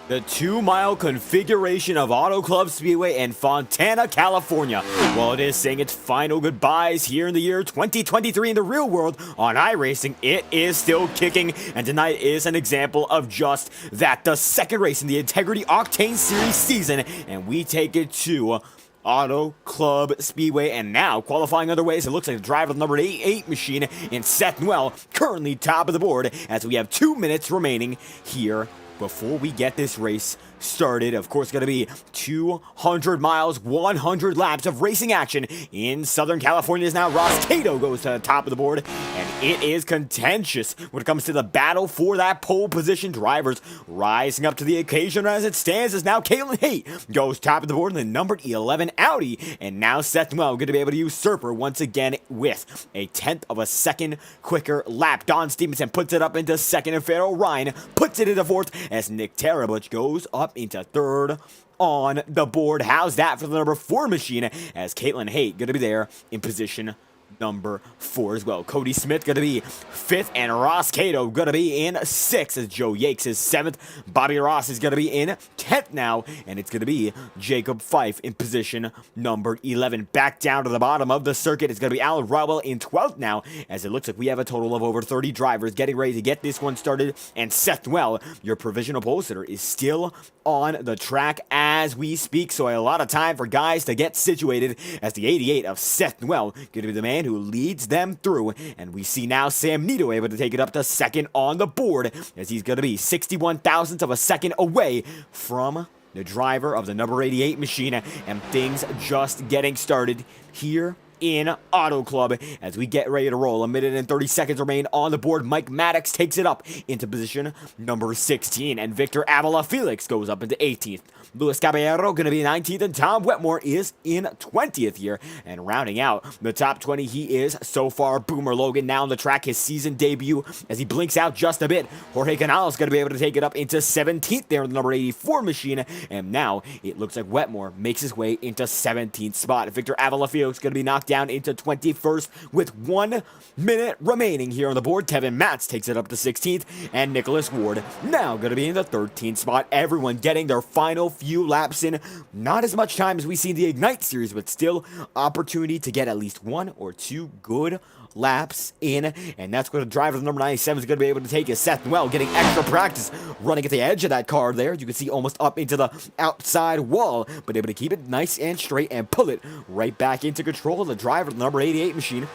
The 2-mile configuration of Auto Club Speedway in Fontana, California. While it is saying its final goodbyes here in the year 2023 in the real world on iRacing, it is still kicking, and tonight is an example of just that. The second race in the Integrity Octane Series season, and we take it to Auto Club Speedway, and now qualifying underway, so it looks like the driver of the number 88 machine in Seth Noel, currently top of the board, as we have 2 minutes remaining here before we get this race started. Of course, going to be 200 miles, 100 laps of racing action in Southern California. Now Ross Cato goes to the top of the board, and it is contentious when it comes to the battle for that pole position. Drivers rising up to the occasion as it stands, as now Caitlin Haight goes top of the board in the number 11 Audi, and now Seth Noel going to be able to usurp her once again with a 1/10 of a second quicker lap. Don Stevenson puts it up into second, and Farrell Ryan puts it into fourth as Nick Tarabuch goes up into third on the board. How's that for the number 4 machine, as Caitlin Haight going to be there in position number 4 as well. Cody Smith going to be 5th, and Ross Cato going to be in 6th, as Joe Yakes is 7th. Bobby Ross is going to be in 10th now, and it's going to be Jacob Fife in position number 11. Back down to the bottom of the circuit, it's going to be Alan Rowell in 12th now, as it looks like we have a total of over 30 drivers getting ready to get this one started, and Seth Noel, your provisional pole sitter, is still on the track as we speak, so a lot of time for guys to get situated, as the 88 of Seth Noel going to be the man who leads them through, and we see now Sam Nito able to take it up to second on the board, as he's going to be 61 thousandths of a second away from the driver of the number 88 machine, and things just getting started here in Auto Club as we get ready to roll. 1 minute and 30 seconds remain on the board. Mike Maddox takes it up into position number 16, and Victor Avila Felix goes up into 18th. Luis Caballero going to be 19th, and Tom Wetmore is in 20th here. And rounding out the top 20, he is so far Boomer Logan, now on the track, his season debut, as he blinks out just a bit. Jorge Canales going to be able to take it up into 17th there in the number 84 machine, and now it looks like Wetmore makes his way into 17th spot. Victor Avila Felix going to be knocked down into 21st with 1 minute remaining here on the board. Kevin Matz takes it up to 16th, and Nicholas Ward now going to be in the 13th spot. Everyone getting their final few laps in. Not as much time as we see in the Ignite series, but still opportunity to get at least 1 or 2 good laps in, and that's what the driver of number 97 is going to be able to take, is Seth Noel, getting extra practice running at the edge of that car there. You can see almost up into the outside wall, but able to keep it nice and straight and pull it right back into control. The driver of the number 88 machine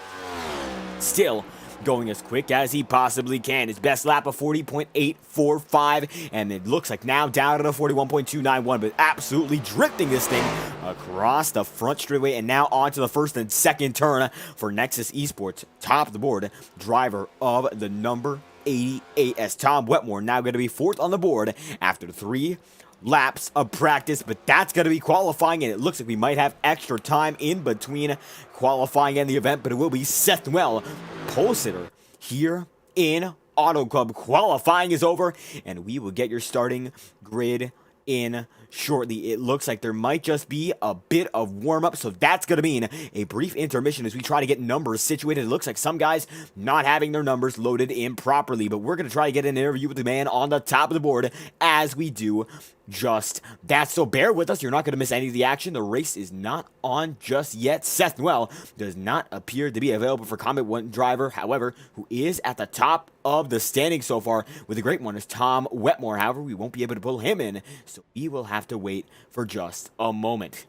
still going as quick as he possibly can. His best lap of 40.845, and it looks like now down to the 41.291, but absolutely drifting this thing across the front straightaway, and now onto the first and second turn for Nexus Esports, top of the board, driver of the number 88, as Tom Wetmore now going to be 4th on the board after 3 laps of practice, but that's going to be qualifying, and it looks like we might have extra time in between qualifying and the event, but it will be Seth Noel, pole sitter here in Auto Club. Qualifying is over, and we will get your starting grid in shortly. It looks like there might just be a bit of warm-up, so that's going to mean a brief intermission as we try to get numbers situated. It looks like some guys not having their numbers loaded in properly, but we're going to try to get an interview with the man on the top of the board as we do just that, so bear with us. You're not going to miss any of the action. The race is not on just yet. Seth Noel does not appear to be available for comment. One driver, however, who is at the top of the standings so far with a great one, is Tom Wetmore. However, we won't be able to pull him in, so we will have to wait for just a moment.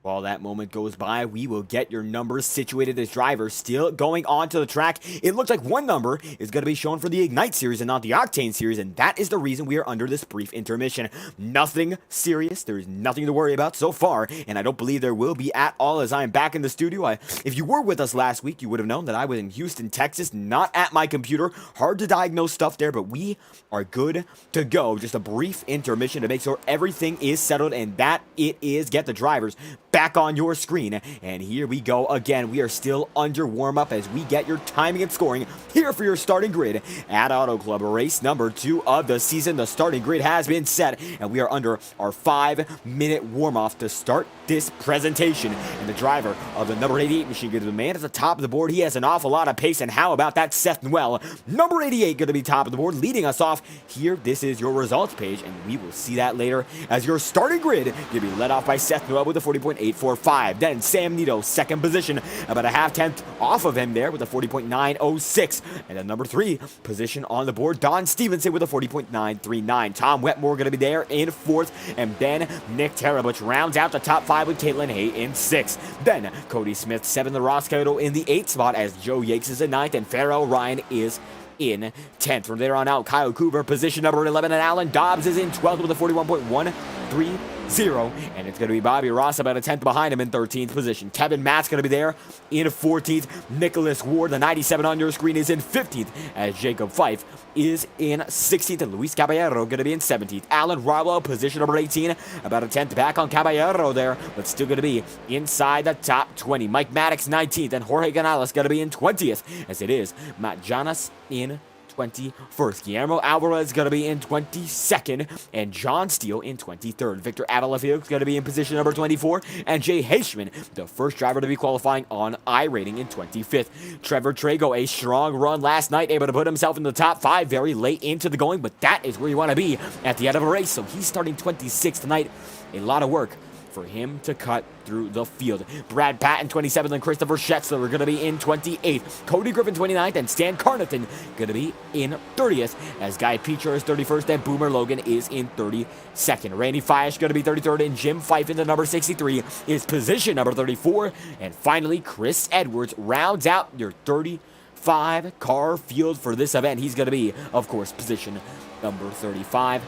While that moment goes by, we will get your numbers situated. As drivers still going on to the track, it looks like one number is going to be shown for the Ignite series and not the Octane series, and that is the reason we are under this brief intermission. Nothing serious. There is nothing to worry about so far, and I don't believe there will be at all as I am back in the studio. If you were with us last week, you would have known that I was in Houston, Texas, not at my computer. Hard to diagnose stuff there, but we are good to go. Just a brief intermission to make sure everything is settled, and that it is. Get the drivers back on your screen. And here we go again. We are still under warm-up as we get your timing and scoring here for your starting grid at Auto Club. Race number 2 of the season. The starting grid has been set, and we are under our 5-minute warm-off to start this presentation. And the driver of the number 88 machine gun, the man at the top of the board, he has an awful lot of pace, and how about that Seth Noel? Number 88 going to be top of the board, leading us off here. This is your results page, and we will see that later as your starting grid going to be led off by Seth Noel with a 40.845. Then Sam Nito, second position, about a half-tenth off of him there with a 40.906. And then number 3 position on the board, Don Stevenson with a 40.939. Tom Wetmore going to be there in 4th, and then Nick Terabutch rounds out the top 5 with Caitlin Hay in 6th. Then Cody Smith 7th, the Ross Cato in the 8th spot as Joe Yakes is in 9th, and Farrell Ryan is in 10th. From there on out, Kyle Cooper, position number 11, and Alan Dobbs is in 12th with a 41.130. And it's going to be Bobby Ross about a 10th behind him in 13th position. Kevin Matt's going to be there in 14th. Nicholas Ward, the 97 on your screen, is in 15th as Jacob Fife is in 16th, and Luis Caballero going to be in 17th. Alan Rowell, position number 18, about a 10th back on Caballero there, but still going to be inside the top 20. Mike Maddox 19th, and Jorge Canales going to be in 20th, as it is Matt Janas in 21st. Guillermo Alvarez is going to be in 22nd, and John Steele in 23rd. Victor Adelafield is going to be in position number 24, and Jay Heishman, the first driver to be qualifying on iRating, in 25th. Trevor Trago, a strong run last night, able to put himself in the top 5 very late into the going, but that is where you want to be at the end of a race, so he's starting 26th tonight. A lot of work for him to cut through the field. Brad Patton 27th, and Christopher Schetzler are going to be in 28th. Cody Griffin 29th, and Stan Carnathan going to be in 30th as Guy Peacher is 31st, and Boomer Logan is in 32nd. Randy Fiash going to be 33rd, and Jim Fife in the number 63 is position number 34. And finally, Chris Edwards rounds out your 35 car field for this event. He's going to be, of course, position number 35.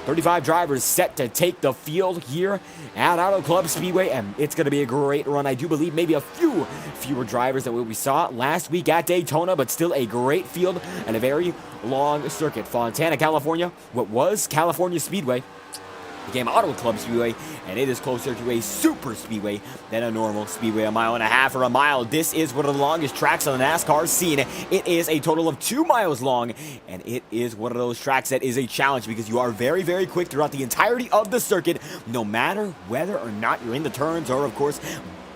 35 drivers set to take the field here at Auto Club Speedway, and it's going to be a great run. I do believe maybe a fewer drivers than what we saw last week at Daytona, but still a great field and a very long circuit. Fontana, California, what was California Speedway, became Auto Club Speedway, and it is closer to a super speedway than a normal speedway, a mile and a half or a mile. This is one of the longest tracks on the NASCAR scene. It is a total of 2 miles long, and it is one of those tracks that is a challenge because you are very, very quick throughout the entirety of the circuit, no matter whether or not you're in the turns or, of course,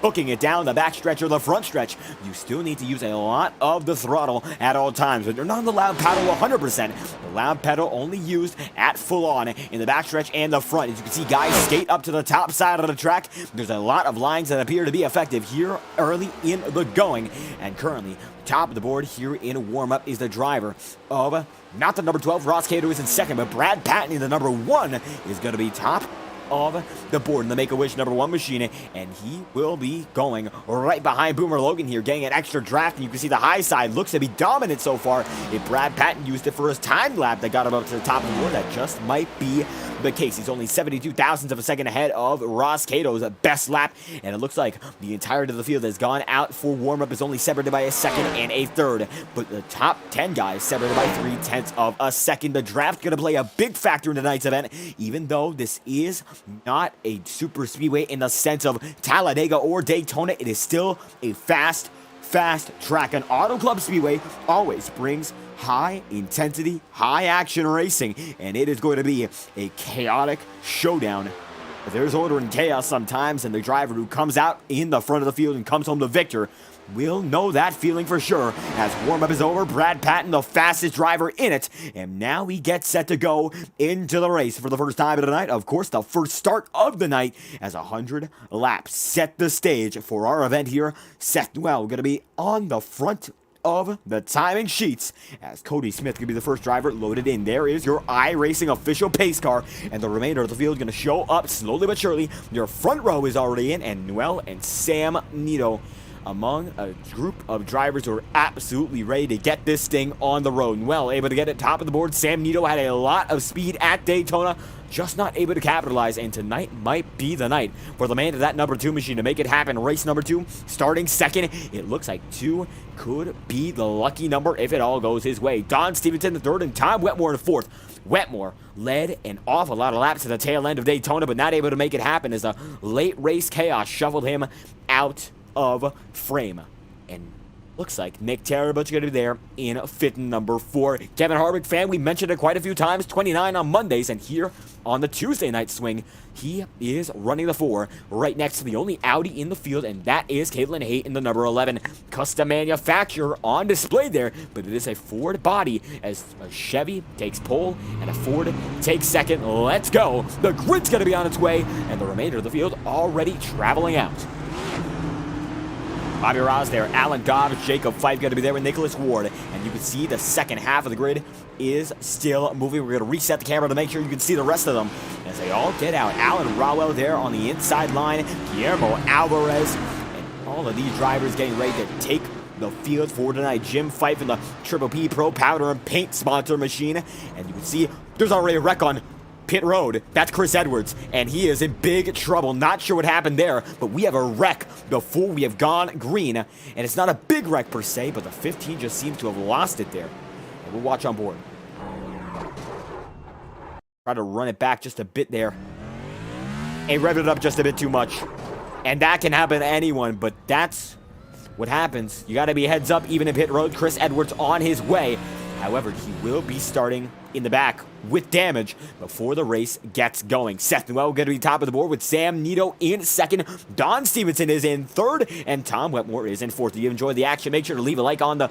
booking it down the back stretch or the front stretch. You still need to use a lot of the throttle at all times, but you're not on the loud pedal 100%. The loud pedal only used at full on in the back stretch and the front. As you can see, guys skate up to the top side of the track. There's a lot of lines that appear to be effective here early in the going, and currently top of the board here in warm-up is the driver of not the number 12, Ross Cato is in second, but Brad Patton in the number 1 is going to be top of the board in the Make-A-Wish number 1 machine, and he will be going right behind Boomer Logan here, getting an extra draft, and you can see the high side looks to be dominant so far. If Brad Patton used it for his time lap that got him up to the top of the board, that just might be the case. He's only 72 thousandths of a second ahead of Ross Cato's best lap, and it looks like the entirety of the field has gone out for warm-up is only separated by a second and a third, but the top 10 guys separated by 3/10 of a second. The draft going to play a big factor in tonight's event, even though this is not a super speedway in the sense of Talladega or Daytona. It is still a fast track. An Auto Club Speedway always brings high intensity, high action racing, and it is going to be a chaotic showdown. There's order and chaos sometimes, and the driver who comes out in the front of the field and comes home the victor will know that feeling for sure. As warm-up is over, Brad Patton, the fastest driver in it, and now he gets set to go into the race for the first time of the night. Of course, the first start of the night as 100 laps set the stage for our event here. Seth Noel going to be on the front of the timing sheets as Cody Smith going to be the first driver loaded in. There is your iRacing official pace car, and the remainder of the field is going to show up slowly but surely. Your front row is already in, and Noel and Sam Nito among a group of drivers who are absolutely ready to get this thing on the road. Well, able to get it top of the board. Sam Nito had a lot of speed at Daytona, just not able to capitalize, and tonight might be the night for the man of that number 2 machine to make it happen. Race number 2, starting second. It looks like 2 could be the lucky number if it all goes his way. Don Stevenson the third, and Tom Wetmore in fourth. Wetmore led an awful lot of laps to the tail end of Daytona, but not able to make it happen as the late race chaos shuffled him out of frame. And looks like Nick Terabut's going to be there in fifth, number 4. Kevin Harvick, fan, we mentioned it quite a few times, 29 on Mondays, and here on the Tuesday night swing, he is running the 4 right next to the only Audi in the field, and that is Caitlin Hayt in the number 11. Custom manufacturer on display there, but it is a Ford body as a Chevy takes pole and a Ford takes second. Let's go. The grid's going to be on its way, and the remainder of the field already traveling out. Bobby Ross there, Alan Dobbs, Jacob Fife going to be there with Nicholas Ward. And you can see the second half of the grid is still moving. We're going to reset the camera to make sure you can see the rest of them as they all get out. Alan Rowell there on the inside line, Guillermo Alvarez, and all of these drivers getting ready to take the field for tonight. Jim Fife in the Triple P Pro Powder and Paint sponsor machine. And you can see there's already a wreck on pit road. That's Chris Edwards, and he is in big trouble. Not sure what happened there, but we have a wreck before we have gone green, and it's not a big wreck per se, but the 15 just seems to have lost it there. And we'll watch on board. Try to run it back just a bit there. And rev it up just a bit too much. And that can happen to anyone, but that's what happens. You got to be heads up even in pit road. Chris Edwards on his way. However, he will be starting in the back with damage before the race gets going. Seth Noel going to be top of the board with Sam Nito in second. Don Stevenson is in third, and Tom Wetmore is in fourth. If you enjoyed the action, make sure to leave a like on the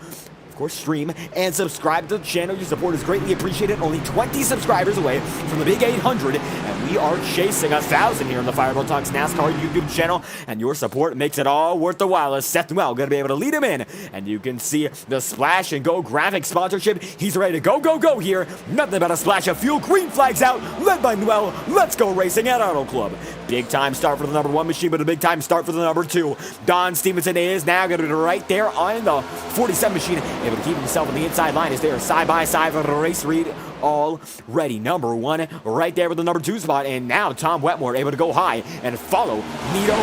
course, stream and subscribe to the channel. Your support is greatly appreciated. Only 20 subscribers away from the big 800, and we are chasing 1,000 here on the Fireball Talks NASCAR YouTube channel, and your support makes it all worth the while as Seth Noel going to be able to lead him in, and you can see the Splash and Go graphic sponsorship. He's ready to go, go, go here. Nothing but a splash of fuel. Green flags out, led by Noel. Let's go racing at Auto Club. Big time start for the number 1 machine, but a big time start for the number 2. Don Stevenson is now going to be right there on the 47 machine, able to keep himself on the inside line as they're side by side for the race read already. Number 1 right there with the number 2 spot, and now Tom Wetmore able to go high and follow Nito.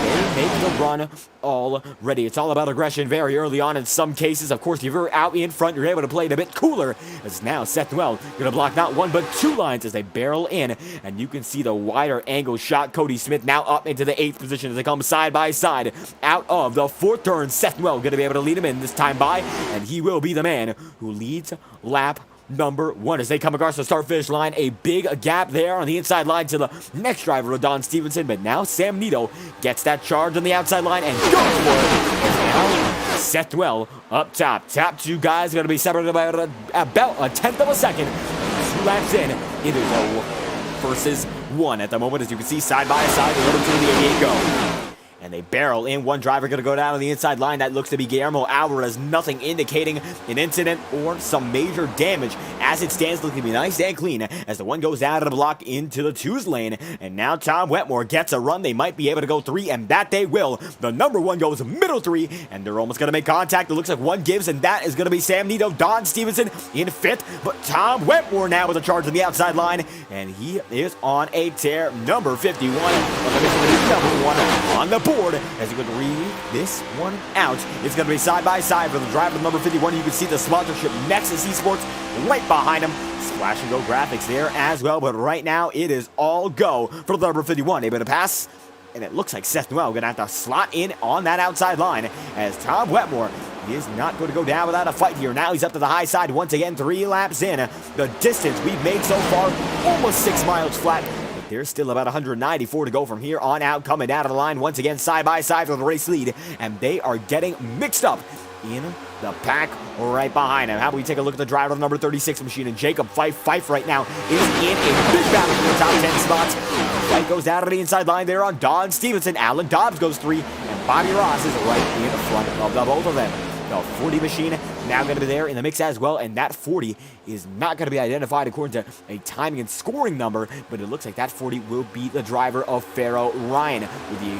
They make the run already. It's all about aggression very early on in some cases. Of course, if you're out in front, you're able to play it a bit cooler. As now Seth Noel going to block not 1 but 2 lines as they barrel in, and you can see the wider angle shot. Cody Smith now up into the 8th position as they come side by side out of the 4th turn. Seth Noel going to be able to lead him in this time by, and he will be the man who leads lap number 1 as they come across the start-finish line. A big gap there on the inside line to the next driver of Don Stevenson, but now Sam Nito gets that charge on the outside line and goes for it. And now Seth Noel up top. Top 2 guys going to be separated by about a 1/10 of a second. 2 laps in, it is a versus 1 at the moment, as you can see side by side. The number 2 and the 88 go. And they barrel in. One driver going to go down on the inside line. That looks to be Guillermo Alvarez. Nothing indicating an incident or some major damage. As it stands, looking to be nice and clean as the 1 goes out of the block into the 2's lane. And now Tom Wetmore gets a run. They might be able to go 3, and that they will. The number 1 goes middle 3, and they're almost going to make contact. It looks like 1 gives, and that is going to be Sam Nito. Don Stevenson in 5th, but Tom Wetmore now with a charge on the outside line, and he is on a tear. Number 51, number 1 on the board. As you can read this one out, it's going to be side by side for the driver of number 51. You can see the sponsorship Nexus Esports right behind him. Splash and Go graphics there as well, but right now it is all go for the number 51. Able to pass, and it looks like Seth Noel going to have to slot in on that outside line as Tom Wetmore is not going to go down without a fight here. Now he's up to the high side once again, 3 laps in. The distance we've made so far, almost 6 miles flat. There's still about 194 to go from here on out. Coming down to the line once again, side by side for the race lead, and they are getting mixed up in the pack right behind him. How about we take a look at the driver of the number 36 machine, and Jacob Fife. Fife right now is in a big battle for the top 10 spots. Fife goes down to the inside line there on Don Stevenson. Alan Dobbs goes 3, and Bobby Ross is right in front of the both of them. The 40 machine now going to be there in the mix as well, and that 40 is not going to be identified according to a timing and scoring number, but it looks like that 40 will be the driver of Pharaoh Ryan with the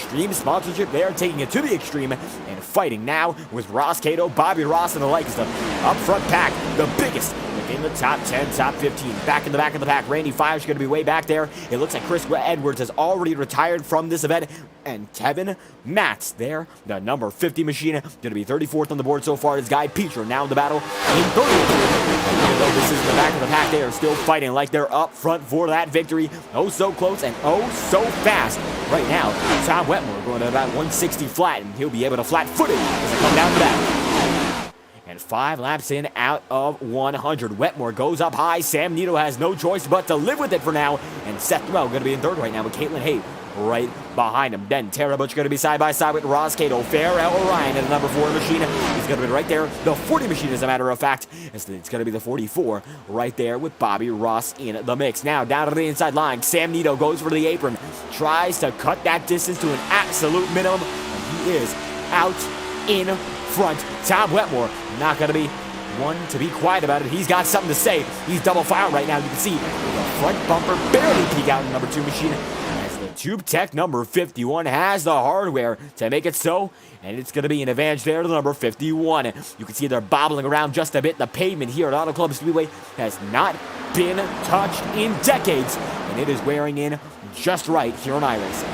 Extreme sponsorship there, taking it to the extreme and fighting now with Ross Cato, Bobby Ross, and the like. Is the up front pack, the biggest in the top 10, top 15. Back in the back of the pack, Randy Fire's going to be way back there. It looks like Chris Edwards has already retired from this event. And Kevin Matz there, the number 50 machine, going to be 34th on the board so far. His guy Peter now in the battle in 30th. Even though this is the back of the pack, they are still fighting like they're up front for that victory. Oh, so close and oh, so fast. Right now, Tom Wetmore going to about 160 flat, and he'll be able to flat-foot it as they come down the back. And 5 laps in out of 100. Wetmore goes up high. Sam Nito has no choice but to live with it for now. And Seth Well going to be in third right now with Caitlin Haight right behind him. Then Tara Butch going to be side by side with Ross Cato. Farrell Ryan in the number 4 machine. He's going to be right there. The 40 machine, as a matter of fact. It's going to be the 44 right there with Bobby Ross in the mix. Now down to the inside line. Sam Nito goes for the apron. Tries to cut that distance to an absolute minimum. And he is out in front. Tom Wetmore not going to be one to be quiet about it. He's got something to say. He's double firing right now. You can see the front bumper barely peek out in the number 2 machine as the Tube Tech number 51 has the hardware to make it so, and it's going to be an advantage there to the number 51. You can see they're bobbling around just a bit. The pavement here at Auto Club Speedway has not been touched in decades, and it is wearing in just right here on iRacing.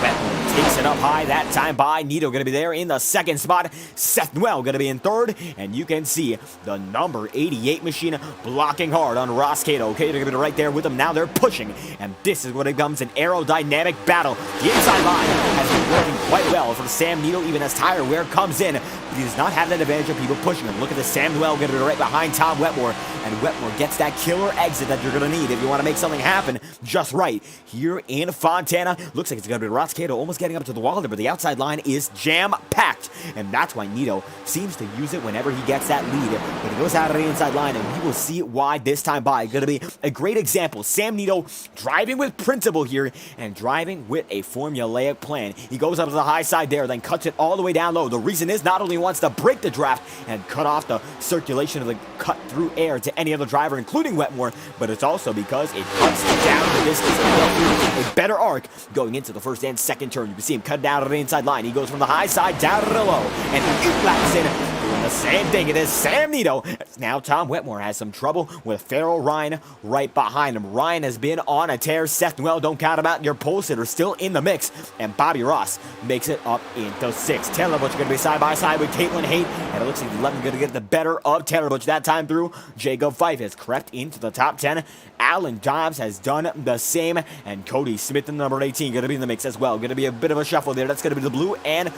Wetmore takes it up high that time by Nito, going to be there in the second spot. Seth Noel going to be in third, and you can see the number 88 machine blocking hard on Ross Cato. Okay, they're going to be right there with him. Now they're pushing, and this is when it becomes an aerodynamic battle. The inside line has been working quite well for Sam Nito, even as tire wear comes in, but he does not have that advantage of people pushing him. Look at the Sam Noel going to be right behind Tom Wetmore, and Wetmore gets that killer exit that you're going to need if you want to make something happen just right here in Fontana. Looks like it's going to be Ross Cato almost getting up to the wall there, but the outside line is jam-packed, and that's why Nito seems to use it whenever he gets that lead. But he goes out of the inside line, and we will see why this time by. Going to be a great example. Sam Nito driving with principle here and driving with a formulaic plan. He goes up to the high side there, then cuts it all the way down low. The reason is not only wants to break the draft and cut off the circulation of the cut-through air to any other driver, including Wetmore, but it's also because it cuts down the distance and a better arc going into the first and second turn. You can see him cut down to the inside line. He goes from the high side down to the low, and he laps in, doing the same thing. It is Sam Nito. Now Tom Wetmore has some trouble with Farrell Ryan right behind him. Ryan has been on a tear. Seth Noel, don't count him out. Your pole sitter still in the mix, and Bobby Ross makes it up into 6th. Taylor Butch going to be side by side with Caitlin Haight, and it looks like 11 going to get the better of Taylor Butch that time through. Jacob Fife has crept into the top 10. Alan Dobbs has done the same, and Cody Smith, the number 18, going to be in the mix as well. Going to be a bit of a shuffle there. That's going to be the blue and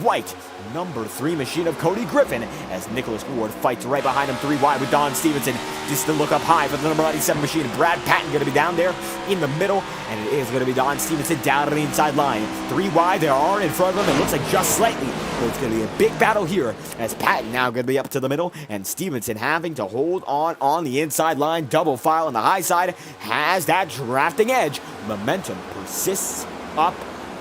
white number 3 machine of Cody Griffin as Nicholas Ward fights right behind him 3 wide with Don Stevenson. Just to look up high for the number 97 machine. Brad Patton going to be down there in the middle, and it is going to be Don Stevenson down to the inside line. 3 wide, they are in front of him. It looks like just slightly, but it's going to be a big battle here as Patton now going to be up to the middle, and Stevenson having to hold on the inside line. Double file on the high side has that drafting edge. Momentum persists up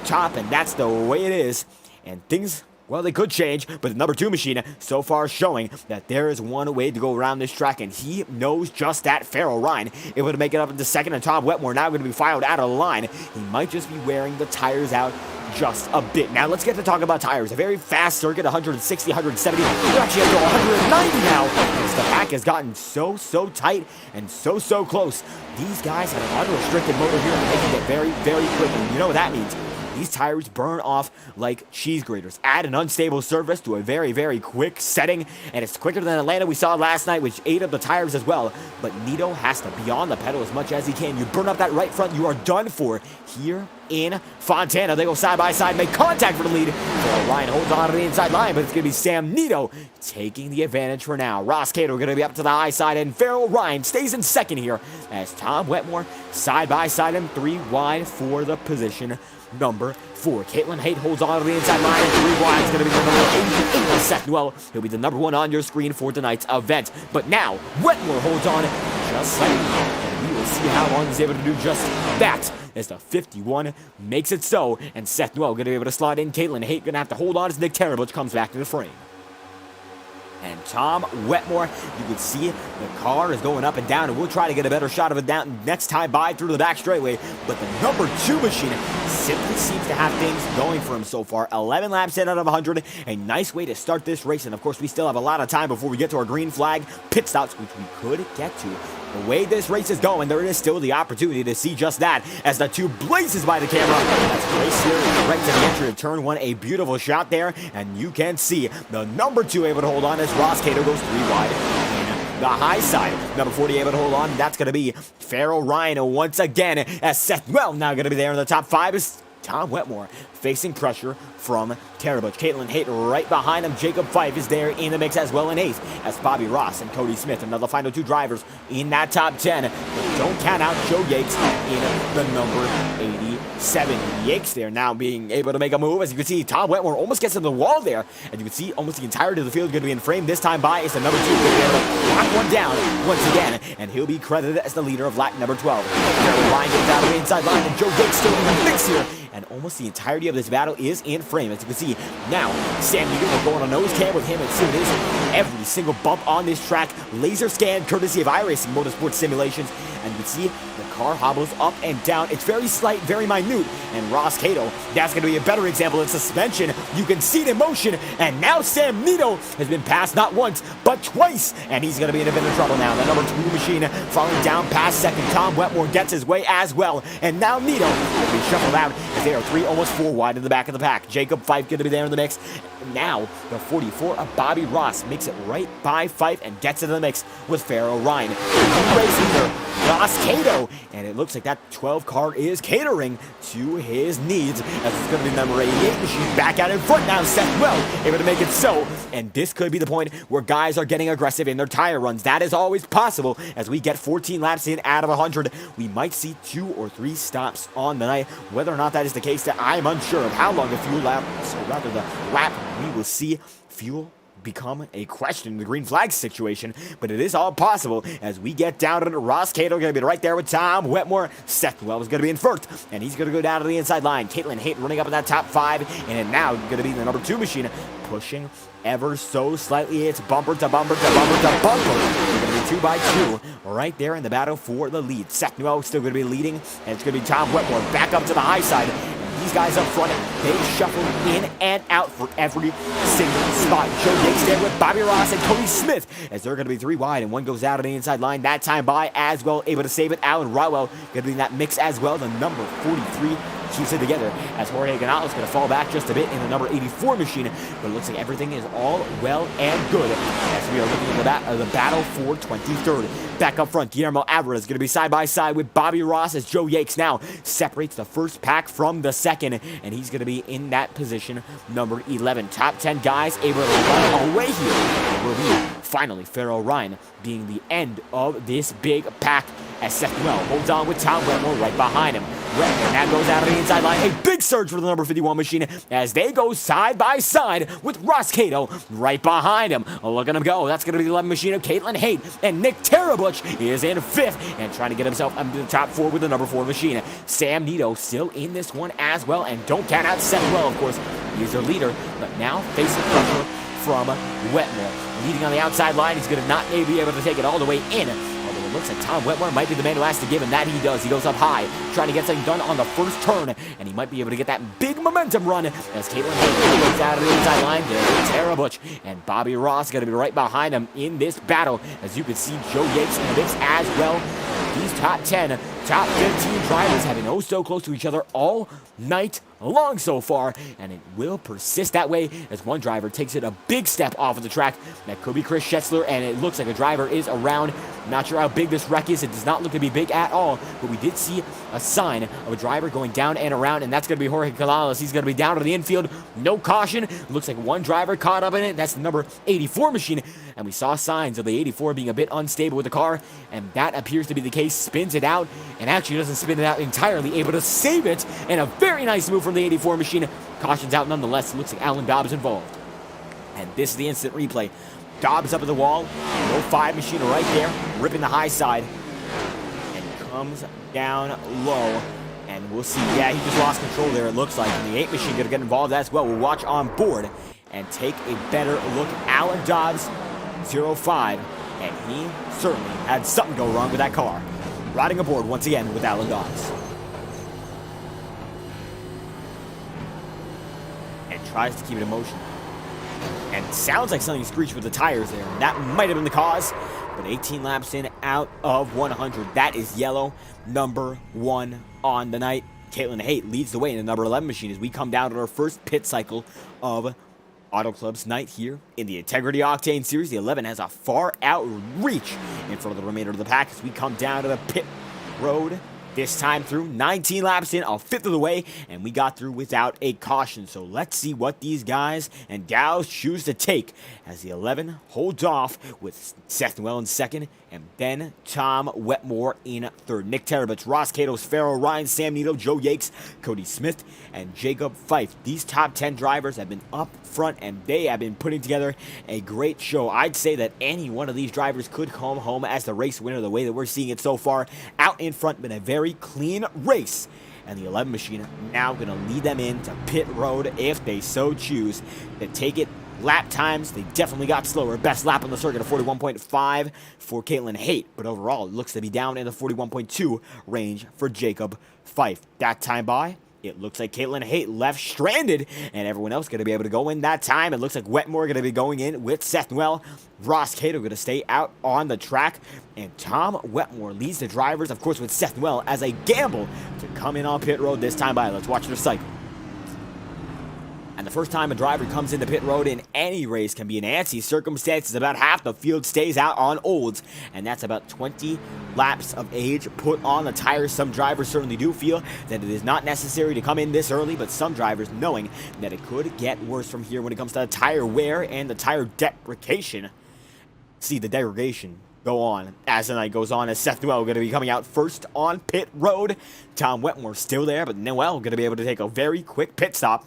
top, and that's the way it is. And things, well, they could change, but the number 2 machine so far showing that there is one way to go around this track, and he knows just that. Farrell Ryan able to make it up into 2nd, and Tom Wetmore now going to be filed out of the line. He might just be wearing the tires out just a bit. Now let's get to talk about tires. A very fast circuit, 160, 170. We're actually up to 190 now, as the pack has gotten so tight and so close. These guys have an unrestricted motor here, and they can get very quick, and you know what that means. These tires burn off like cheese graters. Add an unstable surface to a very quick setting, and it's quicker than Atlanta we saw last night, which ate up the tires as well. But Nito has to be on the pedal as much as he can. You burn up that right front, you are done for here in Fontana. They go side by side, make contact for the lead. Ryan holds on to the inside line, but it's going to be Sam Nito taking the advantage for now. Ross Cato going to be up to the high side, and Farrell Ryan stays in 2nd here as Tom Wetmore side by side him 3 wide for the position number 4. Caitlin Haight holds on to the inside line, and 3 wide is going to be the number 88. Seth Noel, he'll be the number 1 on your screen for tonight's event. But now, Wetmore holds on just slightly, and we will see how long he's able to do just that as the 51 makes it so, and Seth Noel going to be able to slide in. Caitlin Haight going to have to hold on as Nick Terabutch comes back to the frame. and Tom Wetmore. You can see the car is going up and down, and we'll try to get a better shot of it down next time by through the back straightaway. But the number 2 machine simply seems to have things going for him so far. 11 laps in out of 100. A nice way to start this race. And of course, we still have a lot of time before we get to our green flag pit stops, which we could get to. The way this race is going, there is still the opportunity to see just that as the 2 blazes by the camera. That's Grace here right to the entry of turn 1. A beautiful shot there, and you can see the number 2 able to hold on as Ross Cato goes 3 wide. The high side, number 40 able to hold on. That's going to be Farrell Ryan once again, as Seth Well now going to be there in the top 5 is Tom Wetmore facing pressure from Tara Butch. Caitlin Haight right behind him. Jacob Fife is there in the mix as well in 8th as Bobby Ross and Cody Smith, another final 2 drivers in that top 10. But don't count out Joe Yates in the number 87. Yates there now being able to make a move. As you can see, Tom Wetmore almost gets to the wall there. And you can see almost the entirety of the field going to be in frame. This time by is the number 2 going to be able to lock one down once again. And he'll be credited as the leader of lap number 12. Farrell Ryan gets out of the inside line, and Joe Yates still in the mix here. And almost the entirety of this battle is in frame. As you can see, now Sam Newton will go on a nose cam with him, and soon is every single bump on this track laser scanned courtesy of iRacing Motorsport Simulations. And you can see the car hobbles up and down. It's very slight, very minute. And Ross Cato, that's going to be a better example in suspension. You can see it in motion. And now Sam Nito has been passed not once, but twice. And he's going to be in a bit of trouble now. The number 2 machine falling down past second. Tom Wetmore gets his way as well. And now Nito will be shuffled out as they are 3, almost 4 wide in the back of the pack. Jacob Fife going to be there in the mix. Now the 44 of Bobby Ross makes it right by Fife and gets into the mix with Farrell Ryan. Race leader Ross Cato, and it looks like that 12 car is catering to his needs, as it's going to be number 88 machine back out in front now. Seth Well able to make it so, and this could be the point where guys are getting aggressive in their tire runs. That is always possible. As we get 14 laps in out of 100, we might see 2 or 3 stops on the night. Whether or not that is the case, that I'm unsure of how long the fuel lap, so rather the lap we will see fuel become a question in the green flag situation, but it is all possible as we get down to Ross Cato going to be right there with Tom Wetmore. Seth Well is going to be in first, and he's going to go down to the inside line. Caitlin Haight running up in that top 5, and now going to be the number 2 machine pushing ever so slightly. It's bumper to bumper to bumper to bumper. We're going to be 2 by 2 right there in the battle for the lead. Seth Well still going to be leading, and it's going to be Tom Wetmore back up to the high side. These guys up front, they shuffle in and out for every single spot. Joe Yates there with Bobby Ross and Cody Smith, as they're going to be 3 wide, and one goes out on the inside line. That time by as well, able to save it. Alan Rowell going to be in that mix as well. The number 43 keeps it together as Jorge Ganal is going to fall back just a bit in the number 84 machine, but it looks like everything is all well and good as we are looking at the battle for 23rd. Back up front, Guillermo Alvarez is going to be side by side with Bobby Ross as Joe Yates now separates the first pack from the second, and he's going to be in that position, number 11. Top 10 guys able to run away here. It will be finally Farrell Ryan being the end of this big pack as Seth Well holds on with Tom Wetmore right behind him. And that goes out of the inside line. A big surge for the number 51 machine as they go side by side with Ross Cato right behind him. Look at him go. That's going to be the 11 machine of Caitlin Haight. And Nick Tarabuch is in 5th and trying to get himself into the top 4 with the number 4 machine. Sam Nito still in this one as well. And don't count out Seth Well, of course. He's their leader, but now facing pressure from Wetmore. Leading on the outside line. He's going to not be able to take it all the way in. It looks like Tom Wetmore might be the man who has to give, and that he does. He goes up high, trying to get something done on the first turn, and he might be able to get that big momentum run as Caitlin Haight goes out of the inside line. There's Tara Butch, and Bobby Ross going to be right behind him in this battle. As you can see, Joe Yates in the mix as well. These top 10, top 15 drivers having oh so close to each other all night long so far, and it will persist that way as one driver takes it a big step off of the track. That could be Chris Schetzler, and it looks like a driver is around. Not sure how big this wreck is. It does not look to be big at all, but we did see a sign of a driver going down and around, and that's going to be Jorge Canales. He's going to be down to the infield. No caution. Looks like one driver caught up in it. That's the number 84 machine, and we saw signs of the 84 being a bit unstable with the car, and that appears to be the case. Spins it out, and actually doesn't spin it out entirely, able to save it, and a very nice move from the 84 machine. Caution's out nonetheless. It looks like Alan Dobbs involved. And this is the instant replay. Dobbs up at the wall. 05 machine right there, ripping the high side. And comes down low. And we'll see. Yeah, he just lost control there, it looks like. And the 8 machine going to get involved as well. We'll watch on board and take a better look. Alan Dobbs 05, and he certainly had something go wrong with that car. Riding aboard once again with Alan Dawes. And tries to keep it in motion. And sounds like something screeched with the tires there. And that might have been the cause. But 18 laps in out of 100. That is yellow. Number 1 on the night. Caitlin Haight leads the way in the number 11 machine as we come down to our first pit cycle of Auto Club's night here in the Integrity Octane Series. The 11 has a far out reach in front of the remainder of the pack as we come down to the pit road. This time through, 19 laps in, a fifth of the way, and we got through without a caution. So let's see what these guys and gals choose to take as the 11 holds off with Seth Noel in second and then Tom Wetmore in third. Nick Terabitz, Ross Catos, Farrell, Ryan, Sam Nito, Joe Yakes, Cody Smith, and Jacob Fife. These top 10 drivers have been up front and they have been putting together a great show. I'd say that any one of these drivers could come home as the race winner the way that we're seeing it so far. Out in front, been a very clean race. And the 11 machine now going to lead them into pit road if they so choose to take it. Lap times, they definitely got slower. Best lap on the circuit of 41.5 for Caitlin Haight, but overall it looks to be down in the 41.2 range for Jacob Fife. That time by, it looks like Caitlin Haight left stranded, and everyone else going to be able to go in that time. It looks like Wetmore going to be going in with Seth Noel. Ross Cato going to stay out on the track, and Tom Wetmore leads the drivers, of course, with Seth Noel as a gamble to come in on pit road this time by. Let's watch their cycle. And the first time a driver comes into pit road in any race can be in antsy circumstances. About half the field stays out on olds, and that's about 20 laps of age put on the tires. Some drivers certainly do feel that it is not necessary to come in this early, but some drivers knowing that it could get worse from here when it comes to the tire wear and the tire deprecation. See the degradation go on as the night goes on, as Seth Noel going to be coming out first on pit road. Tom Wetmore still there, but Noel going to be able to take a very quick pit stop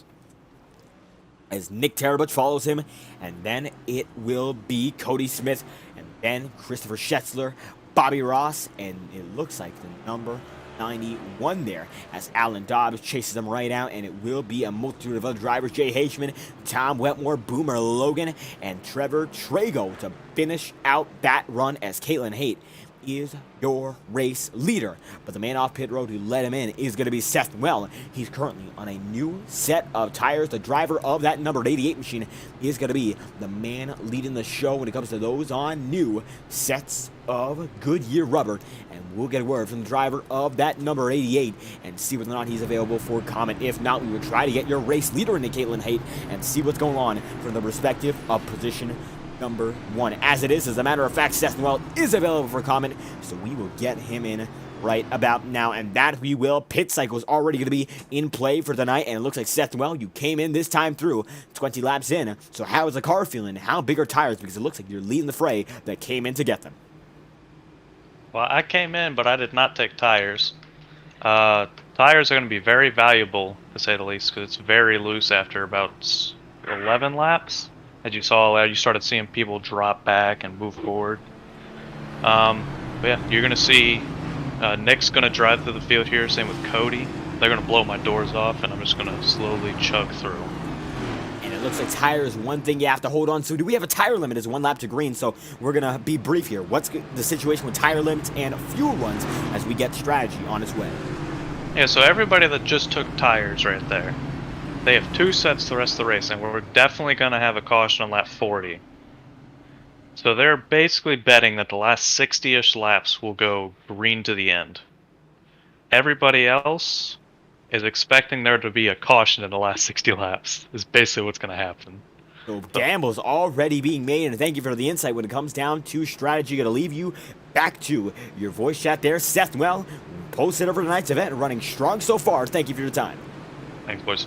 as Nick Terabitz follows him, and then it will be Cody Smith, and then Christopher Schetzler, Bobby Ross, and it looks like the number 91 there as Alan Dobbs chases them right out, and it will be a multitude of other drivers. Jay Hageman, Tom Wetmore, Boomer Logan, and Trevor Trago to finish out that run as Caitlin Haight is your race leader. But the man off pit road who let him in is going to be Seth Noel. He's currently on a new set of tires. The driver of that number 88 machine is going to be the man leading the show when it comes to those on new sets of Goodyear rubber. And we'll get a word from the driver of that number 88 and see whether or not he's available for comment. If not, we will try to get your race leader into Caitlin Haight and see what's going on from the respective of position number 1. As it is, as a matter of fact, Seth Noel is available for comment, so we will get him in right about now, and that we will. Pit cycle is already going to be in play for tonight, and it looks like Seth Noel, you came in this time through 20 laps in, so how is the car feeling? How big are tires? Because it looks like you're leading the fray that came in to get them. Well, I came in, but I did not take tires. Tires are going to be very valuable, to say the least, because it's very loose after about 11 laps. As you saw, you started seeing people drop back and move forward. But yeah, you're going to see Nick's going to drive through the field here, same with Cody. They're going to blow my doors off, and I'm just going to slowly chug through. And it looks like tire is one thing you have to hold on to. Do we have a tire limit? It's 1 lap to green, so we're going to be brief here. What's the situation with tire limits and fuel runs as we get strategy on its way? Yeah, so everybody that just took tires right there, they have 2 sets the rest of the race, and we're definitely going to have a caution on lap 40. So they're basically betting that the last 60-ish laps will go green to the end. Everybody else is expecting there to be a caution in the last 60 laps, is basically what's going to happen. So gambles already being made, and thank you for the insight when it comes down to strategy. Going to leave you back to your voice chat there. Seth Noel, posted over tonight's event, running strong so far. Thank you for your time. Thanks, boys.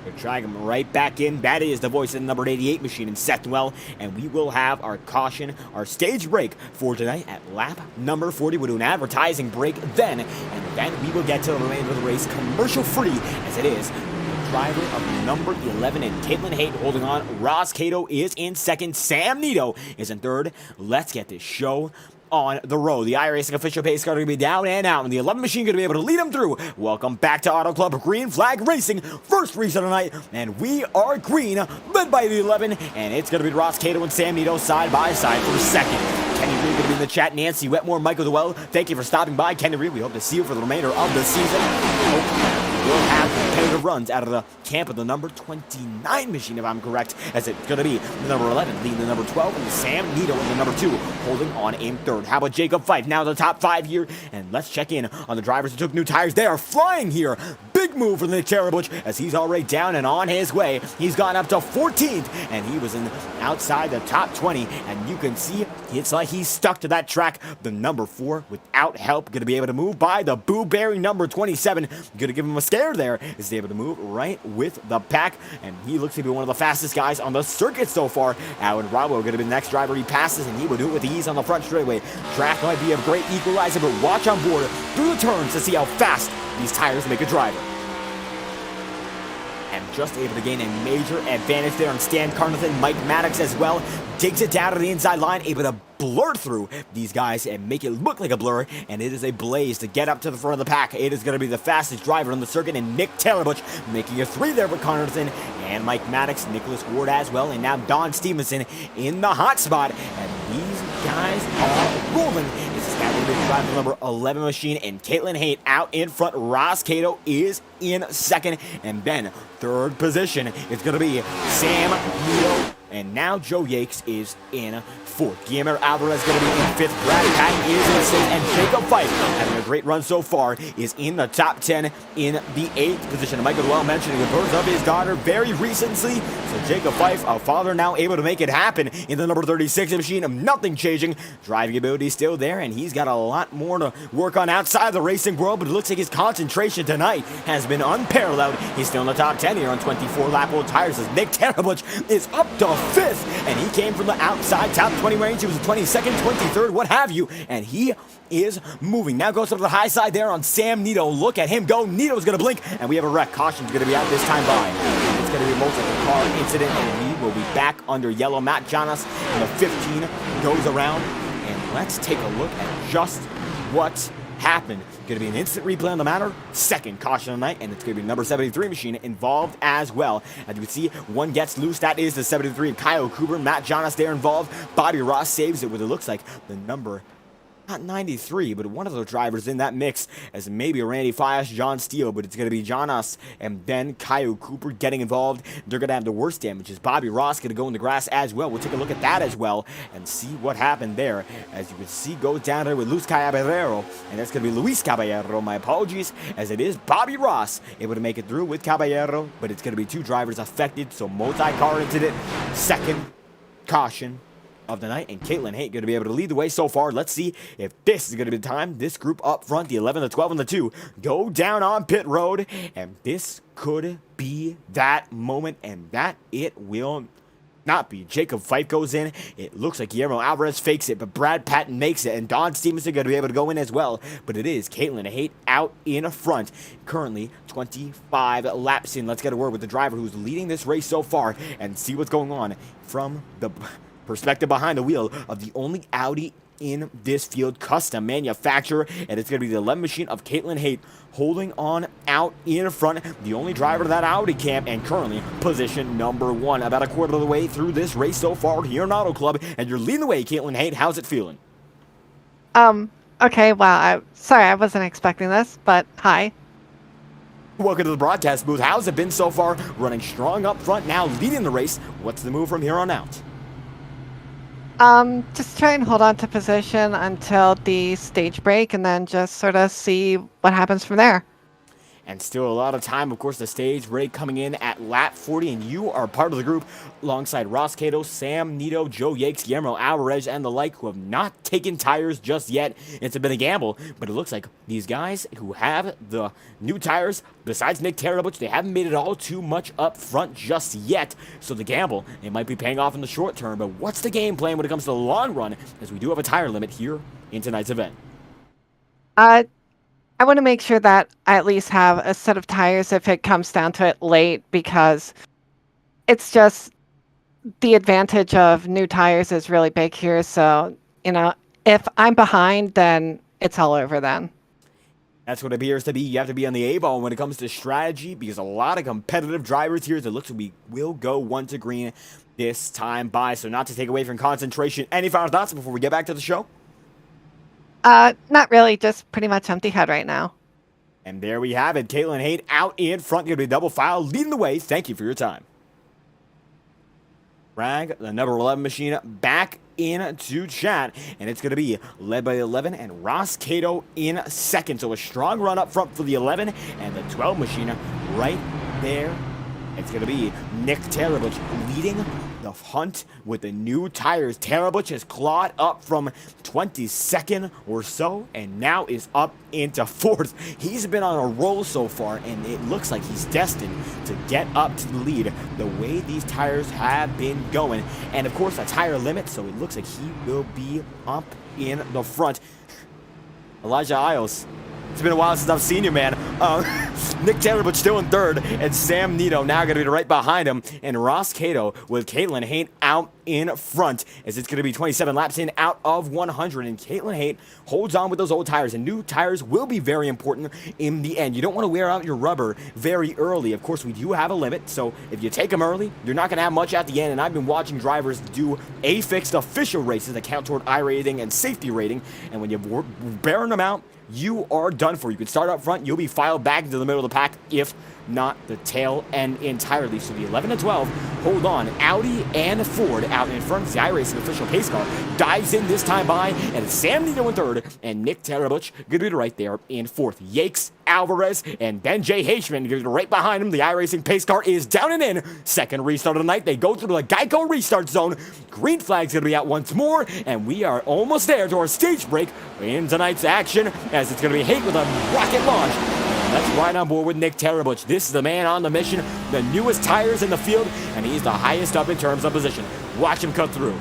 We're trying him right back in. That is the voice of the number 88 machine in Seth Noel, and we will have our caution, our stage break for tonight at lap number 40. We'll do an advertising break then, and then we will get to the remainder of the race commercial-free as it is. The driver of number 11 and Caitlin Haight holding on. Ross Cato is in second. Sam Nito is in third. Let's get this show on the road. The iRacing official pace car going to be down and out, and the 11 machine going to be able to lead them through. Welcome back to Auto Club Green Flag Racing. First race of the night, and we are green, led by the 11, and it's going to be Ross Cato and Sam Nito side by side for second. Kenny Reed going to be in the chat. Nancy Wetmore, Michael Dwell, thank you for stopping by. Kenny Reed, we hope to see you for the remainder of the season. We'll have competitive runs out of the camp of the number 29 machine, if I'm correct, as it's going to be the number 11 leading the number 12, and Sam Nito in the number 2 holding on in third. How about Jacob Fife, now the top 5 here, and let's check in on the drivers who took new tires. They are flying here. Big move for Nick Terabuch as he's already down and on his way. He's gone up to 14th, and he was in outside the top 20, and you can see it's like he's stuck to that track. The number 4 without help going to be able to move by the Boo Berry number 27. Going to give him a scare there. Is able to move right with the pack, and he looks to be one of the fastest guys on the circuit so far. Alan Bravo going to be the next driver he passes, and he will do it with ease on the front straightaway. Track might be a great equalizer, but watch on board through the turns to see how fast these tires make a driver. And just able to gain a major advantage there on Stan Carnathan. Mike Maddox as well digs it down to the inside line, able to blur through these guys and make it look like a blur, and it is a blaze to get up to the front of the pack. It is going to be the fastest driver on the circuit, and Nick Terabuch making a 3 there for Carnathan, and Mike Maddox, Nicholas Ward as well, and now Don Stevenson in the hot spot, and these guys are rolling. This is going to be driving the number 11 machine, and Caitlin Haight out in front. Ross Cato is in second, and then third position is going to be Sam Nito, and now Joe Yakes is in fourth. Guillermo Alvarez going to be in fifth. Brad Patton is in sixth, and Jacob Fife, having a great run so far, is in the top 10 in the 8th position. And Michael Dwell mentioning the birth of his daughter very recently, so Jacob Fife, a father, now able to make it happen in the number 36 machine. Nothing changing. Driving ability still there, and he's got a lot more to work on outside the racing world, but it looks like his concentration tonight has been unparalleled. He's still in the top 10 here on 24 lap old tires as Nick Terabuch is up to 5th, and he came from the outside top 20 range. He was the 22nd, 23rd, what have you, and he is moving. Now goes up to the high side there on Sam Nito. Look at him go. Nito's going to blink, and we have a wreck. Caution's going to be out this time by. It's going to be a multiple car incident, and we will be back under yellow. Matt Jonas in the 15 goes around, and let's take a look at just what happened. Going to be an instant replay on the matter. Second caution of the night, and it's going to be number 73 machine involved as well. As you can see, one gets loose. That is the 73 of Kyle Cooper. Matt Jonas there involved. Bobby Ross saves it with it looks like the number, not 93, but one of those drivers in that mix, as maybe Randy Fias, John Steele, but it's going to be Jonas and then Kyle Cooper getting involved. They're going to have the worst damages. Bobby Ross going to go in the grass as well. We'll take a look at that as well and see what happened there. As you can see, goes down there with Luis Caballero, and that's going to be Luis Caballero. My apologies, as it is Bobby Ross able to make it through with Caballero, but it's going to be 2 drivers affected, so multi-car incident. Second caution of the night, and Caitlin Haight going to be able to lead the way so far. Let's see if this is going to be the time. This group up front, the 11, the 12, and the 2, go down on pit road, and this could be that moment, and that it will not be. Jacob Fife goes in. It looks like Guillermo Alvarez fakes it, but Brad Patton makes it, and Don Stevenson going to be able to go in as well, but it is Caitlin Haight out in front. Currently 25 laps in. Let's get a word with the driver who's leading this race so far and see what's going on from the perspective behind the wheel of the only Audi in this field, custom manufacturer, and it's going to be the 11 machine of Caitlin Haight holding on out in front, the only driver of that Audi camp, and currently position number 1, about a quarter of the way through this race so far here in Auto Club, and you're leading the way, Caitlin Haight. How's it feeling? Okay, well, sorry, I wasn't expecting this, but hi. Welcome to the broadcast booth. How's it been so far? Running strong up front, now leading the race. What's the move from here on out? Just try and hold on to position until the stage break, and then just sort of see what happens from there. And still a lot of time, of course, the stage break coming in at lap 40, and you are part of the group alongside Ross Cato, Sam Nito, Joe Yakes, Guillermo Alvarez, and the like, who have not taken tires just yet. It's been a gamble, but it looks like these guys who have the new tires, besides Nick Terabuch, they haven't made it all too much up front just yet. So the gamble, it might be paying off in the short term, but what's the game plan when it comes to the long run, as we do have a tire limit here in tonight's event? I want to make sure that I at least have a set of tires if it comes down to it late, because it's just the advantage of new tires is really big here. So, if I'm behind, then it's all over then. That's what it appears to be. You have to be on the A-ball when it comes to strategy because a lot of competitive drivers here. It looks like we will go 1 to green this time by. So not to take away from concentration. Any final thoughts before we get back to the show? Not really. Just pretty much empty head right now. And there we have it. Caitlin Haight out in front. Going to be double file, leading the way. Thank you for your time. Rag, the number 11 machine, back into chat, and it's going to be led by the 11 and Ross Cato in second. So a strong run up front for the 11 and the 12 machine right there. It's going to be Nick Tarabuch leading the hunt with the new tires. Tarabuch has clawed up from 22nd or so and now is up into 4th. He's been on a roll so far, and it looks like he's destined to get up to the lead the way these tires have been going. And of course, a tire limit, so it looks like he will be up in the front. Elijah Isles. It's been a while since I've seen you, man. Nick Tarabuch still in third, and Sam Nito now going to be right behind him, and Ross Cato with Caitlin Haight out in front, as it's going to be 27 laps in out of 100, and Caitlin Haight holds on with those old tires, and new tires will be very important in the end. You don't want to wear out your rubber very early. Of course, we do have a limit, so if you take them early, you're not going to have much at the end, and I've been watching drivers do A-fixed official races that count toward iRating and safety rating, and when you're bearing them out, you are done for. You can start up front. You'll be filed back into the middle of the pack, if not the tail end entirely. So the 11 and 12 hold on. Audi and Ford out in front. The iRacing official pace car dives in this time by, and it's Sam Nito in third, and Nick Tarabuch going to be right there in fourth. Yakes, Alvarez, and Ben J. Haishman going to be right behind him. The iRacing pace car is down and in. Second restart of the night. They go through the Geico restart zone. Green flag's going to be out once more, and we are almost there to our stage break in tonight's action, as it's going to be Haight with a rocket launch. That's right on board with Nick Tarabuch. This is the man on the mission, the newest tires in the field, and he's the highest up in terms of position. Watch him cut through.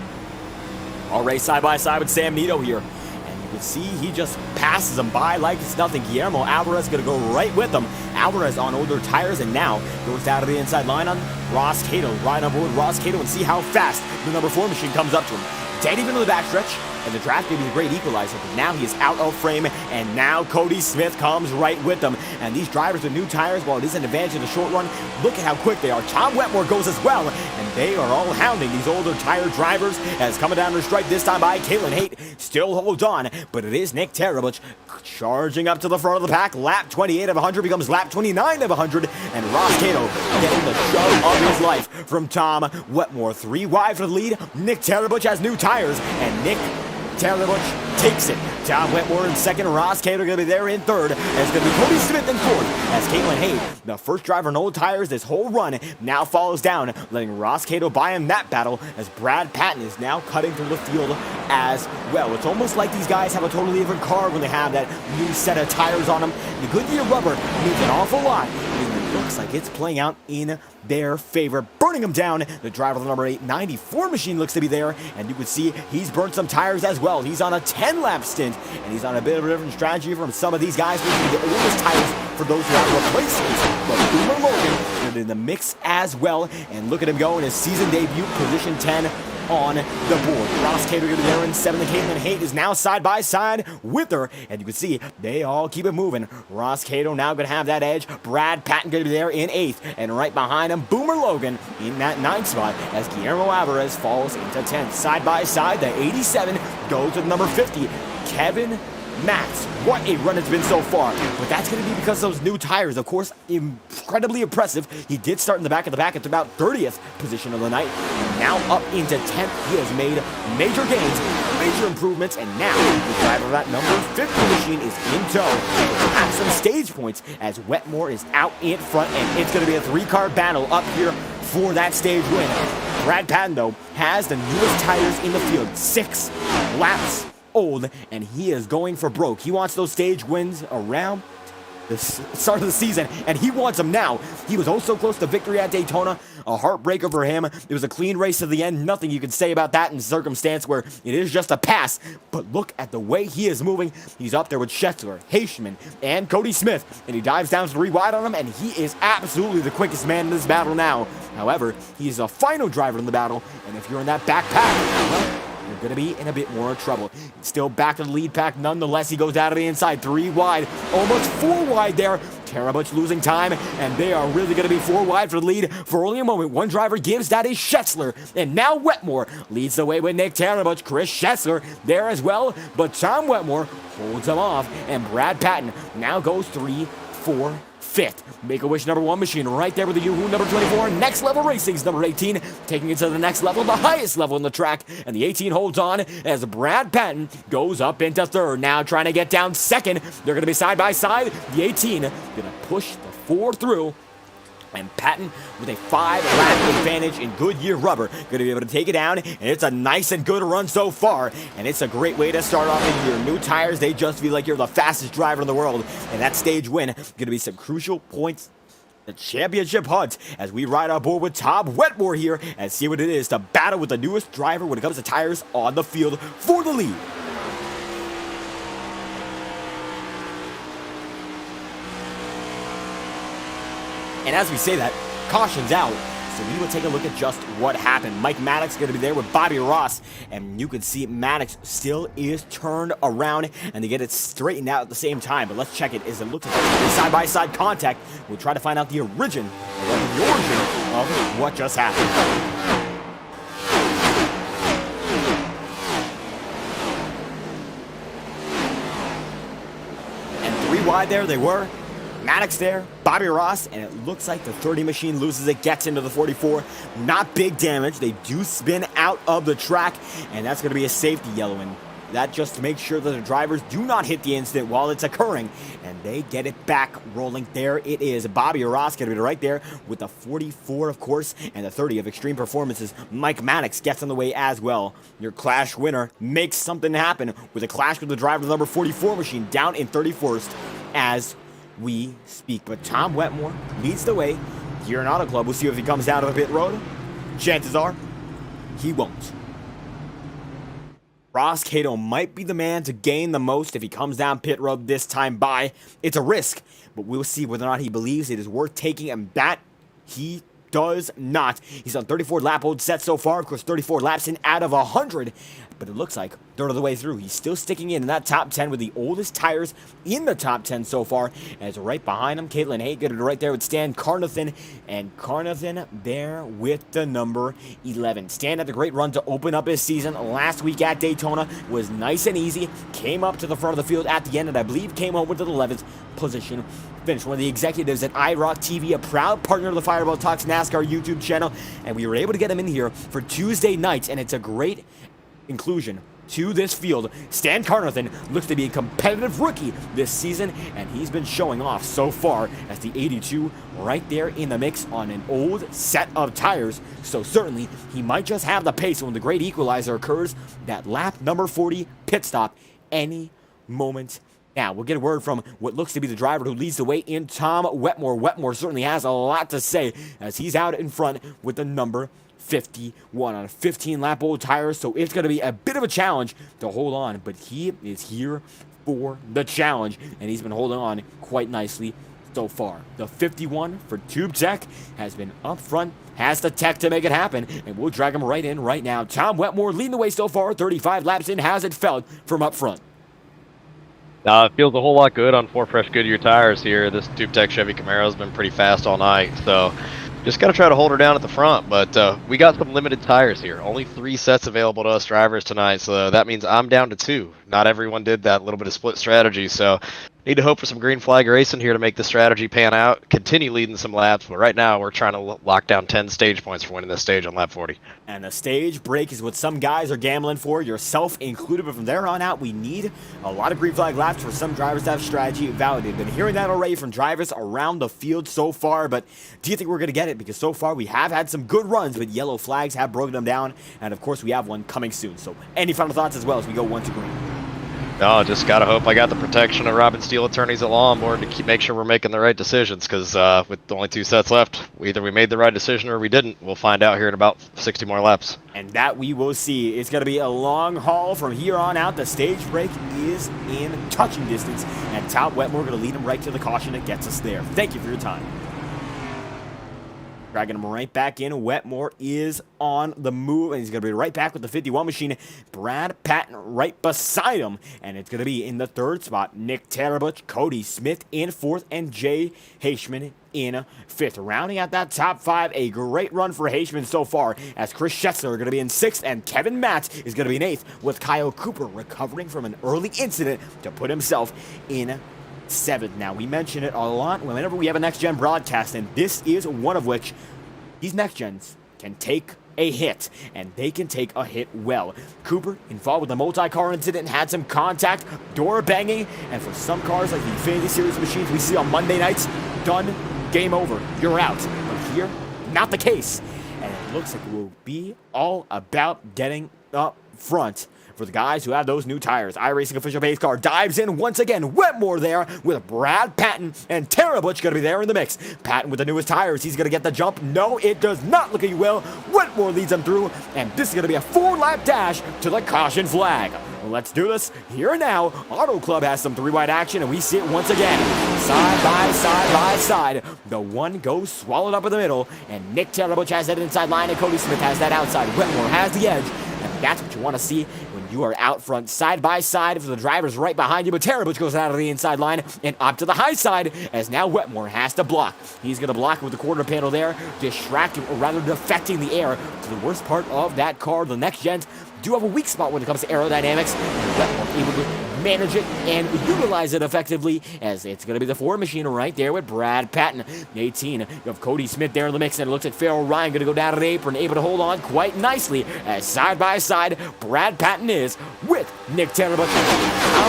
All race side by side with Sam Nito here. And you can see he just passes him by like it's nothing. Guillermo Alvarez going to go right with him. Alvarez on older tires and now goes down to the inside line on Ross Cato. Right on board Ross Cato, and see how fast the number 4 machine comes up to him. Dead even to the backstretch, and the draft may be a great equalizer, but now he is out of frame, and now Cody Smith comes right with them. And these drivers with new tires, while it is an advantage in the short run, look at how quick they are. Tom Wetmore goes as well, and they are all hounding these older tire drivers as coming down to strike this time by Caitlin Haight. Still holds on, but it is Nick Tarabuch charging up to the front of the pack. Lap 28 of 100 becomes lap 29 of 100, and Ross Cato getting the shove of his life from Tom Wetmore. 3 wide for the lead. Nick Tarabuch has new tires, and Nick Tarabuch takes it. Tom Wetmore in second. Ross Cato going to be there in third. And it's going to be Cody Smith in fourth, as Caitlin Haight, the first driver on old tires this whole run, now follows down, letting Ross Cato buy him that battle, as Brad Patton is now cutting through the field as well. It's almost like these guys have a totally different car when they have that new set of tires on them. The Goodyear rubber means an awful lot. Looks like it's playing out in their favor, burning them down. The driver of the number 894 machine looks to be there, and you can see he's burnt some tires as well. He's on a 10-lap stint, and he's on a bit of a different strategy from some of these guys, which are the oldest tires for those who have replacements. But Boomer Logan is in the mix as well, and look at him go in his season debut, position 10 on the board. Ross Cato going to be there in 7th, and Caitlin Haight is now side by side with her, and you can see they all keep it moving. Ross Cato now going to have that edge. Brad Patton going to be there in 8th, and right behind him, Boomer Logan in that 9th spot, as Guillermo Alvarez falls into 10th. Side by side, the 87 goes to the number 50, Kevin Max. What a run it's been so far, but that's going to be because of those new tires. Of course, incredibly impressive. He did start in the back of the pack at about 30th position of the night. Now up into 10th. He has made major gains, major improvements, and now the driver of that number 50 machine is in tow. At some stage points as Wetmore is out in front, and it's going to be a 3-car battle up here for that stage win. Brad Patton, though, has the newest tires in the field, 6 laps old, and he is going for broke. He wants those stage wins around the start of the season, and he wants them now. He was also close to victory at Daytona, a heartbreaker for him. It was a clean race to the end. Nothing you can say about that in circumstance where it is just a pass, but look at the way he is moving. He's up there with Schetzler, Haishman, and Cody Smith, and he dives down 3 wide on him, and he is absolutely the quickest man in this battle now. However, he is a final driver in the battle, and if you're in that back pack, well, you're going to be in a bit more trouble. Still back to the lead pack. Nonetheless, he goes out of the inside. 3 wide, almost 4 wide there. Tarabuch losing time, and they are really going to be 4 wide for the lead for only a moment. One driver gives, that is Schessler, and now Wetmore leads the way with Nick Tarabuch. Chris Schessler there as well, but Tom Wetmore holds him off, and Brad Patton now goes 3, 4, 5th. Make-A-Wish number 1 machine right there with the Yoo-Hoo number 24. Next Level Racing's number 18, taking it to the next level, the highest level in the track, and the 18 holds on as Brad Patton goes up into 3rd. Now trying to get down 2nd. They're going to be side by side. The 18 going to push the 4 through. And Patton with a 5-lap advantage in Goodyear rubber. Going to be able to take it down, and it's a nice and good run so far. And it's a great way to start off the year. New tires, they just feel like you're the fastest driver in the world. And that stage win, going to be some crucial points. The championship hunt as we ride on board with Tom Wetmore here and see what it is to battle with the newest driver when it comes to tires on the field for the lead. And as we say that, caution's out, so we will take a look at just what happened. Mike Maddox going to be there with Bobby Ross, and you can see Maddox still is turned around, and they get it straightened out at the same time. But let's check it as it looks like side-by-side contact. We'll try to find out the origin of what just happened. And 3 wide there they were. Maddox there, Bobby Ross, and it looks like the 30 machine loses it, gets into the 44. Not big damage. They do spin out of the track, and that's going to be a safety yellow. And that just to make sure that the drivers do not hit the incident while it's occurring, and they get it back rolling. There it is. Bobby Ross going to be right there with the 44, of course, and the 30 of Extreme Performances. Mike Maddox gets on the way as well. Your Clash winner makes something happen with a clash with the driver of the number 44 machine down in 31st as we speak. But Tom Wetmore leads the way here in Auto Club. We'll see if he comes out of the pit road. Chances are he won't. Ross Cato might be the man to gain the most if he comes down pit road this time by. It's a risk, but we'll see whether or not he believes it is worth taking, and that he does not. He's on 34 lap old set so far. Of course, 34 laps in out of 100. But it looks like third of the way through. He's still sticking in that top 10 with the oldest tires in the top 10 so far. As right behind him, Caitlin Haygood right there with Stan Carnathan. And Carnathan there with the number 11. Stan had a great run to open up his season last week at Daytona. Was nice and easy. Came up to the front of the field at the end, and I believe came home with the 11th position. Finished one of the executives at iRock TV, a proud partner of the Fireball Talks NASCAR YouTube channel. And we were able to get him in here for Tuesday nights, and it's a great inclusion to this field. Stan Carnathan looks to be a competitive rookie this season, and he's been showing off so far as the 82 right there in the mix on an old set of tires. So certainly he might just have the pace when the great equalizer occurs, that lap number 40 pit stop any moment. Now, we'll get a word from what looks to be the driver who leads the way in, Tom Wetmore. Wetmore certainly has a lot to say as he's out in front with the number 51 on a 15-lap old tire, so it's going to be a bit of a challenge to hold on, but he is here for the challenge, and he's been holding on quite nicely so far. The 51 for Tube Tech has been up front, has the tech to make it happen, and we'll drag him right in right now. Tom Wetmore leading the way so far, 35 laps in. How's it felt from up front? It feels a whole lot good on 4 fresh Goodyear tires here. This Tube Tech Chevy Camaro has been pretty fast all night, so just got to try to hold her down at the front. But we got some limited tires here. Only 3 sets available to us drivers tonight, so that means I'm down to 2. Not everyone did that little bit of split strategy, so need to hope for some green flag racing here to make the strategy pan out. Continue leading some laps, but right now we're trying to lock down 10 stage points for winning this stage on lap 40. And the stage break is what some guys are gambling for, yourself included. But from there on out, we need a lot of green flag laps for some drivers to have strategy validated. Been hearing that already from drivers around the field so far, but do you think we're going to get it? Because so far we have had some good runs, but yellow flags have broken them down. And of course we have one coming soon. So any final thoughts as well as we go 1 to green? No, just gotta hope I got the protection of Robin Steele attorneys at law on board to make sure we're making the right decisions, because with only 2 sets left, either we made the right decision or we didn't. We'll find out here in about 60 more laps. And that we will see. It's going to be a long haul from here on out. The stage break is in touching distance, and Tom Wetmore going to lead him right to the caution that gets us there. Thank you for your time. Dragging him right back in. Wetmore is on the move, and he's going to be right back with the 51 machine. Brad Patton right beside him, and it's going to be in the third spot. Nick Tarabuch, Cody Smith in fourth, and Jay Haishman in fifth. Rounding out that top five, a great run for Haishman so far, as Chris Schetzler are going to be in sixth, and Kevin Matz is going to be in eighth, with Kyle Cooper recovering from an early incident to put himself in seventh. Now, we mention it a lot whenever we have a next-gen broadcast, and this is one of which these next-gens can take a hit, and they can take a hit well. Cooper involved with a multi-car incident, had some contact, door banging, and for some cars like the Infinity Series machines we see on Monday nights, done, game over, you're out. But here, not the case, and it looks like it will be all about getting up front for the guys who have those new tires. iRacing official pace car dives in once again. Wetmore there with Brad Patton, and Tarabuch going to be there in the mix. Patton with the newest tires. He's going to get the jump. No, it does not look at you well. Wetmore leads him through, and this is going to be a 4-lap dash to the caution flag. Well, let's do this here and now. Auto Club has some 3-wide action, and we see it once again. Side by side by side. The one goes swallowed up in the middle, and Nick Tarabuch has that inside line, and Cody Smith has that outside. Wetmore has the edge, and that's what you want to see when you are out front side by side for the drivers right behind you. But Tarabuch goes out of the inside line and up to the high side, as now Wetmore has to block. He's going to block with the quarter panel there, distracting, or rather deflecting the air to the worst part of that car. The next gens do have a weak spot when it comes to aerodynamics, and Wetmore able to manage it and utilize it effectively, as it's going to be the Ford machine right there with Brad Patton. 18, you have Cody Smith there in the mix, and it looks like Farrell Ryan going to go down to the apron, able to hold on quite nicely, as side by side Brad Patton is with Nick Tarabuch.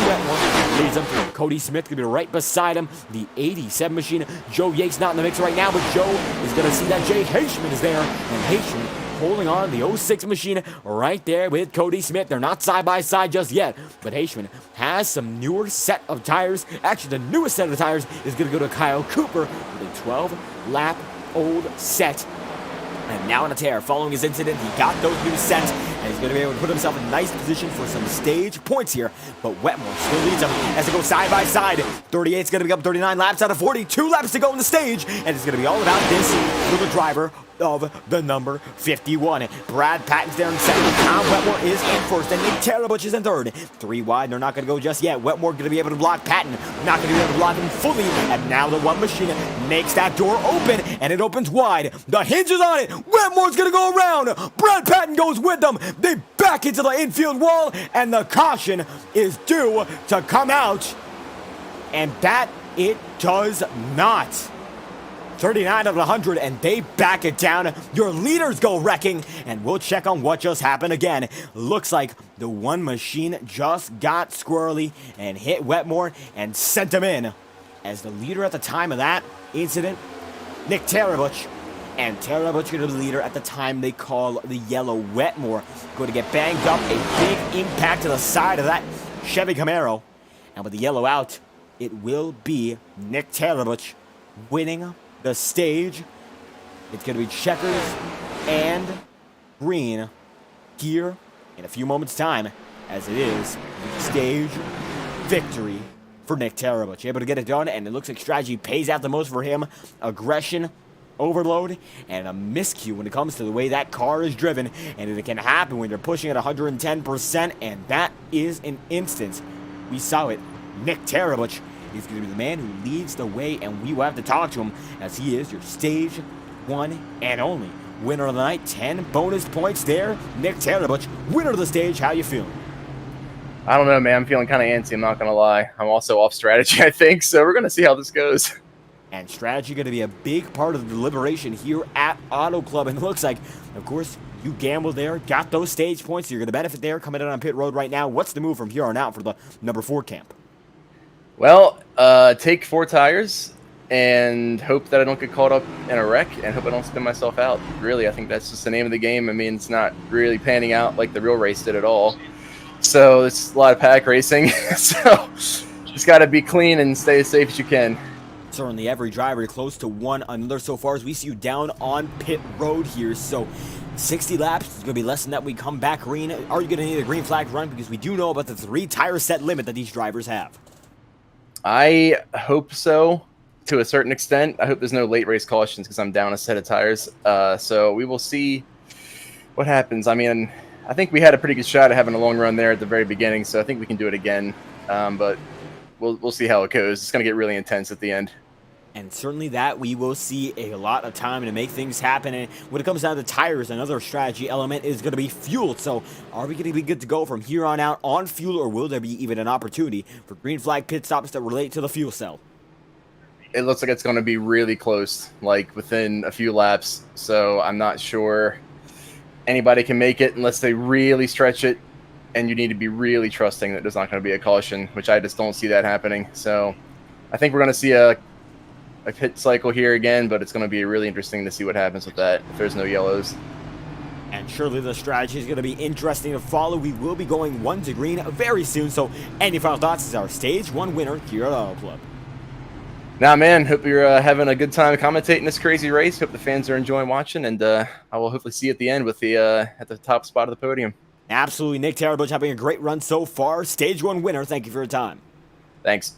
Wetmore leads him through. Cody Smith going to be right beside him. The 87 machine, Joe Yates not in the mix right now, but Joe is going to see that Jay Haishman is there, and Haishman holding on the 06 machine right there with Cody Smith. They're not side by side just yet, but Haishman has some newer set of tires. Actually, the newest set of tires is going to go to Kyle Cooper with a 12-lap old set. And now on a tear. Following his incident, he got those new sets, and he's going to be able to put himself in a nice position for some stage points here. But Wetmore still leads him as they go side by side. 38 is going to be up 39 laps out of 42 laps to go on the stage, and it's going to be all about this for the driver of the number 51. Brad Patton's there in second. Tom Wetmore is in first, and Nick Tarabuch is in third. 3 wide, they're not going to go just yet. Wetmore going to be able to block Patton, not going to be able to block him fully, and now the one machine makes that door open, and it opens wide. The hinge is on it. Wetmore's going to go around. Brad Patton goes with them. They back into the infield wall, and the caution is due to come out, and that it does not. 39 of 100, and they back it down. Your leaders go wrecking, and we'll check on what just happened again. Looks like the one machine just got squirrely and hit Wetmore and sent him in. As the leader at the time of that incident, Nick Tarabuch, and Tarabuch going to be the leader at the time they call the yellow. Wetmore going to get banged up, a big impact to the side of that Chevy Camaro. And with the yellow out, it will be Nick Tarabuch winning the stage. It's going to be checkers and green here in a few moments' time, as it is the stage victory for Nick Tarabuch. Able to get it done, and it looks like strategy pays out the most for him. Aggression, overload, and a miscue when it comes to the way that car is driven, and it can happen when you're pushing at 110%, and that is an instance. We saw it. Nick Tarabuch is going to be the man who leads the way, and we will have to talk to him, as he is your stage one and only winner of the night. 10 bonus points there. Nick Tarabuch, winner of the stage. How you feeling? I don't know, man. I'm feeling kind of antsy. I'm not going to lie. I'm also off strategy, I think, so we're going to see how this goes. And strategy going to be a big part of the deliberation here at Auto Club, and it looks like, of course, you gambled there, got those stage points, so you're going to benefit there. Coming in on pit road right now. What's the move from here on out for the number 4 camp? Well, take 4 tires and hope that I don't get caught up in a wreck, and hope I don't spin myself out. Really, I think that's just the name of the game. I mean, it's not really panning out like the real race did at all. So it's a lot of paddock racing. So just got to be clean and stay as safe as you can. Certainly every driver close to one another so far, as we see you down on pit road here. So 60 laps is going to be less than that. We come back green. Are you going to need a green flag run? Because we do know about the 3 tire set limit that these drivers have. I hope so. to a certain extent. I hope there's no late race cautions because I'm down a set of tires. So we will see what happens. I mean, I think we had a pretty good shot at having a long run there at the very beginning, so I think we can do it again. But we'll see how it goes. It's going to get really intense at the end. And certainly that we will see a lot of time to make things happen. And when it comes down to tires, another strategy element is going to be fuel. So are we going to be good to go from here on out on fuel, or will there be even an opportunity for green flag pit stops that relate to the fuel cell? It looks like it's going to be really close, like within a few laps. So I'm not sure anybody can make it unless they really stretch it. And you need to be really trusting that there's not going to be a caution, which I just don't see that happening. So I think we're going to see a pit cycle here again, but it's going to be really interesting to see what happens with that if there's no yellows. And surely the strategy is going to be interesting to follow. We will be going 1 to green very soon. So any final thoughts as our stage 1 winner here at Auto Club? Nah, man, hope you're having a good time commentating this crazy race. Hope the fans are enjoying watching, and I will hopefully see you at the end with the at the top spot of the podium. Absolutely. Nick Terabutch having a great run so far. Stage 1 winner. Thank you for your time. Thanks.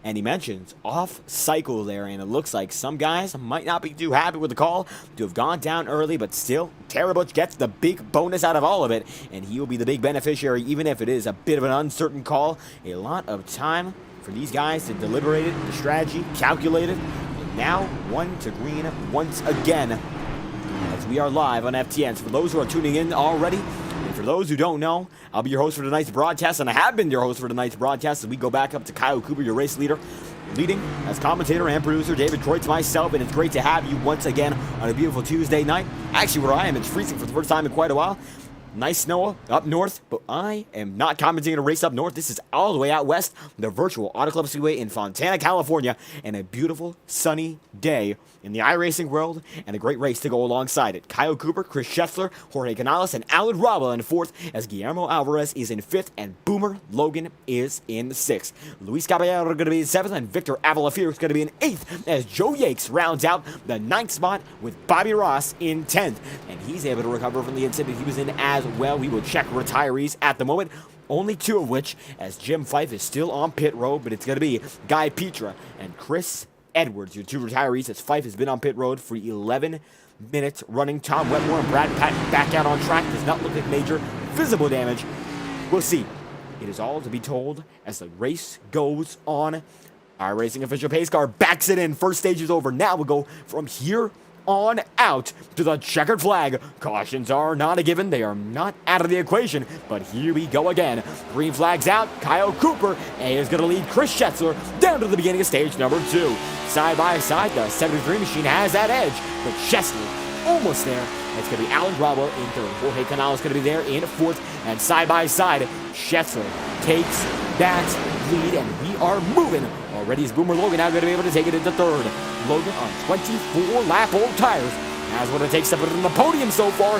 And he mentions off cycle there, and it looks like some guys might not be too happy with the call to have gone down early, but still, Terabutch gets the big bonus out of all of it, and he will be the big beneficiary, even if it is a bit of an uncertain call. A lot of time for these guys to deliberate it, the strategy, calculate it, and now 1 to green once again, as we are live on FTN. So for those who are tuning in already, and for those who don't know, I'll be your host for tonight's broadcast, and I have been your host for tonight's broadcast as we go back up to Kyle Cooper, your race leader, leading as commentator and producer, David Croytz, myself, and it's great to have you once again on a beautiful Tuesday night. Actually, where I am, it's freezing for the first time in quite a while. Nice snow up north, but I am not commentating a race up north. This is all the way out west, the virtual Auto Club Speedway in Fontana, California, and a beautiful sunny day in the iRacing world, and a great race to go alongside it. Kyle Cooper, Chris Scheffler, Jorge Canales, and Alan Rowell in 4th, as Guillermo Alvarez is in 5th, and Boomer Logan is in 6th. Luis Caballero going to be in 7th, and Victor Avalafir is going to be in 8th, as Joe Yakes rounds out the 9th spot with Bobby Ross in 10th, and he's able to recover from the incident he was in as well. We will check retirees at the moment, only 2 of which, as Jim Fife is still on pit road, but it's going to be Guy Petra and Chris Edwards, your 2 retirees, as Fife has been on pit road for 11 minutes running. Tom Wetmore and Brad Patton back out on track. Does not look like major visible damage. We'll see. It is all to be told as the race goes on. iRacing official pace car backs it in. First stage is over. Now we'll go from here on out to the checkered flag. Cautions are not a given. They are not out of the equation, but here we go again. Green flag's out. Kyle Cooper is going to lead Chris Scheffler down to the beginning of stage number 2. Side by side, the 73 machine has that edge, but Scheffler almost there. It's going to be Alan Rowell in 3rd. Jorge Canales is going to be there in 4th, and side by side, Scheffler takes that lead, and we are moving. Already is Boomer Logan now going to be able to take it into 3rd. Logan on 24-lap-old tires has what it takes to put it on the podium so far.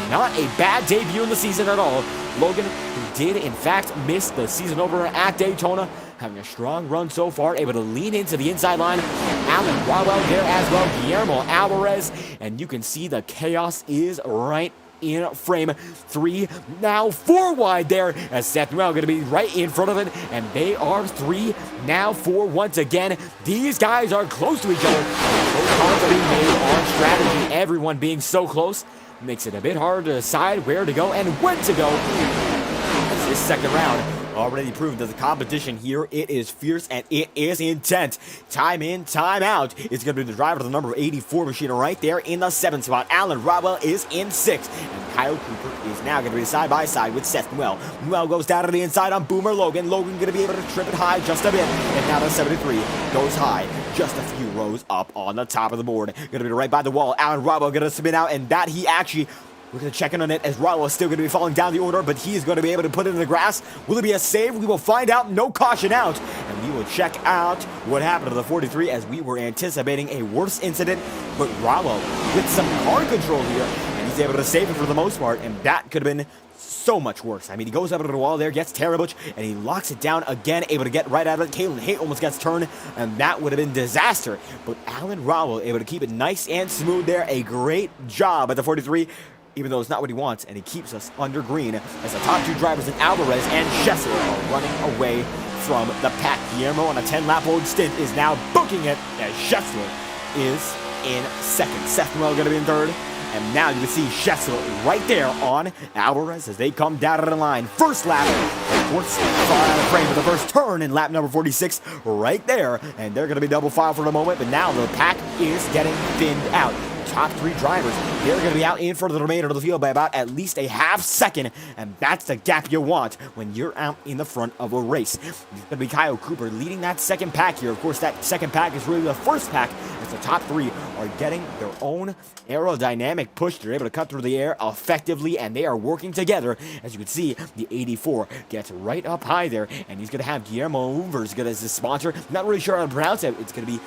Not a bad debut in the season at all. Logan, who did in fact miss the season opener at Daytona, having a strong run so far, able to lean into the inside line. Alan Rowell there as well, Guillermo Alvarez, and you can see the chaos is right in frame. 3, now 4 wide there, as Seth Noel going to be right in front of it, and they are 3, now 4 once again. These guys are close to each other. Those calls are being made on strategy. Everyone being so close makes it a bit hard to decide where to go and when to go. As this second round already proved that the competition here, it is fierce and it is intense. Time in, time out. It's going to be the driver of the number 84 machine right there in the 7th spot. Alan Rowell is in 6th. And Kyle Cooper is now going to be side by side with Seth Noel. Noel goes down to the inside on Boomer Logan. Logan going to be able to trip it high just a bit. And now the 73 goes high, just a few rows up on the top of the board. Going to be right by the wall. Alan Rowell going to spin out, and that he actually... We're going to check in on it as Rowell is still going to be falling down the order, but he is going to be able to put it in the grass. Will it be a save? We will find out. No caution out. And we will check out what happened to the 43 as we were anticipating a worse incident. But Rowell with some car control here, and he's able to save it for the most part, and that could have been so much worse. I mean, he goes up to the wall there, gets Terabutch, and he locks it down again, able to get right out of it. Kalen Haight almost gets turned, and that would have been disaster. But Alan Rowell able to keep it nice and smooth there. A great job at the 43. even though it's not what he wants, and he keeps us under green as the top 2 drivers in Alvarez and Schessler are running away from the pack. Guillermo on a 10-lap-old stint is now booking it as Schessler is in second. Seth Noel going to be in third. And now you can see Schessler right there on Alvarez as they come down to the line. First lap, of course, far out of frame for the first turn in lap number 46 right there. And they're going to be double file for the moment, but now the pack is getting thinned out. Top 3 drivers, they're going to be out in front of the remainder of the field by about at least a half second, and that's the gap you want when you're out in the front of a race. It's going to be Kyle Cooper leading that second pack here. Of course, that second pack is really the first pack, as the top 3 are getting their own aerodynamic push. They're able to cut through the air effectively, and they are working together. As you can see, the 84 gets right up high there, and he's going to have Guillermo Movers as his sponsor. Not really sure how to pronounce it. It's going to be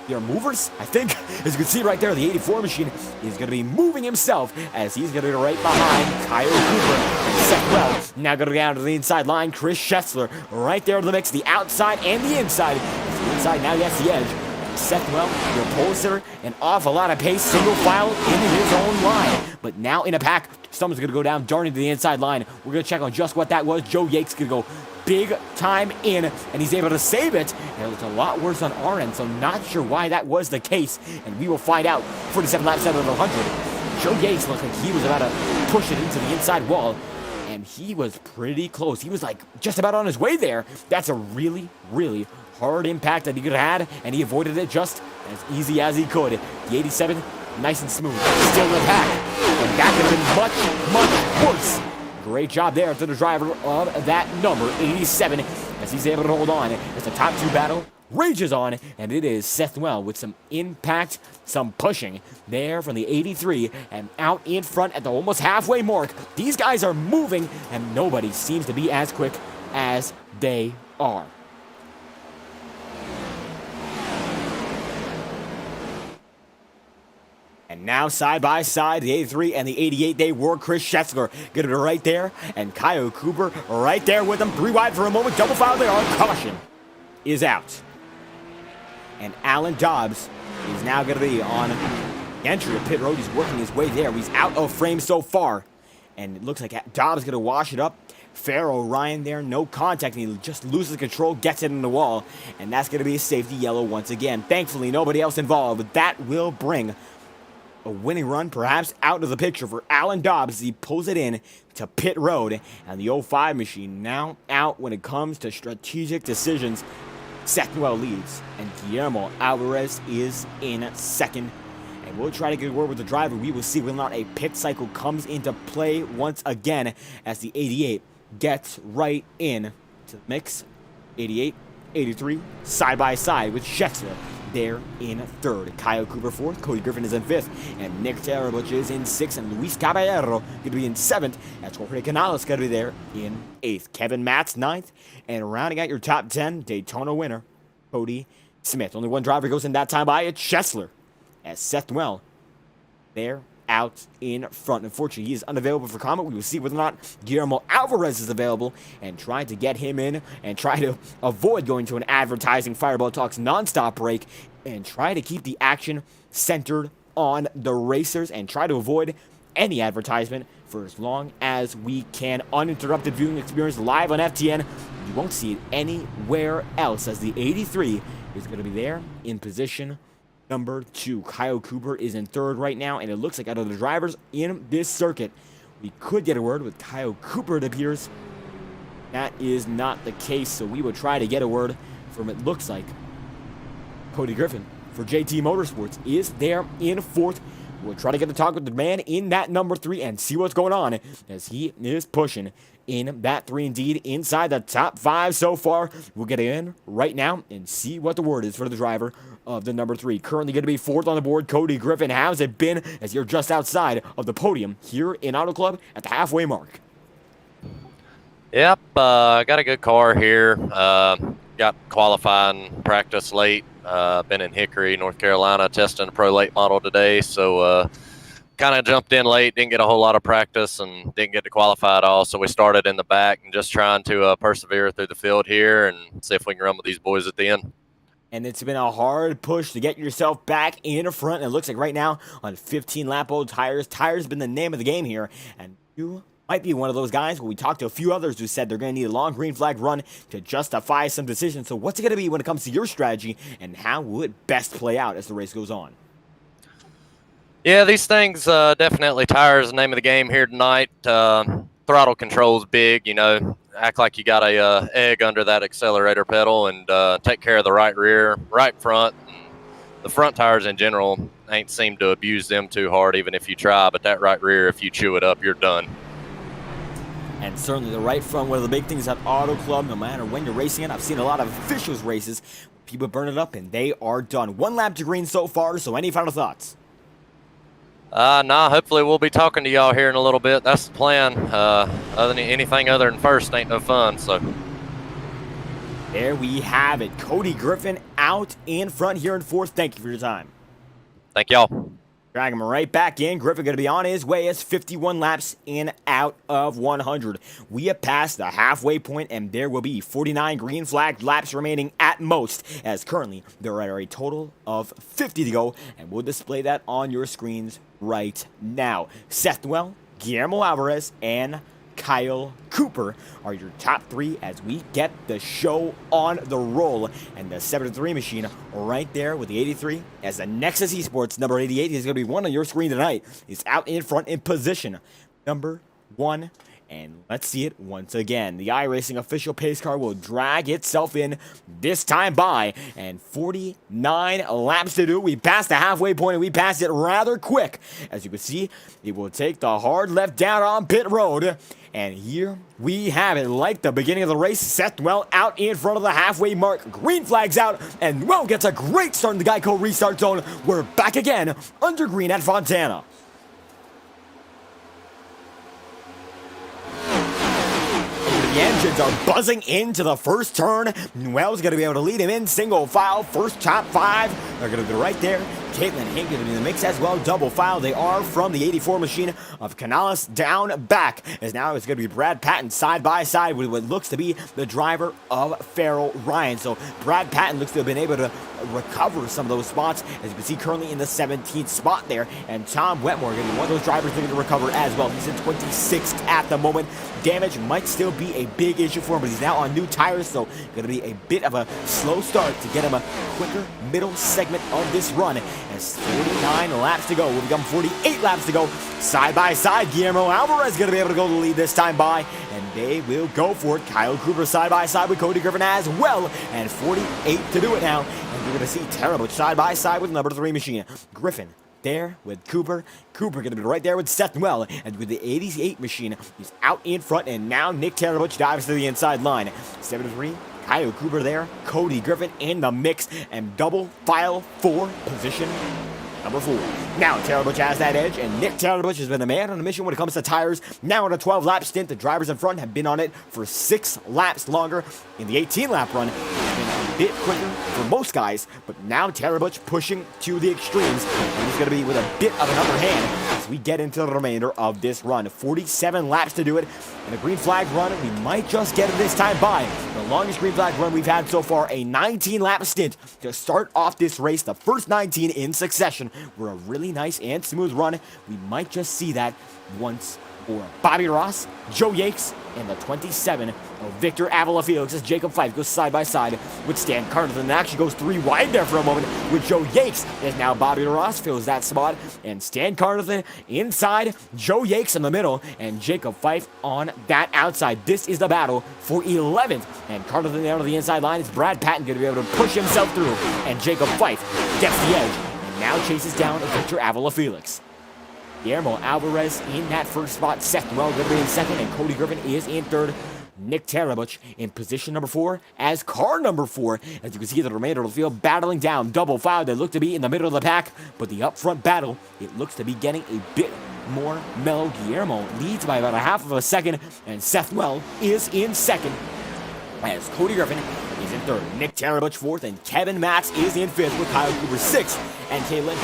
Movers, I think. As you can see right there, the 84 machine is going to be moving himself as he's going to be right behind Kyle Cooper and Seth Wells. Now going to go down to the inside line, Chris Schessler right there in the mix, the outside and the inside. The inside now gets the edge. Seth Wells, your pole sitter, an awful lot of pace, single file in his own line. But now in a pack, someone's going to go down darting to the inside line. We're going to check on just what that was. Joe Yates going to go big time in, and he's able to save it. And it looks a lot worse on our end, so not sure why that was the case, and we will find out. 47 laps out of 100. Joe Yates looked like he was about to push it into the inside wall, and he was pretty close. He was like just about on his way there. That's a really, really hard impact that he could have had, and he avoided it just as easy as he could. The 87, nice and smooth, still in the pack, and that could have been much, much worse. Great job there to the driver of that number, 87, as he's able to hold on as the top 2 battle rages on, and it is Seth Well with some impact, some pushing there from the 83, and out in front at the almost halfway mark. These guys are moving, and nobody seems to be as quick as they are. And now side by side, the 83 and the 88, they were Chris Schessler. Get it right there, and Kyle Cooper right there with them. 3 wide for a moment, double file they are. Caution is out. And Alan Dobbs is now going to be on entry of pit road. He's working his way there. He's out of frame so far. And it looks like Dobbs is going to wash it up. Farrell Ryan there, no contact, and he just loses control, gets it in the wall. And that's going to be a safety yellow once again. Thankfully, nobody else involved, but that will bring a winning run perhaps out of the picture for Alan Dobbs as he pulls it in to pit road. And the 05 machine now out when it comes to strategic decisions. Seth Noel leads, and Guillermo Alvarez is in second. And we'll try to get a word with the driver. We will see whether or not a pit cycle comes into play once again as the 88 gets right in to the mix. 88, 83, side by side with Schessler there in third. Kyle Cooper fourth, Cody Griffin is in fifth, and Nick Terabich is in sixth, and Luis Caballero going to be in seventh. That's Jorge Canales going to be there in eighth. Kevin Matz ninth, and rounding out your top 10, Daytona winner, Cody Smith. Only one driver goes in that time by, it's Schessler, as Seth Well there out in front. Unfortunately, he is unavailable for comment. We will see whether or not Guillermo Alvarez is available and try to get him in and try to avoid going to an advertising Fireball Talks nonstop break and try to keep the action centered on the racers and try to avoid any advertisement for as long as we can. Uninterrupted viewing experience live on FTN. You won't see it anywhere else as the 83 is going to be there in position number 2. Kyle Cooper is in third right now, and it looks like out of the drivers in this circuit, we could get a word with Kyle Cooper, it appears. That is not the case, so we will try to get a word from, it looks like, Cody Griffin for JT Motorsports is there in fourth. We'll try to get to talk with the man in that number 3 and see what's going on as he is pushing in that 3 indeed inside the top 5 so far. We'll get in right now and see what the word is for the driver of the number 3. Currently going to be fourth on the board, Cody Griffin. How's it been as you're just outside of the podium here in Auto Club at the halfway mark? Yep, got a good car here. Got qualifying practice late. Been in Hickory, North Carolina, testing a pro late model today. So kind of jumped in late, didn't get a whole lot of practice and didn't get to qualify at all. So we started in the back and just trying to persevere through the field here and see if we can run with these boys at the end. And it's been a hard push to get yourself back in front. And it looks like right now on 15-lap-old tires, tires been the name of the game here. And you might be one of those guys, but we talked to a few others who said they're going to need a long green flag run to justify some decisions. So what's it going to be when it comes to your strategy, and how will it best play out as the race goes on? Yeah, these things definitely, tires the name of the game here tonight. Throttle control's big, you know. Act like you got a egg under that accelerator pedal, and take care of the right rear, right front. The front tires in general ain't seemed to abuse them too hard, even if you try. But that right rear, if you chew it up, you're done. And certainly the right front, one of the big things at Auto Club, no matter when you're racing it, I've seen a lot of officials races, people burn it up and they are done. 1 lap to green so far, so any final thoughts? Nah, hopefully we'll be talking to y'all here in a little bit. That's the plan. Anything other than first ain't no fun, so. There we have it. Cody Griffin out in front here in fourth. Thank you for your time. Thank y'all. Drag him right back in. Griffin going to be on his way as 51 laps in out of 100. We have passed the halfway point, and there will be 49 green flag laps remaining at most, as currently there are a total of 50 to go, and we'll display that on your screens right now. Seth Noel, Guillermo Alvarez, and Kyle Cooper are your top 3 as we get the show on the roll. And the 7-3 machine right there with the 83 as the Nexus Esports number 88 is going to be one on your screen tonight. Is out in front in position number 1. And let's see it once again. The iRacing official pace car will drag itself in this time by. And 49 laps to do. We passed the halfway point, and we passed it rather quick. As you can see, it will take the hard left down on pit road. And here we have it. Like the beginning of the race, Seth Well out in front of the halfway mark. Green flags out, and Well gets a great start in the Geico restart zone. We're back again under green at Fontana. The engines are buzzing into the first turn. Noel's going to be able to lead him in single file. First top 5. They're going to be right there. Caitlin Hink going to be in the mix as well. Double file. They are from the 84 machine of Canales down back. As now it's going to be Brad Patton side by side with what looks to be the driver of Farrell Ryan. So Brad Patton looks to have been able to recover some of those spots. As you can see currently in the 17th spot there. And Tom Wetmore going to be one of those drivers looking to recover as well. He's in 26th at the moment. Damage might still be a big issue for him, but he's now on new tires, so going to be a bit of a slow start to get him a quicker middle segment of this run. As 49 laps to go, will become 48 laps to go. Side by side, Guillermo Alvarez going to be able to go to the lead this time by, and they will go for it. Kyle Cooper side by side with Cody Griffin as well, and 48 to do it now. And you're going to see Terrible side by side with number 3 machine. Griffin there with Cooper. Cooper going to be right there with Seth Noel, and with the 88 machine, he's out in front, and now Nick Tarabuch dives to the inside line. 7-3, Kyle Cooper there, Cody Griffin in the mix, and double file for position number 4. Now Tarabuch has that edge, and Nick Tarabuch has been the man on a mission when it comes to tires. Now on a 12-lap stint, the drivers in front have been on it for 6 laps longer. In the 18-lap run, it's been a bit quicker for most guys, but now Tarabuch pushing to the extremes, and he's going to be with a bit of an upper hand as we get into the remainder of this run. 47 laps to do it, and a green flag run, we might just get it this time by. The longest green flag run we've had so far, a 19-lap stint to start off this race. The first 19 in succession were a really nice and smooth run. We might just see that once more. Bobby Ross, Joe Yakes, and the 27 of Victor Avila Felix as Jacob Fife goes side by side with Stan Carter. And actually goes 3 wide there for a moment with Joe Yakes. As now Bobby Ross fills that spot, and Stan Carter inside, Joe Yakes in the middle, and Jacob Fife on that outside. This is the battle for 11th, and Carter down to the inside line. It's Brad Patton going to be able to push himself through, and Jacob Fife gets the edge and now chases down Victor Avila Felix. Guillermo Alvarez in that first spot. Seth Noel going to be in second, and Cody Griffin is in third. Nick Tarabuch in position number 4 as car number 4. As you can see, the remainder of the field battling down. Double file. They look to be in the middle of the pack, but the up front battle, it looks to be getting a bit more mellow. Guillermo leads by about a half of a second, and Seth Noel is in second, as Cody Griffin is in third. Nick Terabutch fourth, and Kevin Matz is in fifth with Kyle Cooper sixth, and Caitlin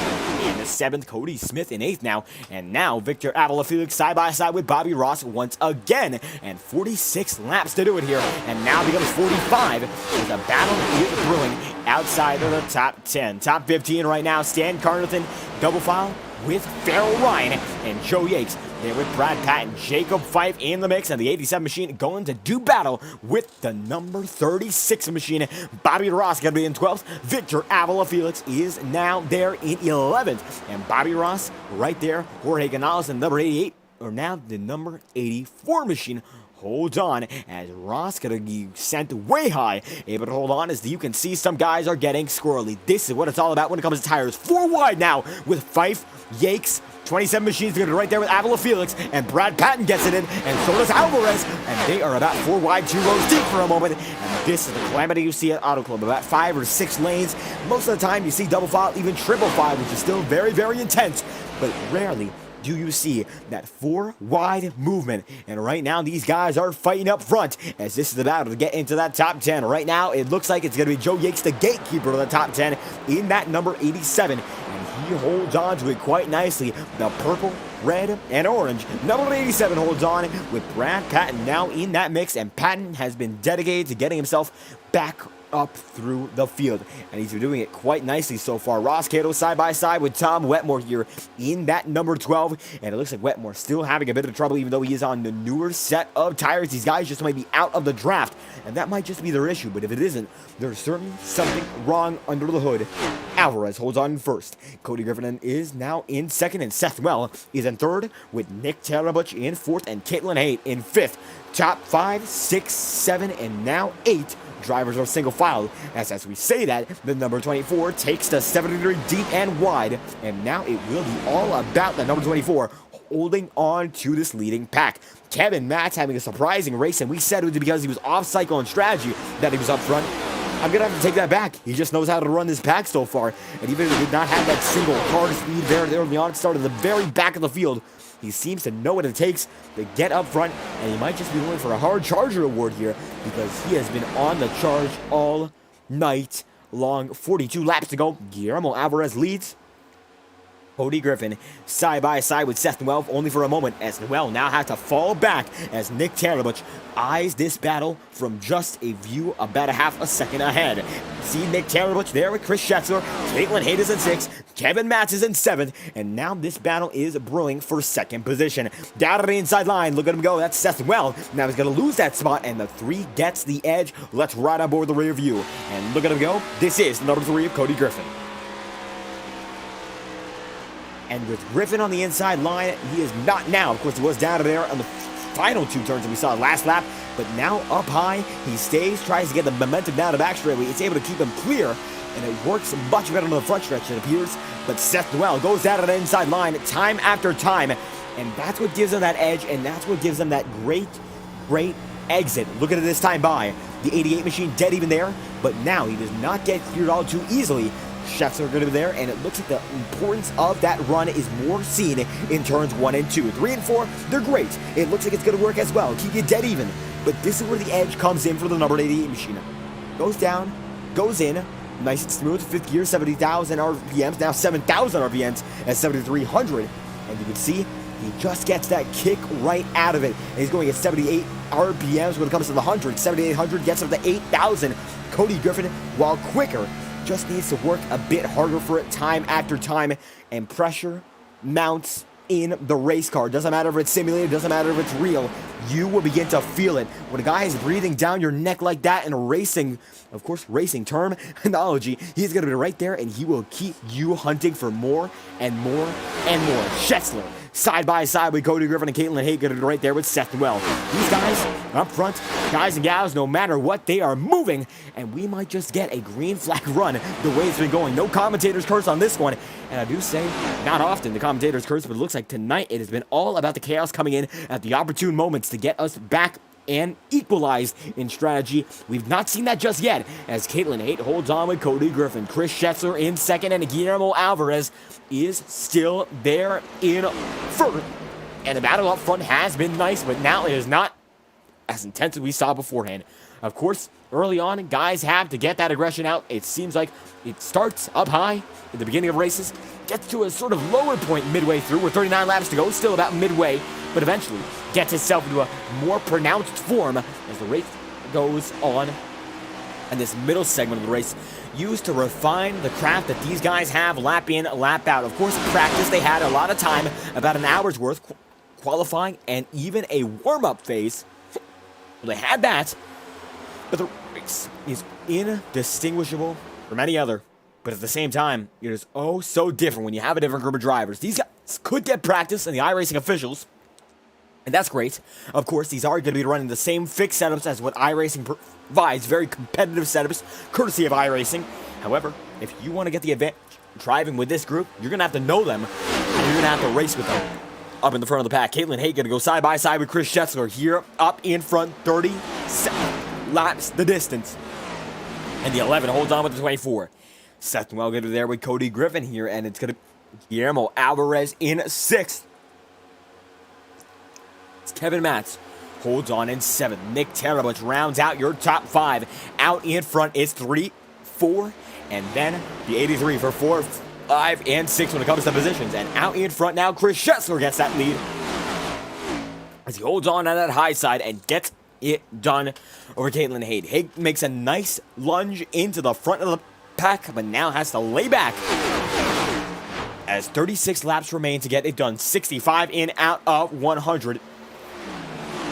in the seventh. Cody Smith in eighth now, and now Victor Avila Felix side by side with Bobby Ross once again, and 46 laps to do it here, and now becomes 45 as the battle is brewing outside of the top 10. Top 15 right now, Stan Carnathan double file with Farrell Ryan and Joe Yates. There with Brad Patton, Jacob Fife in the mix, and the 87 machine going to do battle with the number 36 machine. Bobby Ross going to be in 12th. Victor Avila Felix is now there in 11th. And Bobby Ross right there. Jorge Canales and number 88 are now the number 84 machine. Hold on, as Ross gonna be sent way high. Able to hold on as you can see some guys are getting squirrely. This is what it's all about when it comes to tires. 4 wide now with Fife, Yakes, 27 machines gonna be right there with Avila Felix, and Brad Patton gets it in, and so does Alvarez, and they are about 4 wide, 2 rows deep for a moment. And this is the calamity you see at Auto Club, about 5 or 6 lanes. Most of the time you see double file, even triple file, which is still very, very intense, but rarely do you see that 4 wide movement. And right now these guys are fighting up front as this is the battle to get into that top 10. Right now it looks like it's going to be Joe Yates, the gatekeeper of the top 10 in that number 87, and he holds on to it quite nicely. The purple, red, and orange number 87 holds on with Brad Patton now in that mix, and Patton has been dedicated to getting himself back up through the field, and he's been doing it quite nicely so far. Ross Cato side by side with Tom Wetmore here in that number 12, and it looks like Wetmore still having a bit of trouble even though he is on the newer set of tires. These guys just might be out of the draft, and that might just be their issue, but if it isn't, there's certainly something wrong under the hood. Alvarez holds on in first. Cody Griffin is now in second, and Seth Well is in third with Nick Terabutch in fourth and Caitlin Haight in fifth. Top 5, 6, 7, and now 8 drivers are single file, as we say that, the number 24 takes the 73 deep and wide, and now it will be all about the number 24 holding on to this leading pack. Kevin Matz having a surprising race, and we said it was because he was off cycle and strategy that he was up front. I'm going to have to take that back. He just knows how to run this pack so far, and even if he did not have that single hard speed there early on, started at the very back of the field, he seems to know what it takes to get up front, and he might just be going for a hard charger award here because he has been on the charge all night long. 42 laps to go. Guillermo Alvarez leads. Cody Griffin side by side with Seth Noel only for a moment, as Noel now has to fall back as Nick Terabutch eyes this battle from just a view about a half a second ahead. See Nick Terabutch there with Chris Schetzler, Caitlin Haight is in 6th, Kevin Matz is in 7th, and now this battle is brewing for second position. Down to the inside line, look at him go, that's Seth Noel. Now he's going to lose that spot, and the 3 gets the edge. Let's ride on board the rear view, and look at him go. This is number 3 of Cody Griffin. And with Griffin on the inside line, he is not now. Of course, he was down there on the final 2 turns that we saw last lap, but now up high, he stays, tries to get the momentum down the back straightaway. It's able to keep him clear, and it works much better on the front stretch, it appears. But Seth Noel goes down to the inside line time after time, and that's what gives him that edge, and that's what gives him that great exit. Look at it this time by. The 88 machine dead even there, but now he does not get cleared all too easily. Chefs are going to be there, and it looks like the importance of that run is more seen in turns 1 and 2. 3 and 4, they're great. It looks like it's going to work as well. Keep you dead even. But this is where the edge comes in for the number 88 machine. Goes down, goes in, nice and smooth. 5th gear, 70,000 RPMs, now 7,000 RPMs at 7,300. And you can see he just gets that kick right out of it. And he's going at 78 RPMs when it comes to the 100. 7,800 gets up to 8,000. Cody Griffin, while quicker, just needs to work a bit harder for it time after time, and pressure mounts in the race car. Doesn't matter if it's simulated, doesn't matter if it's real, you will begin to feel it. When a guy is breathing down your neck like that in a racing, of course, racing terminology, he's going to be right there, and he will keep you hunting for more and more and more. Schetzler, side by side with Cody Griffin and Caitlin Haight, going to be right there with Seth Noel. These guys up front, guys and gals, no matter what, they are moving, and we might just get a green flag run the way it's been going. No commentator's curse on this one, and I do say, not often the commentator's curse, but it looks like tonight it has been all about the chaos coming in at the opportune moments to get us back and equalized in strategy. We've not seen that just yet, as Caitlin Haight holds on with Cody Griffin. Chris Schetzler in second, and Guillermo Alvarez is still there in first. And the battle up front has been nice, but now it is not as intense as we saw beforehand. Of course, early on, guys have to get that aggression out. It seems like it starts up high at the beginning of races, gets to a sort of lower point midway through with 39 laps to go, still about midway, but eventually gets itself into a more pronounced form as the race goes on. And this middle segment of the race used to refine the craft that these guys have lap in, lap out. Of course, in practice, they had a lot of time, about an hour's worth, qualifying and even a warm-up phase. Well, they had that, but the race is indistinguishable from any other. But at the same time, it is oh so different when you have a different group of drivers. These guys could get practice in the iRacing officials, and that's great. Of course, these are going to be running the same fixed setups as what iRacing provides, very competitive setups, courtesy of iRacing. However, if you want to get the advantage driving with this group, you're going to have to know them, and you're going to have to race with them. Up in the front of the pack, Caitlin Haight going to go side by side with Chris Schetzler here, up in front, 37 laps the distance. And the 11 holds on with the 24. Seth Noel going to be there with Cody Griffin here, and it's going to be Guillermo Alvarez in 6th. Kevin Matz holds on in 7th. Nick Terabach rounds out your top 5. Out in front is 3, 4, and then the 83 for 4, 5, and 6 when it comes to positions. And out in front now, Chris Schetzler gets that lead as he holds on that high side and gets it done over Caitlin Haight. Haight makes a nice lunge into the front of the pack, but now has to lay back as 36 laps remain to get it done. 65 in out of 100.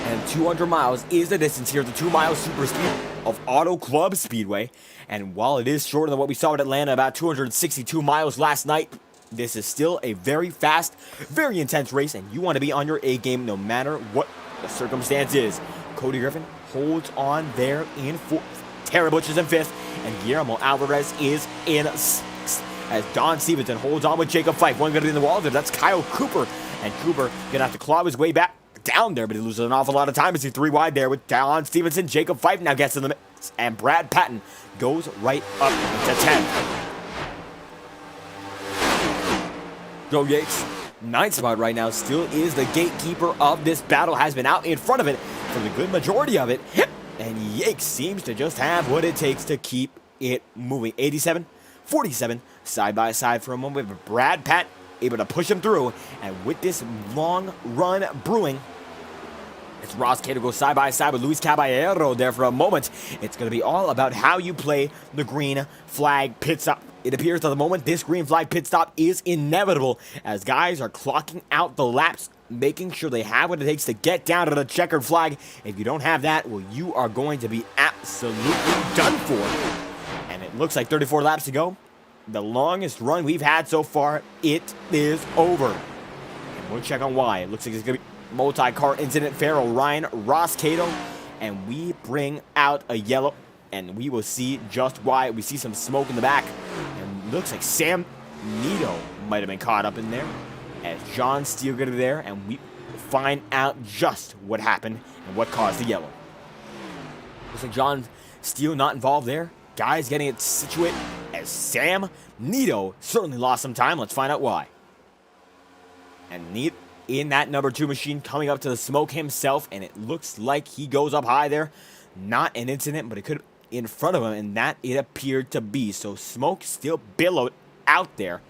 And 200 miles is the distance here, the 2-mile super speed of Auto Club Speedway. And while it is shorter than what we saw at Atlanta, about 262 miles last night, this is still a very fast, very intense race, and you want to be on your A game no matter what the circumstance is. Cody Griffin holds on there in 4th. Tara Butch is in 5th, and Guillermo Alvarez is in 6th. As Don Stevenson holds on with Jacob Fife. One going to be in the wall there, that's Kyle Cooper. And Cooper going to have to claw his way back down there, but he loses an awful lot of time as he's 3 wide there with Don Stevenson. Jacob Fife now gets in the mix, and Brad Patton goes right up to 10th. Joe Yates, 9th spot right now, still is the gatekeeper of this battle, has been out in front of it for the good majority of it. And Yates seems to just have what it takes to keep it moving. 87, 47, side by side for a moment, but Brad Patton able to push him through. And with this long run brewing, it's Ross Cato goes side by side with Luis Caballero there for a moment. It's going to be all about how you play the green flag pit stop. It appears at the moment this green flag pit stop is inevitable as guys are clocking out the laps, making sure they have what it takes to get down to the checkered flag. If you don't have that, well, you are going to be absolutely done for. And it looks like 34 laps to go. The longest run we've had so far, it is over. And we'll check on why. It looks like it's going to be multi-car incident. Farrell Ryan, Ross Cato, and we bring out a yellow, and we will see just why. We see some smoke in the back, and looks like Sam Nito might have been caught up in there. As John Steele going to be there, and we find out just what happened and what caused the yellow. Looks like John Steele not involved there. Guys getting it situated as Sam Nito certainly lost some time. Let's find out why. And Nito in that number 2 machine coming up to the smoke himself, and it looks like he goes up high there. Not an incident, but it could in front of him, and that it appeared to be. So smoke still billowed out there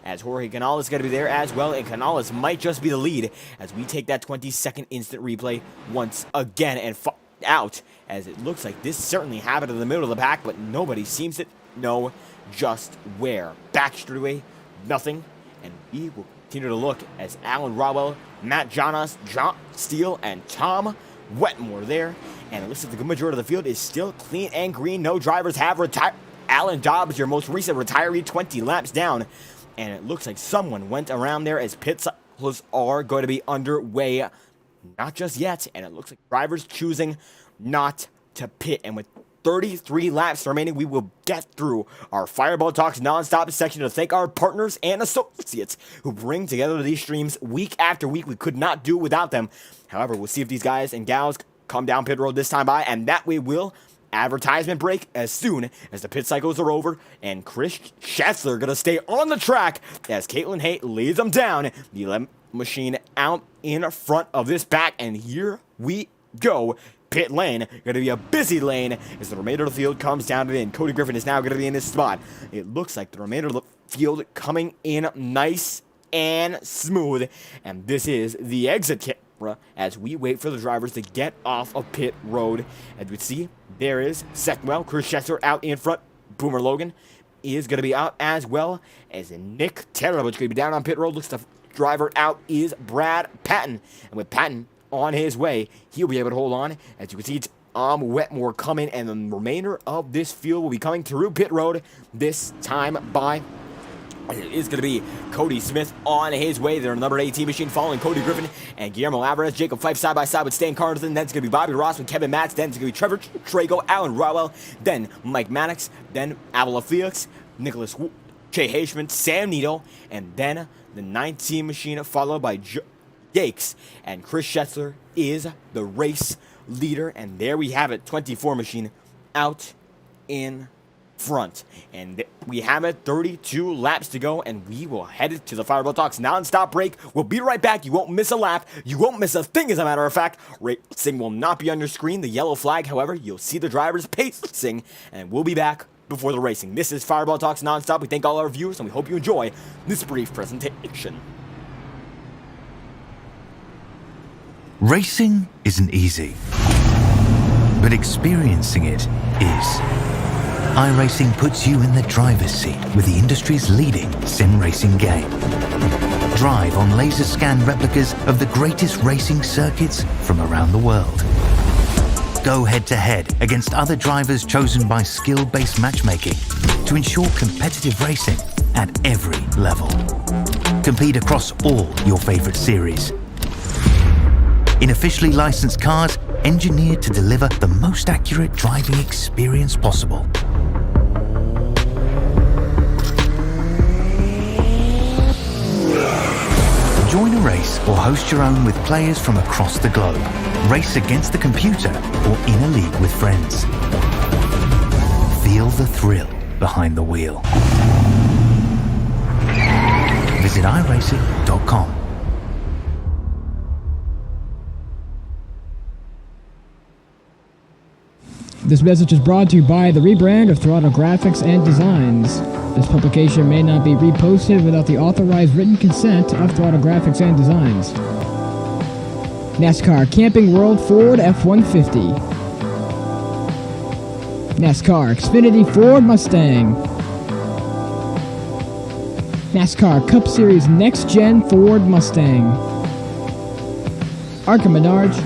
as Jorge Canales is going to be there as well, and Canales might just be the lead as we take that 20-second instant replay once again and out, as it looks like this certainly happened in the middle of the pack, but nobody seems to know just where. Back straightaway, nothing, and we will continue to look as Alan Rodwell, Matt Jonas, John Steele, and Tom Wetmore there, and it looks like the good majority of the field is still clean and green. No drivers have retired. Alan Dobbs, your most recent retiree, 20 laps down, and it looks like someone went around there as pit cycles are going to be underway. Not just yet, and it looks like drivers choosing not to pit. And with 33 laps remaining, we will get through our Fireball Talks nonstop section to thank our partners and associates who bring together these streams week after week. We could not do without them. However, we'll see if these guys and gals come down pit road this time by, and that we will. Advertisement break as soon as the pit cycles are over, and Chris Schetzler going to stay on the track as Caitlin Haight leads them down. The 11 machine out in front of this back, and here we go. pit lane. Going to be a busy lane as the remainder of the field comes down to the end. Cody Griffin is now going to be in his spot. It looks like the remainder of the field coming in nice and smooth. And this is the exit camera as we wait for the drivers to get off of pit road. As we see, there is Seckwell, Chris Chester out in front. Boomer Logan is going to be out as well as Nick Taylor, which is going to be down on pit road. Looks the driver out is Brad Patton. And with Patton on his way, he'll be able to hold on. As you can see, it's Wetmore coming, and the remainder of this field will be coming through pit road this time by. It is going to be Cody Smith on his way. They're number 18 machine following Cody Griffin and Guillermo Alvarez. Jacob Fife side by side with Stan Carnathan. Then it's going to be Bobby Ross with Kevin Matz. Then it's going to be Trevor Trago, Alan Rowell. Then Mike Maddox. Then Avila Felix, Nicholas Jay Haishman, Sam Needle. And then the 19 machine followed by Yakes. And Chris Schetzler is the race leader. And there we have it, 24 machine out in front. And we have it, 32 laps to go, and we will head it to the Fireball Talks non-stop break. We'll be right back. You won't miss a lap. You won't miss a thing, as a matter of fact. Racing will not be on your screen. The yellow flag, however, you'll see the drivers pacing, and we'll be back before the racing. This is Fireball Talks non-stop. We thank all our viewers, and we hope you enjoy this brief presentation. Racing isn't easy, but experiencing it is. iRacing puts you in the driver's seat with the industry's leading sim racing game. Drive on laser scan replicas of the greatest racing circuits from around the world. Go head to head against other drivers chosen by skill-based matchmaking to ensure competitive racing at every level. Compete across all your favorite series. In officially licensed cars, engineered to deliver the most accurate driving experience possible. Join a race or host your own with players from across the globe. Race against the computer or in a league with friends. Feel the thrill behind the wheel. Visit iRacing.com. This message is brought to you by the rebrand of Throttle Graphics and Designs. This publication may not be reposted without the authorized written consent of Throttle Graphics and Designs. NASCAR Camping World Ford F-150. NASCAR Xfinity Ford Mustang. NASCAR Cup Series Next-Gen Ford Mustang. Arca Menards.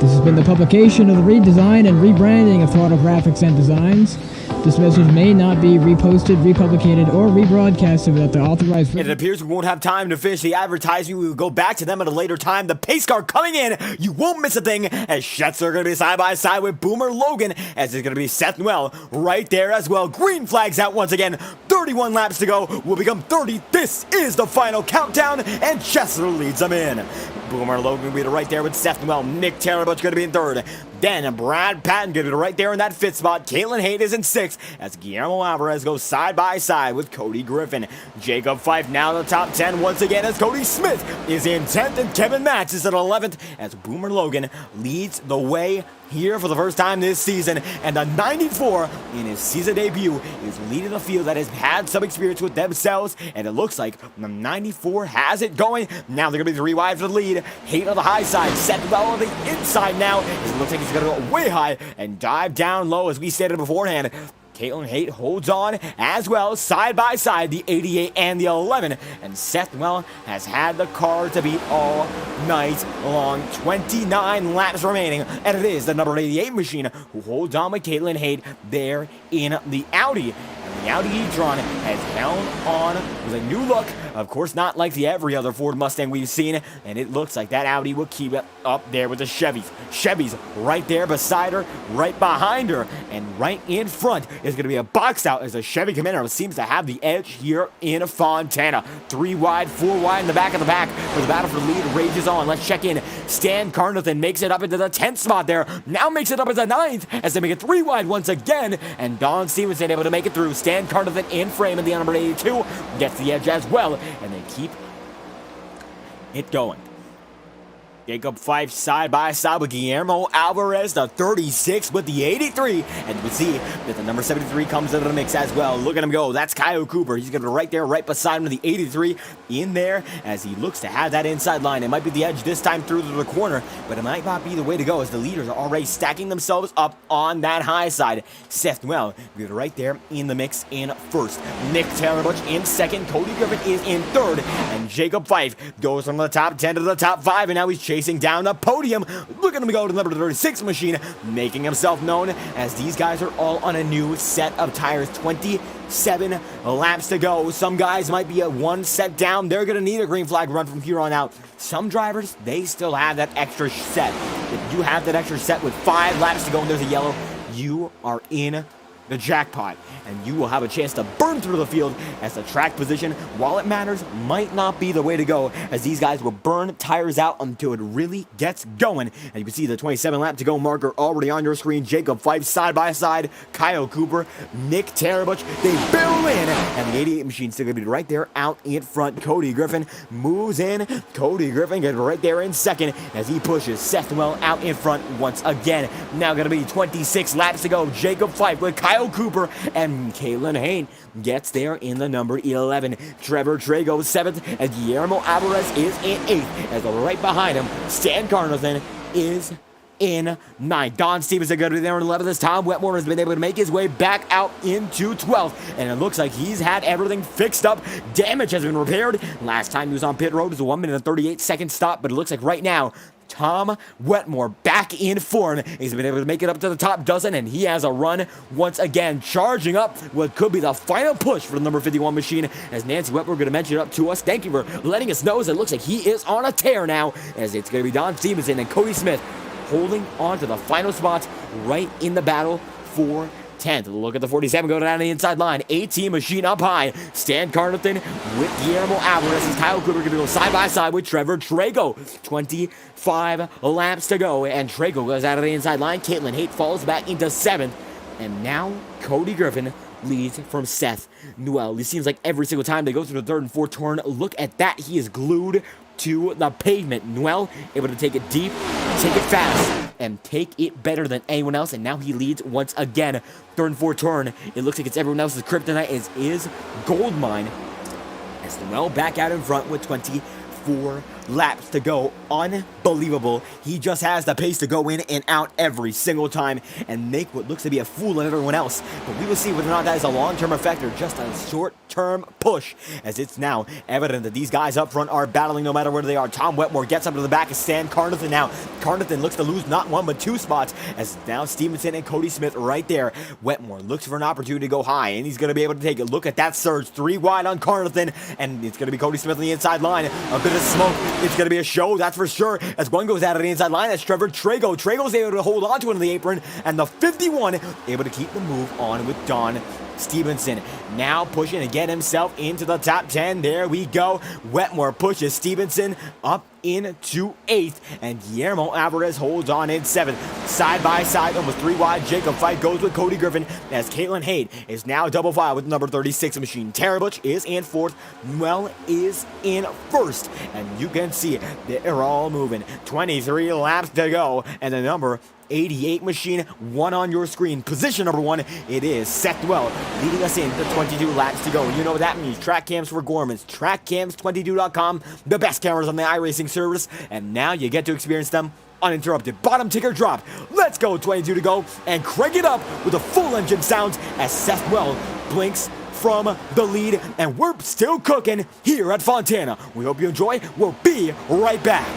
This has been the publication of the redesign and rebranding of Throttle Graphics and Designs. This message may not be reposted, republicated, or rebroadcasted without the authorized... It appears we won't have time to finish the advertising. We will go back to them at a later time. The pace car coming in. You won't miss a thing, as Schetzer are going to be side by side with Boomer Logan, as it's going to be Seth Noel right there as well. Green flags out once again. 31 laps to go. Will become 30. This is the final countdown, and Chesler leads them in. Boomer Logan will be right there with Seth Noel. Nick Taylor going to be in third. Then Brad Patton going to be right there in that fifth spot. Caitlin Hayes is in sixth as Guillermo Alvarez goes side by side with Cody Griffin. Jacob Fife now in the top 10 once again as Cody Smith is in 10th and Kevin Matz is at 11th as Boomer Logan leads the way here for the first time this season, and the 94 in his season debut is leading the field that has had some experience with themselves, and it looks like the 94 has it going. Now they're going to be 3 wide for the lead. Haight on the high side, Seth well on the inside now. It looks like he's going to go way high and dive down low as we stated beforehand. Caitlin Haight holds on as well, side by side, the 88 and the 11. And Seth Well has had the car to beat all night long. 29 laps remaining, and it is the number 88 machine who holds on with Caitlin Haight there in the Audi. And the Audi e-tron has held on with a new look. Of course, not like the every other Ford Mustang we've seen, and it looks like that Audi will keep it up there with the Chevys. Chevy's right there beside her, right behind her, and right in front is going to be a box out as the Chevy Camaro seems to have the edge here in Fontana. 3 wide, 4 wide in the back of the pack, where the battle for the lead rages on. Let's check in. Stan Carnathan makes it up into the 10th spot there. Now makes it up as the 9th as they make it 3 wide once again, and Don Stevenson able to make it through. Stan Carnathan in frame in the number 82 gets the edge as well, and they keep it going. Jacob Fife side by side with Guillermo Alvarez, the 36 with the 83. And you can see that the number 73 comes into the mix as well. Look at him go. That's Kyle Cooper. He's going to be right there, right beside him with the 83 in there as he looks to have that inside line. It might be the edge this time through to the corner, but it might not be the way to go as the leaders are already stacking themselves up on that high side. Seth Noel right there in the mix in first. Nick Taylor-Butch in second. Cody Griffin is in third. And Jacob Fife goes from the top 10 to the top 5, and now he's chasing down the podium. Look at him go to the number 36 machine, making himself known as these guys are all on a new set of tires. 27 laps to go. Some guys might be at one set down. They're going to need a green flag run from here on out. Some drivers, they still have that extra set. If you have that extra set with 5 laps to go and there's a yellow, you are in the jackpot, and you will have a chance to burn through the field as the track position, while it matters, might not be the way to go, as these guys will burn tires out until it really gets going. And you can see the 27 lap to go marker already on your screen. Jacob Fife side by side, Kyle Cooper, Nick Taylor-Butch, they barrel in, and the 88 machine still gonna be right there out in front. Cody Griffin moves in. Cody Griffin gets right there in second as he pushes Seth Noel out in front once again. Now gonna be 26 laps to go. Jacob Fife with Kyle Cooper, and Kalen Hayne gets there in the number 11. Trevor Trago 7th, and Guillermo Alvarez is in 8th. As right behind him, Stan Carnathan is in 9th. Don Stevenson going to be there in 11th as Tom Wetmore has been able to make his way back out into 12th. And it looks like he's had everything fixed up. Damage has been repaired. Last time he was on pit road, it was a 1 minute and 38 second stop, but it looks like right now, Tom Wetmore back in form. He's been able to make it up to the top dozen, and he has a run once again, charging up what could be the final push for the number 51 machine, as Nancy Wetmore going to mention it up to us. Thank you for letting us know, as it looks like he is on a tear now, as it's going to be Don Stevenson and Cody Smith holding on to the final spots right in the battle for 10th. Look at the 47 go down the inside line. 18 machine up high. Stan Carnathan with Guillermo Alvarez. As Kyle Cooper going to go side by side with Trevor Trago. 25 laps to go, and Trago goes out of the inside line. Caitlin Haight falls back into 7th. And now Cody Griffin leads from Seth Noel. It seems like every single time they go through the 3rd and 4th turn, look at that. He is glued to the pavement. Noel able to take it deep, take it fast, and take it better than anyone else. And now he leads once again. 3rd and 4th turn. It looks like it's everyone else's kryptonite. It is Goldmine. As Noel back out in front with 24 laps to go. Unbelievable. He just has the pace to go in and out every single time and make what looks to be a fool of everyone else. But we will see whether or not that is a long-term effect or just a short-term push, as it's now evident that these guys up front are battling no matter where they are. Tom Wetmore gets up to the back of Stan Carnathan now. Carnathan looks to lose not 1 but 2 spots, as now Stevenson and Cody Smith right there. Wetmore looks for an opportunity to go high, and he's going to be able to take a look at that surge. 3 wide on Carnathan, and it's going to be Cody Smith on the inside line. A bit of smoke. It's going to be a show, that's for sure, as one goes out of the inside line. That's Trevor Trago. Trago's able to hold on to it on the apron, and the 51 able to keep the move on with Don Stevenson. Now pushing to get himself into the top 10. There we go. Wetmore pushes Stevenson up into 8th, and Guillermo Alvarez holds on in 7th. Side by side, almost 3 wide. Jacob Fife goes with Cody Griffin, as Caitlin Haight is now double file with number 36 machine. Tara Butch is in 4th. Noel is in 1st, and you can see they're all moving. 23 laps to go, and the number 88 machine, 1 on your screen. Position number 1, it is Seth Noel, leading us into 22 laps to go. You know what that means. Track cams for Gormans. TrackCams22.com, the best cameras on the iRacing service, and now you get to experience them uninterrupted. Bottom ticker drop. Let's go, 22 to go, and crank it up with the full engine sounds as Seth Noel blinks from the lead, and we're still cooking here at Fontana. We hope you enjoy. We'll be right back.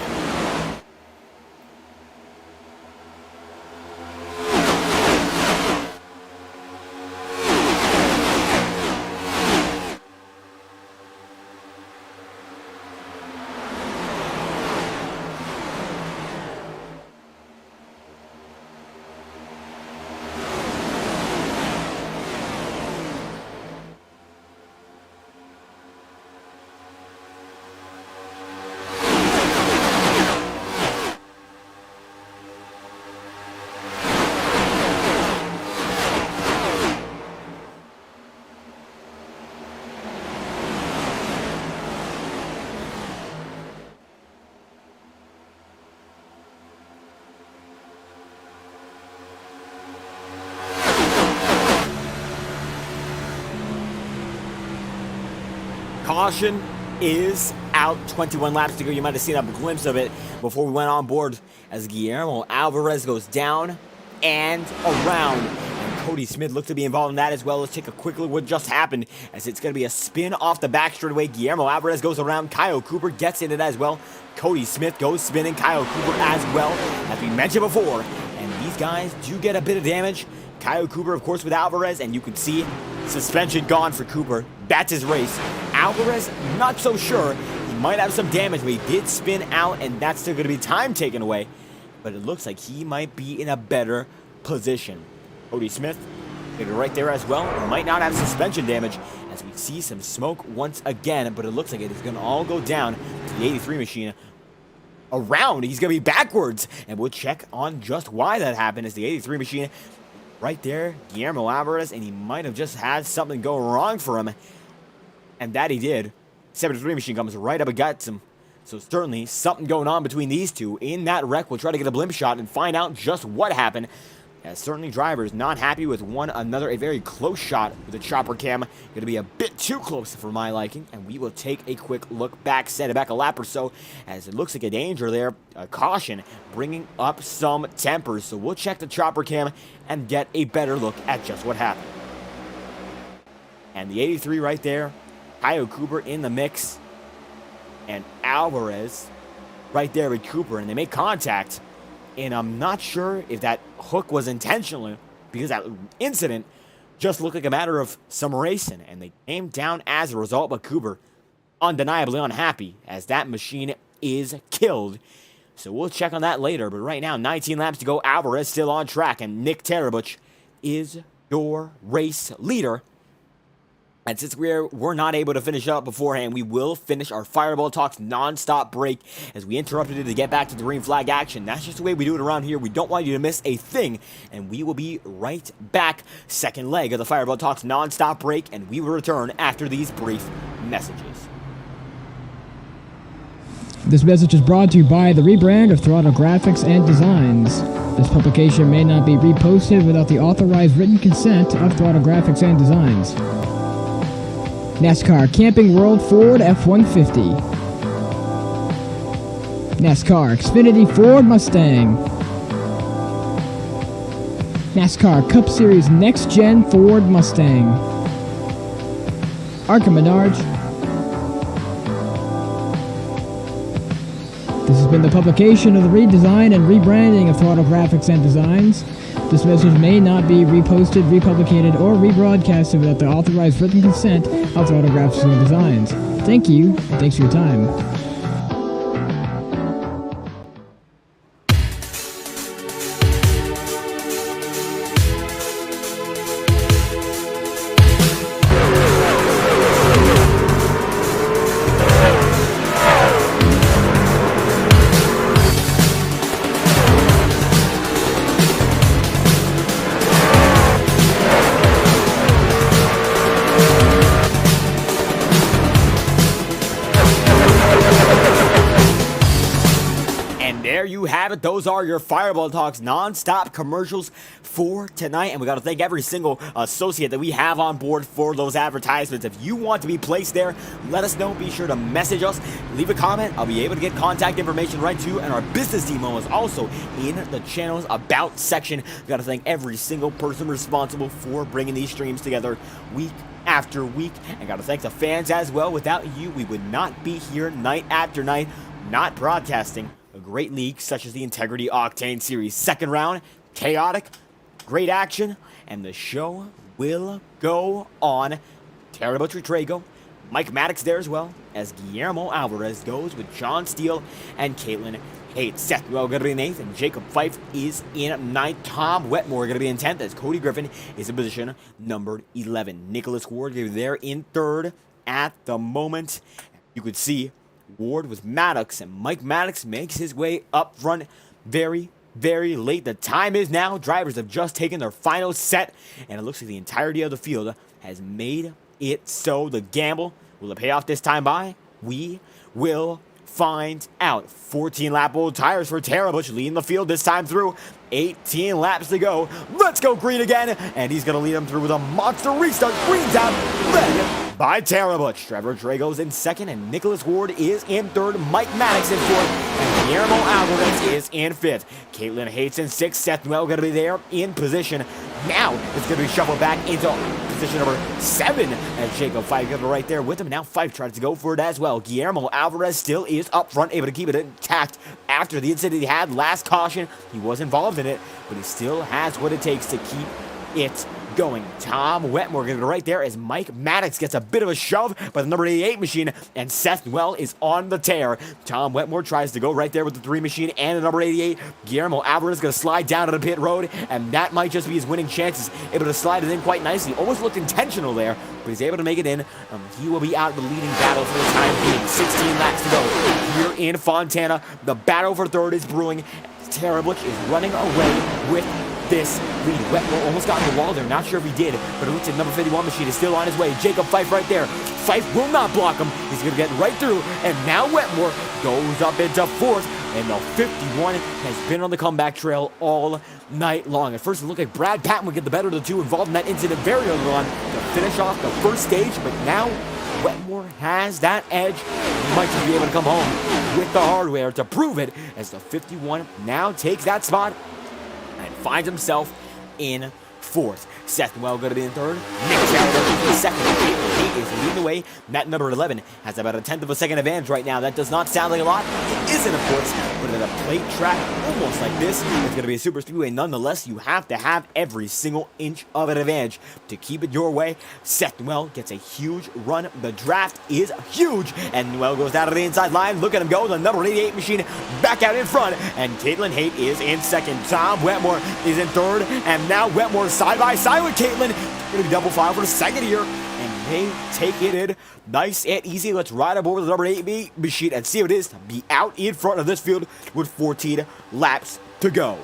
caution is out. 21 laps to go. You might have seen a glimpse of it before we went on board as Guillermo Alvarez goes down and around. And Cody Smith looked to be involved in that as well. Let's take a quick look at what just happened, as it's going to be a spin off the back straightaway. Guillermo Alvarez goes around. Kyle Cooper gets into that as well. Cody Smith goes spinning. Kyle Cooper as well, as we mentioned before. And these guys do get a bit of damage. Kyle Cooper, of course, with Alvarez, and you can see suspension gone for Cooper. That's his race. Alvarez, not so sure. He might have some damage, but he did spin out, and that's still going to be time taken away. But it looks like he might be in a better position. Cody Smith, maybe right there as well. Might not have suspension damage, as we see some smoke once again, but it looks like it is going to all go down to the 83 machine. Around, he's going to be backwards, and we'll check on just why that happened, as the 83 machine right there, Guillermo Alvarez, and he might have just had something go wrong for him, and that he did. 73 machine comes right up against him, so certainly something going on between these two in that wreck. We'll try to get a blimp shot and find out just what happened, as certainly drivers not happy with one another. A very close shot with the chopper cam, going to be a bit too close for my liking, and we will take a quick look back, set it back a lap or so, as it looks like a danger there, a caution, bringing up some tempers. So we'll check the chopper cam and get a better look at just what happened. And the 83 right there, Kyle Cooper in the mix, and Alvarez right there with Cooper, and they make contact. And I'm not sure if that hook was intentional, because that incident just looked like a matter of some racing, and they came down as a result. But Cooper, undeniably unhappy, as that machine is killed. So we'll check on that later. But right now, 19 laps to go. Alvarez still on track, and Nick Tarabuch is your race leader. And since we're not able to finish up beforehand, we will finish our Fireball Talks non-stop break, as we interrupted it to get back to the green flag action. That's just the way we do it around here. We don't want you to miss a thing, and we will be right back. Second leg of the Fireball Talks non-stop break, and we will return after these brief messages. This message is brought to you by the rebrand of Throttle Graphics and Designs. This publication may not be reposted without the authorized written consent of Throttle Graphics and Designs. NASCAR Camping World Ford F-150. NASCAR Xfinity Ford Mustang. NASCAR Cup Series Next-Gen Ford Mustang. Arca Menards. This has been the publication of the redesign and rebranding of Throttle Graphics and Designs. This message may not be reposted, republicated, or rebroadcasted without the authorized written consent of Throttle Graphics and Designs. Thank you, and thanks for your time. Those are your Fireball Talks non-stop commercials for tonight, and we got to thank every single associate that we have on board for those advertisements. If you want to be placed there, let us know. Be sure to message us, leave a comment. I'll be able to get contact information right to you, and our business team is also in the channel's about section. We got to thank every single person responsible for bringing these streams together week after week, and got to thank the fans as well. Without you, we would not be here night after night, not broadcasting a great league such as the Integrity Octane Series. Second round, chaotic, great action, and the show will go on. Tarabuch Trago, Mike Maddox there as well, as Guillermo Alvarez goes with John Steele and Caitlin Hayes. Seth Well going to be in 8th, and Jacob Fife is in 9th. Tom Wetmore going to be in 10th, as Cody Griffin is in position number 11. Nicholas Ward there in 3rd at the moment. You could see Ward with Maddox, and Mike Maddox makes his way up front very, very late. The time is now. Drivers have just taken their final set, and it looks like the entirety of the field has made it so. The gamble, will it pay off this time by? We will find out. 14-lap old tires for Tarabuch, leading the field this time through. 18 laps to go. Let's go green again, and he's going to lead them through with a monster restart. Green's out, red by Tara Butch. Trevor Drago's in second, and Nicholas Ward is in third. Mike Maddox in fourth, and Guillermo Alvarez is in fifth. Caitlin Hates in sixth. Seth Noel going to be there in position. Now it's going to be shuffled back into position number 7 as Jacob Fife got right there with him. Now Fife tries to go for it as well. Guillermo Alvarez still is up front, able to keep it intact after the incident he had last caution. He was involved in it, but he still has what it takes to keep it going. Tom Wetmore going to go right there as Mike Maddox gets a bit of a shove by the number 88 machine, and Seth Noel is on the tear. Tom Wetmore tries to go right there with the 3 machine and the number 88. Guillermo Alvarez is going to slide down to the pit road, and that might just be his winning chances. Able to slide it in quite nicely. Almost looked intentional there, but he's able to make it in. He will be out of the leading battle for the time being. 16 laps to go here in Fontana. The battle for third is brewing. Tara Butch is running away with this lead. Wetmore almost got in the wall there. Not sure if he did, but it looks like number 51 machine is still on his way. Jacob Fife right there. Fife will not block him. He's going to get right through, and now Wetmore goes up into fourth, and the 51 has been on the comeback trail all night long. At first, it looked like Brad Patton would get the better of the two involved in that incident very early on to finish off the first stage, but now Wetmore has that edge. He might just be able to come home with the hardware to prove it, as the 51 now takes that spot and finds himself in fourth. Seth Noel going to be in third. Nick Challenger in second. He is leading the way. That number 11 has about a 1/10 of a second advantage right now. That does not sound like a lot. It isn't, of course, but at a plate track almost like this, it's going to be a super speedway. Nonetheless, you have to have every single inch of an advantage to keep it your way. Seth Noel gets a huge run. The draft is huge, and Noel goes down to the inside line. Look at him go. The number 88 machine back out in front, and Caitlin Haight is in second. Tom Wetmore is in third, and now Wetmore side by side with Caitlin. Going to be double file for the second here, and they take it in nice and easy. Let's ride aboard the number 8 machine and see what it is to be out in front of this field with 14 laps to go.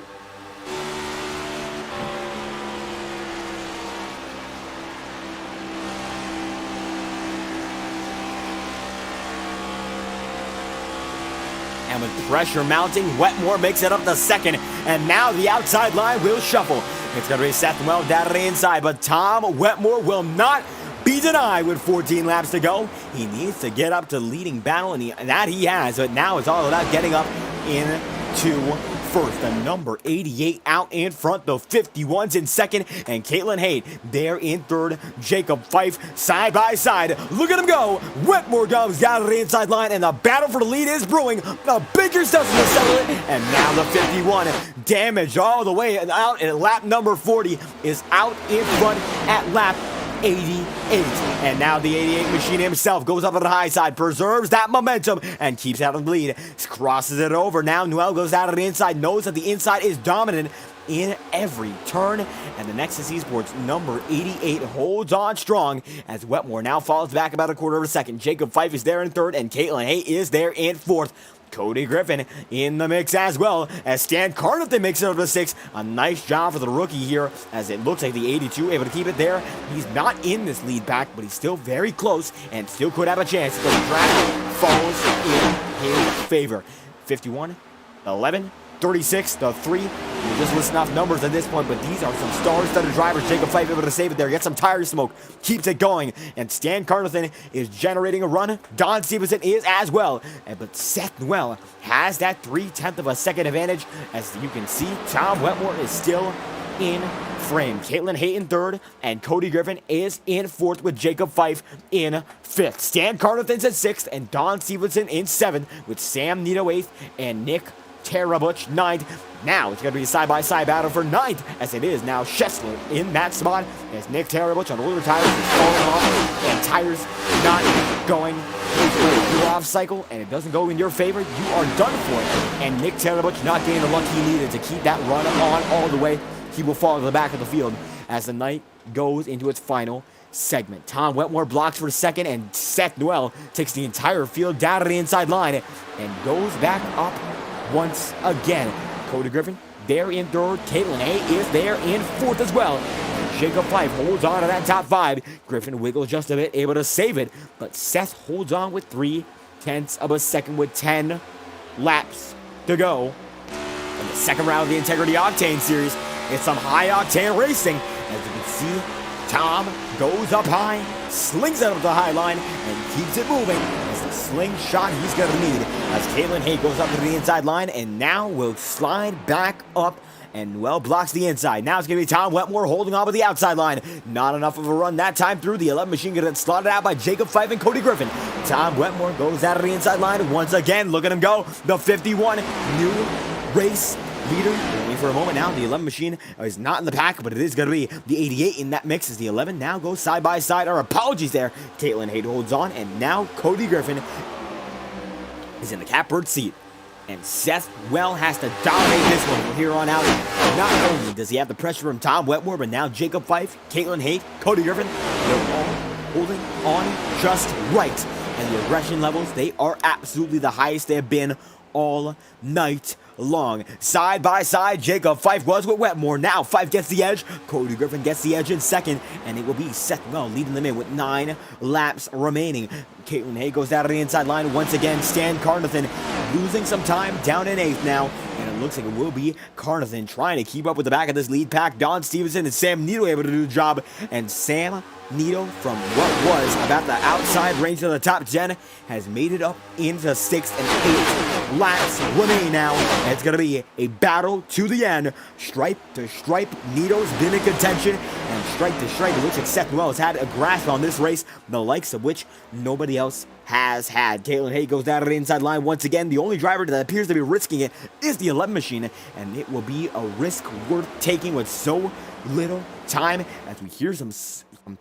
And with pressure mounting, Wetmore makes it up to second, and now the outside line will shuffle. It's going to be Seth Noel down to the inside, but Tom Wetmore will not be denied with 14 laps to go. He needs to get up to leading battle, and that he has, but now it's all about getting up into first. The number 88 out in front, the 51's in second, and Caitlin Haight there in third. Jacob Fife side by side. Look at him go. Wetmore comes down to the inside line, and the battle for the lead is brewing. The bigger stuff to settle it, and now the 51 damaged all the way out, and lap number 40 is out in front at lap 88. And now the 88 machine himself goes up on the high side, preserves that momentum, and keeps out of the lead. Crosses it over. Now Noel goes out of the inside, knows that the inside is dominant in every turn, and the Nexus Esports number 88 holds on strong as Wetmore now falls back about a quarter of a second. Jacob Fife is there in third, and Caitlin Hay is there in fourth. Cody Griffin in the mix as well, as Stan Carnathan makes it over to 6. A nice job for the rookie here, as it looks like the 82 able to keep it there. He's not in this lead pack, but he's still very close and still could have a chance. The draft falls in his favor. 51, 11, 36, the 3. We're just listing off numbers at this point, but these are some star-studded drivers. Jacob Fife able to save it there, get some tire smoke, keeps it going, and Stan Carnathan is generating a run. Don Stevenson is as well, but Seth Noel has that 3/10 of a second advantage. As you can see, Tom Wetmore is still in frame. Caitlin Hay in third, and Cody Griffin is in fourth with Jacob Fife in fifth. Stan Carnathan's in sixth, and Don Stevenson in seventh with Sam Nito eighth and Nick Tara Butch ninth. Now it's going to be a side-by-side battle for ninth, as it is now Schessler in that spot, as Nick Tara Butch on older tires is falling off, and tires not going your off cycle, and it doesn't go in your favor, you are done for. And Nick Tara Butch not getting the luck he needed to keep that run on all the way. He will fall to the back of the field as the night goes into its final segment. Tom Wetmore blocks for a second, and Seth Noel takes the entire field down to the inside line and goes back up once again. Cody Griffin there in third. Caitlin Hay is there in fourth as well. And Jacob Fife holds on to that top 5. Griffin wiggles just a bit, able to save it, but Seth holds on with 3/10 of a second with 10 laps to go. In the second round of the Integrity Octane Series, it's some high-octane racing. As you can see, Tom goes up high, slings it up the high line, and keeps it moving. As the slingshot he's going to need. As Caitlin Hay goes up to the inside line, and now will slide back up and, well, blocks the inside. Now it's going to be Tom Wetmore holding on with the outside line. Not enough of a run that time through. The 11 machine going to get slotted out by Jacob Fife and Cody Griffin. Tom Wetmore goes out of the inside line once again. Look at him go. The 51 new race leader. Wait for a moment now. The 11 machine is not in the pack, but it is going to be the 88 in that mix as the 11 now goes side by side. Our apologies there. Caitlin Hay holds on, and now Cody Griffin is in the catbird seat. And Seth Well has to dominate this one from here on out. Not only does he have the pressure from Tom Wetmore, but now Jacob Fife, Caitlin Hay, Cody Griffin, they're all holding on just right. And the aggression levels, they are absolutely the highest they have been all night long. Side by side, Jacob Fife was with Wetmore. Now Fife gets the edge. Cody Griffin gets the edge in second. And it will be Seth Well leading them in with 9 laps remaining. Caitlin Hay goes out of the inside line once again. Stan Carnathan losing some time down in 8th now. And it looks like it will be Carnathan trying to keep up with the back of this lead pack. Don Stevenson and Sam Needle able to do the job. And Sam Needle, from what was about the outside range of the top 10, has made it up into 6th and 8th laps remaining now. And it's going to be a battle to the end. Stripe to stripe. Needle's been in contention. And stripe to stripe. It looks like Seth Well has had a grasp on this race, the likes of which nobody else has had. Caitlin Hay goes down to the inside line once again. The only driver that appears to be risking it is the 11 machine. And it will be a risk worth taking with so little time as we hear some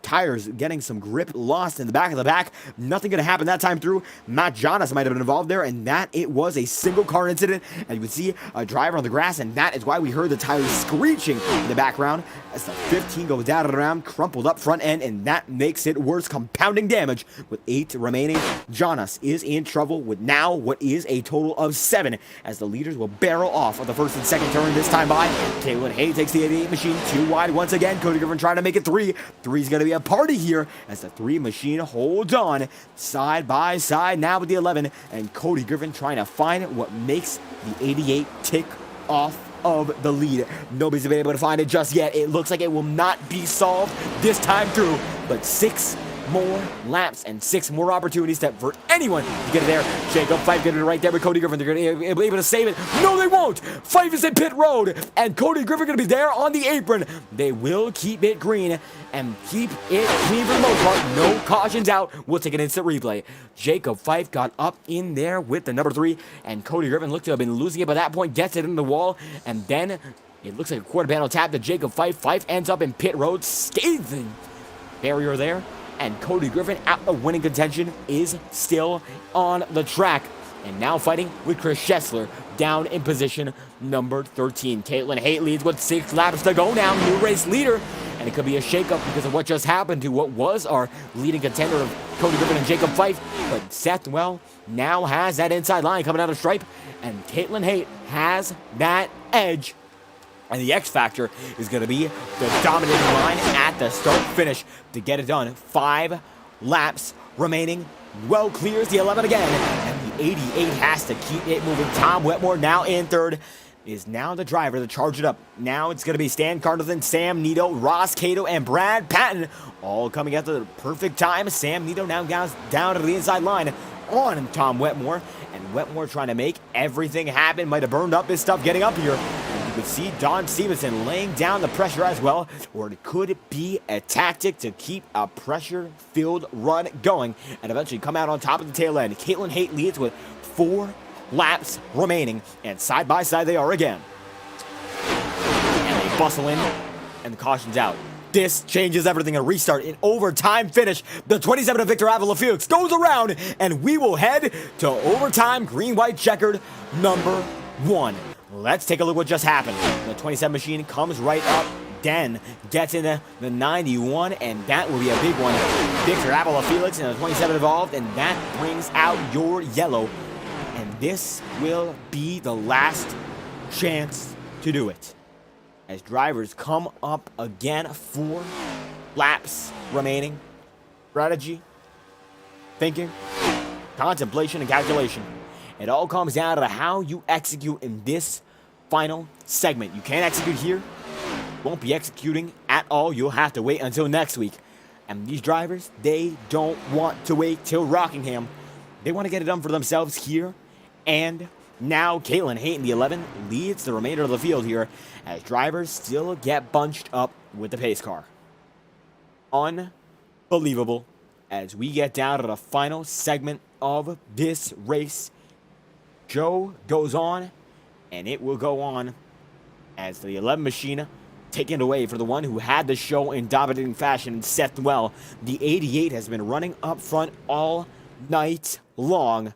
tires getting some grip lost in the back of the back. Nothing going to happen that time through. Matt Jonas might have been involved there, and that it was a single car incident. And you can see a driver on the grass, and that is why we heard the tires screeching in the background as the 15 goes down and around, crumpled up front end, and that makes it worse, compounding damage. With 8 remaining, Jonas is in trouble with now what is a total of 7 as the leaders will barrel off of the first and second turn this time by. Caitlin Hay takes the 88 machine 2 wide once again. Cody Griffin trying to make it 3. 3's going to be a party here as the 3 machine holds on side by side now with the 11, and Cody Griffin trying to find what makes the 88 tick off of the lead. Nobody's been able to find it just yet. It looks like it will not be solved this time through, but 6 more laps and 6 more opportunities for anyone to get it there. Jacob Fife getting it right there with Cody Griffin. They're going to be able to save it. No, they won't. Fife is in pit road, and Cody Griffin going to be there on the apron. They will keep it green and keep it clean for the most part. No cautions out. We'll take an instant replay. Jacob Fife got up in there with the number 3, and Cody Griffin looked to have been losing it by that point, gets it in the wall, and then it looks like a quarter panel tap to Jacob Fife. Fife ends up in pit road, scathing barrier there. And Cody Griffin out of winning contention is still on the track. And now fighting with Chris Schessler down in position number 13. Caitlin Hay leads with 6 laps to go now. New race leader. And it could be a shakeup because of what just happened to what was our leading contender of Cody Griffin and Jacob Fife. But Seth Well now has that inside line coming out of stripe. And Caitlin Hay has that edge. And the X factor is going to be the dominating line at the start-finish to get it done. 5 laps remaining. Well clears the 11 again. And the 88 has to keep it moving. Tom Wetmore now in 3rd. Is now the driver to charge it up. Now it's going to be Stan Carnathan, Sam Nito, Ross Cato, and Brad Patton all coming at the perfect time. Sam Nito now goes down to the inside line on Tom Wetmore. And Wetmore trying to make everything happen. Might have burned up his stuff getting up here. You could see Don Stevenson laying down the pressure as well, or it could be a tactic to keep a pressure-filled run going and eventually come out on top of the tail end. Caitlin Hay leads with 4 laps remaining, and side by side they are again. And they bustle in, and the caution's out. This changes everything. A restart in overtime finish. The 27 of Victor Avila Felix goes around, and we will head to overtime green-white checkered number 1. Let's take a look what just happened. The 27 machine comes right up. Den gets into the 91, and that will be a big one. Victor Avila Felix and the 27 involved, and that brings out your yellow. And this will be the last chance to do it. As drivers come up again, 4 laps remaining. Strategy, thinking, contemplation, and calculation. It all comes down to how you execute in this final segment. You can't execute here, won't be executing at all. You'll have to wait until next week. And these drivers, they don't want to wait till Rockingham. They want to get it done for themselves here and now. Caitlin Hayton, the 11, leads the remainder of the field here as drivers still get bunched up with the pace car. Unbelievable as we get down to the final segment of this race. Show goes on, and it will go on as the 11 machine taken away for the one who had the show in dominating fashion, Seth Well. The 88 has been running up front all night long,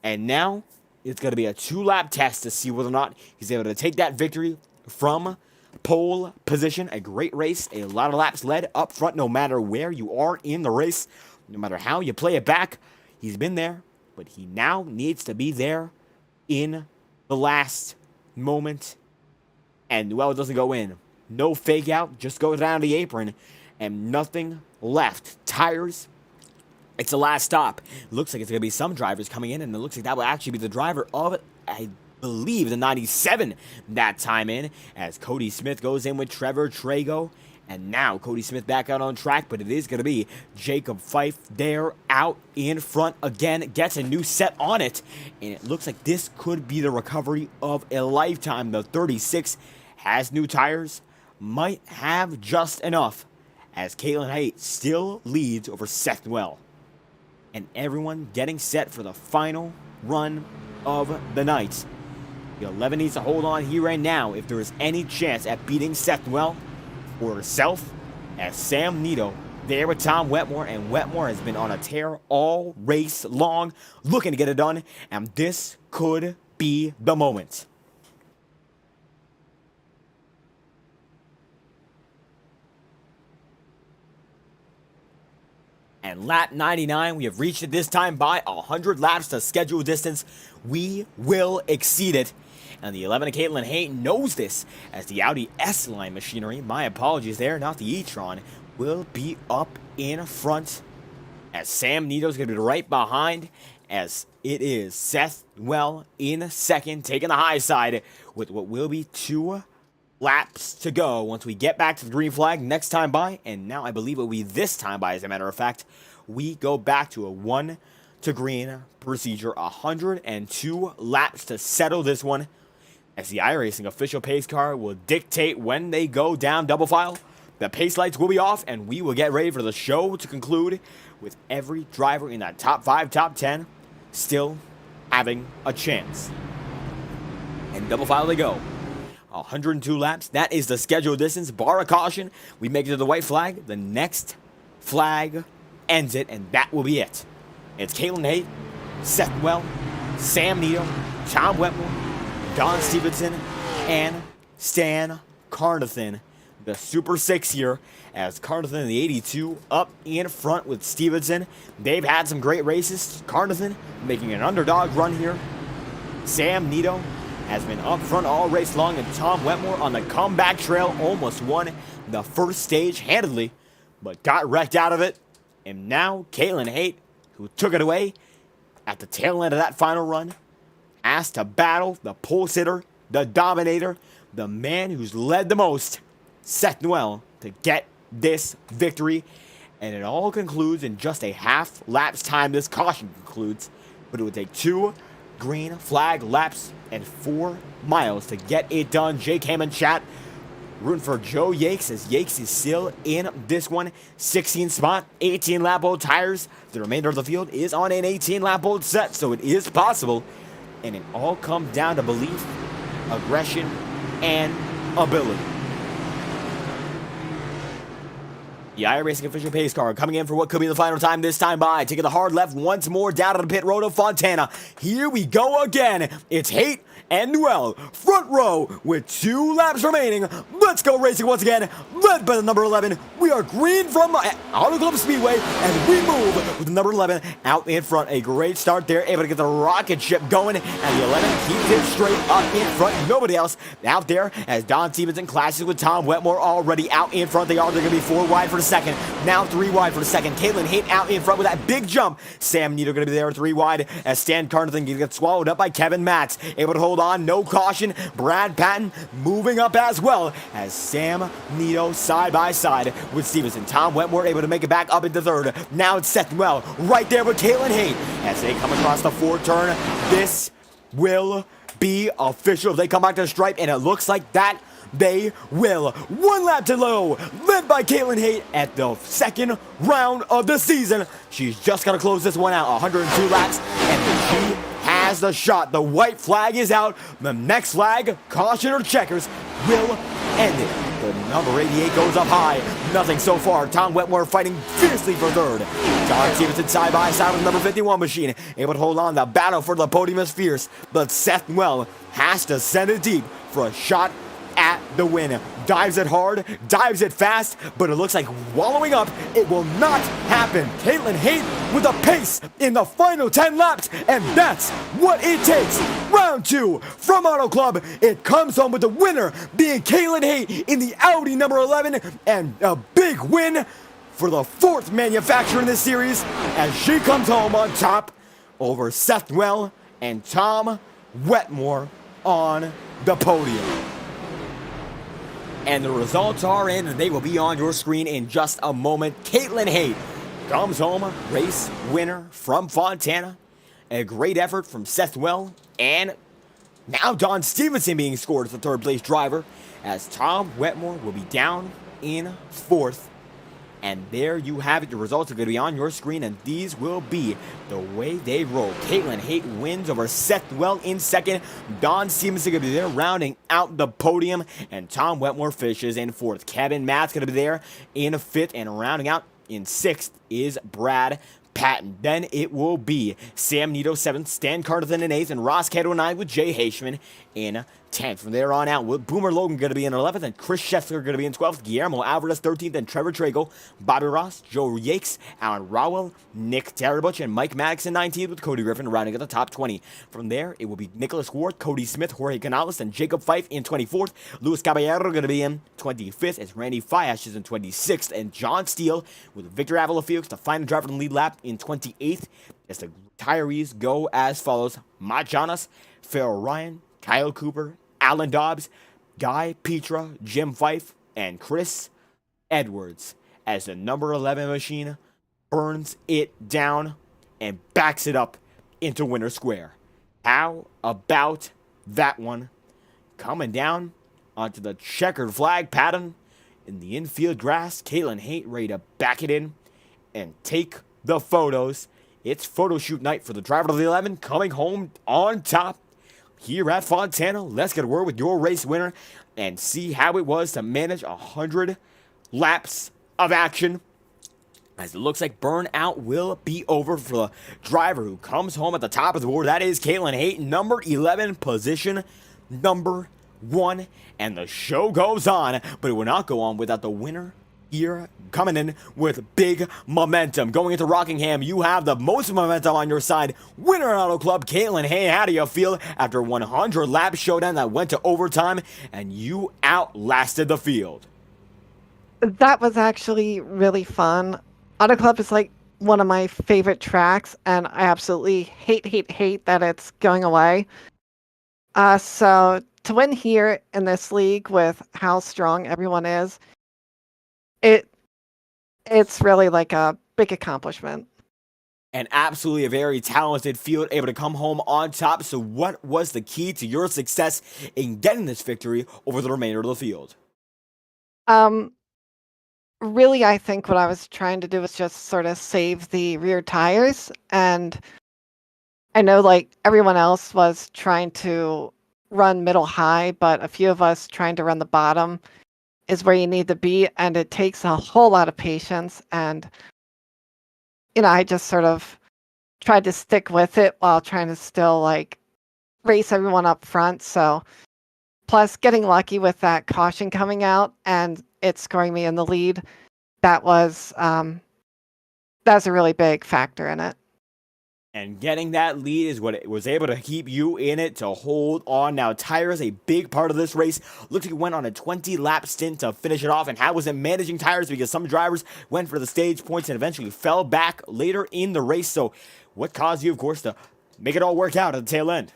and now it's going to be a 2-lap test to see whether or not he's able to take that victory from pole position. A great race, a lot of laps led up front no matter where you are in the race, no matter how you play it back. He's been there, but he now needs to be there in the last moment. And well, it doesn't go in. No fake out, just go down the apron and nothing left. Tires, it's the last stop. Looks like it's going to be some drivers coming in, and it looks like that will actually be the driver of, I believe, the 97 that time in, as Cody Smith goes in with Trevor Trago. And now Cody Smith back out on track, but it is going to be Jacob Fife there out in front again. Gets a new set on it, and it looks like this could be the recovery of a lifetime. The 36 has new tires, might have just enough, as Caitlin Haight still leads over Seth Well. And everyone getting set for the final run of the night. The 11 needs to hold on here and now if there is any chance at beating Seth Well or herself, as Sam Nito there with Tom Wetmore, and Wetmore has been on a tear all race long, looking to get it done, and this could be the moment. And lap 99, we have reached it this time by 100 laps to schedule distance. We will exceed it. And the 11 of Caitlin Hayton knows this, as the Audi S-Line machinery, my apologies there, not the e-tron, will be up in front. As Sam Nito's going to be right behind, as it is Seth Well in second, taking the high side with what will be 2 laps to go once we get back to the green flag next time by. And now I believe it will be this time by, as a matter of fact. We go back to a 1 to green procedure, 102 laps to settle this one, as the iRacing official pace car will dictate when they go down double file. The pace lights will be off, and we will get ready for the show to conclude with every driver in that top 5, top 10 still having a chance. And double file they go. 102 laps, that is the scheduled distance. Bar a caution, we make it to the white flag. The next flag ends it, and that will be it. It's Caitlin Hayt, Seth Well, Sam Nito, Tom Wetmore, Don Stevenson, and Stan Carnathan. The Super 6 here, as Carnathan in the 82 up in front with Stevenson. They've had some great races. Carnathan making an underdog run here. Sam Nito has been up front all race long, and Tom Wetmore on the comeback trail almost won the first stage handedly, but got wrecked out of it. And now Caitlin Hayt, who took it away at the tail end of that final run, has to battle the pole sitter, the dominator, the man who's led the most, Seth Well, to get this victory. And it all concludes in just a half lap's time. This caution concludes, but it would take 2 green flag laps and 4 miles to get it done. Jake Hammond chat rooting for Joe Yakes, as Yakes is still in this one. 16 spot, 18 lap old tires. The remainder of the field is on an 18 lap old set, so it is possible. And it all comes down to belief, aggression, and ability. The iRacing official pace car coming in for what could be the final time this time by. Taking the hard left once more down to the pit road of Fontana. Here we go again. It's Hayt and Newell, front row with 2 laps remaining. Let's go racing once again, led by the number 11. We are green from Auto Club Speedway, and we move with the number 11 out in front. A great start there, able to get the rocket ship going, and the 11 keeps it straight up in front. Nobody else out there, as Don Stevenson clashes with Tom Wetmore already out in front. They're going to be 4 wide for the second, now 3 wide for the second. Caitlin Hayt out in front with that big jump. Sam Nito going to be there 3 wide, as Stan Carnathan gets swallowed up by Kevin Matz, able to hold on, no caution. Brad Patton moving up as well as Sam Nito side by side with Stevenson. Tom Wetmore able to make it back up into third. Now it's Seth Well right there with Caitlin Haight as they come across the fourth turn. This will be official. They come back to the stripe, and it looks like that they will. One lap to go, led by Caitlin Haight at the second round of the season. She's just going to close this one out, 102 laps, and she has the shot. The white flag is out. The next flag, caution or checkers, will end it. The number 88 goes up high. Nothing so far. Tom Wetmore fighting fiercely for third. John Stevenson side by side with number 51 machine. Able to hold on. The battle for the podium is fierce. But Seth Well has to send it deep for a shot at the win. Dives it hard, dives it fast, but it looks like wallowing up, it will not happen. Caitlin Haight with a pace in the final 10 laps, and that's what it takes. Round 2 from Auto Club. It comes home with the winner being Caitlin Haight in the Audi number 11, and a big win for the 4th manufacturer in this series as she comes home on top over Seth Well and Tom Wetmore on the podium. And the results are in, and they will be on your screen in just a moment. Caitlin Haight comes home race winner from Fontana. A great effort from Seth Well, and now Don Stevenson being scored as the third place driver, as Tom Wetmore will be down in 4th. And there you have it. The results are going to be on your screen, and these will be the way they roll. Caitlin Haight wins over Seth Well in 2nd. Don Stevenson going to be there rounding out the podium, and Tom Wetmore finishes in 4th. Kevin Matt's going to be there in 5th, and rounding out in 6th is Brad Patton. Then it will be Sam Nito 7th, Stan Carterton in 8th, and Ross Cato 9th with Jay Haishman in 10th. From there on out, Boomer Logan going to be in 11th, and Chris Scheffler going to be in 12th, Guillermo Alvarez 13th, and Trevor Trago, Bobby Ross, Joe Yakes, Alan Rowell, Nick Tarabuch, and Mike Maddox in 19th with Cody Griffin rounding at the top 20. From there, it will be Nicholas Ward, Cody Smith, Jorge Canales, and Jacob Fife in 24th. Luis Caballero going to be in 25th, as Randy Fiash is in 26th, and John Steele with Victor Avila Felix, the final driver in the lead lap, in 28th. As the retirees go as follows: Matt Jonas, Farrell Ryan, Kyle Cooper, Alan Dobbs, Guy Petra, Jim Fife, and Chris Edwards, as the number 11 machine burns it down and backs it up into winner square. How about that one? Coming down onto the checkered flag pattern in the infield grass, Caitlin Haight ready to back it in and take the photos. It's photo shoot night for the driver of the 11 coming home on top here at Fontana. Let's get a word with your race winner and see how it was to manage 100 laps of action, as it looks like burnout will be over for the driver who comes home at the top of the board. That is Caitlin Haight, number 11, position number 1. And the show goes on, but it will not go on without the winner here coming in with big momentum. Going into Rockingham, you have the most momentum on your side. Winner in Auto Club, Caitlin Haight. How do you feel after 100 lap showdown that went to overtime and you outlasted the field? That was actually really fun. Auto Club is like one of my favorite tracks, and I absolutely hate that it's going away. So to win here in this league with how strong everyone is, it's really like a big accomplishment. And absolutely a very talented field, able to come home on top. So what was the key to your success in getting this victory over the remainder of the field? Really, I think what I was trying to do was just sort of save the rear tires. And I know like everyone else was trying to run middle high, but a few of us trying to run the bottom is where you need to be, and it takes a whole lot of patience. And I just sort of tried to stick with it while trying to still like race everyone up front. So plus getting lucky with that caution coming out and it scoring me in the lead, that's a really big factor in it. And getting that lead is what it was able to keep you in it to hold on. Now, tires, a big part of this race. Looks like it went on a 20-lap stint to finish it off. And how was it managing tires? Because some drivers went for the stage points and eventually fell back later in the race. So what caused you, of course, to make it all work out at the tail end?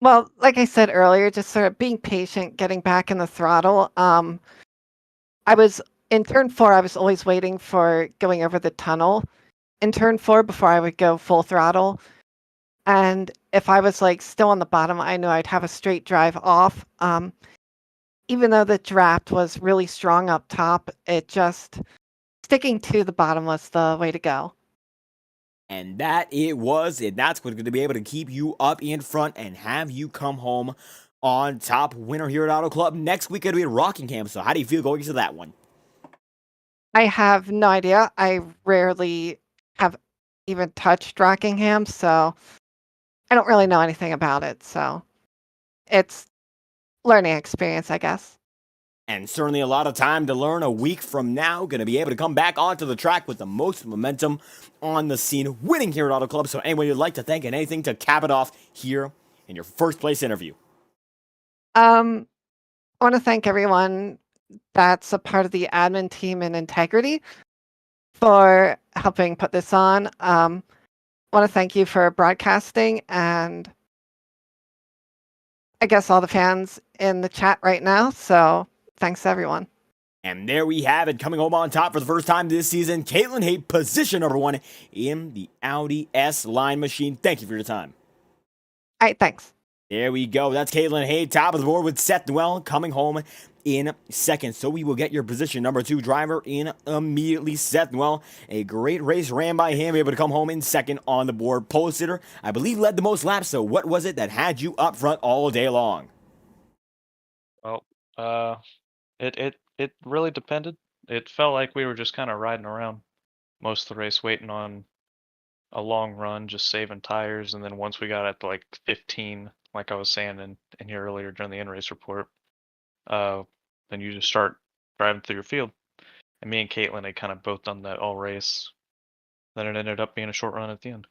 Well, like I said earlier, just sort of being patient, getting back in the throttle. I was in turn 4, I was always waiting for going over the tunnel in turn 4 before I would go full throttle. And if I was like still on the bottom, I knew I'd have a straight drive off. Even though the draft was really strong up top, it just sticking to the bottom was the way to go. And that it was, and that's what's going to be able to keep you up in front and have you come home on top winner here at Auto Club. Next week, it'll be at Rockingham. So how do you feel going into that one? I have no idea. I rarely have even touched Rockingham, so I don't really know anything about it. So it's learning experience, I guess. And certainly a lot of time to learn. A week from now, going to be able to come back onto the track with the most momentum on the scene, winning here at Auto Club. So anyone you'd like to thank and anything to cap it off here in your first place interview? I want to thank everyone that's a part of the admin team in Integrity for helping put this on. I want to thank you for broadcasting, and I guess all the fans in the chat right now. So thanks, everyone. And there we have it, coming home on top for the first time this season, Caitlin Haight, position number 1 in the Audi S line machine. Thank you for your time. All right, thanks. There we go. That's Caitlin Haight, top of the board with Seth Noel coming home in second. So we will get your position number 2 driver in immediately. Seth Noel, a great race ran by him, able to come home in second on the board. Pole sitter, I believe, led the most laps. So what was it that had you up front all day long? Well, it really depended. It felt like we were just kind of riding around most of the race, waiting on a long run, just saving tires, and then once we got at like 15, like I was saying in here earlier during the in-race report, then you just start driving through your field. And me and Caitlin had kind of both done that all race. Then it ended up being a short run at the end.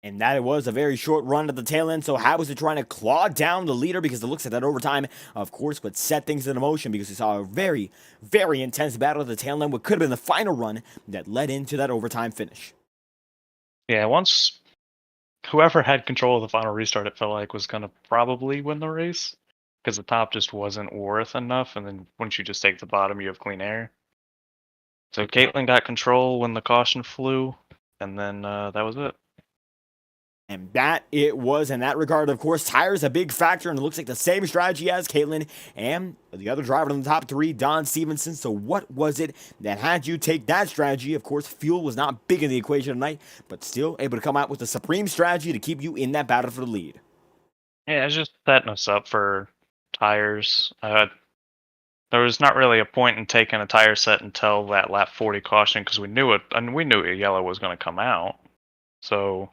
And that it was a very short run at the tail end. So how was it trying to claw down the leader? Because it looks like that overtime, of course, would set things into motion, because we saw a very, very intense battle at the tail end, what could have been the final run that led into that overtime finish. Yeah, once whoever had control of the final restart, it felt like was going to probably win the race, because the top just wasn't worth enough. And then once you just take the bottom, you have clean air. So Caitlin got control when the caution flew, and then that was it. And that it was. In that regard, of course, tires a big factor, and it looks like the same strategy as Caitlin and the other driver in the top 3, Don Stevenson. So what was it that had you take that strategy? Of course, fuel was not big in the equation tonight, but still able to come out with the supreme strategy to keep you in that battle for the lead. Yeah, it's just setting us up for tires. There was not really a point in taking a tire set until that lap 40 caution, because we knew it, and we knew a yellow was going to come out. So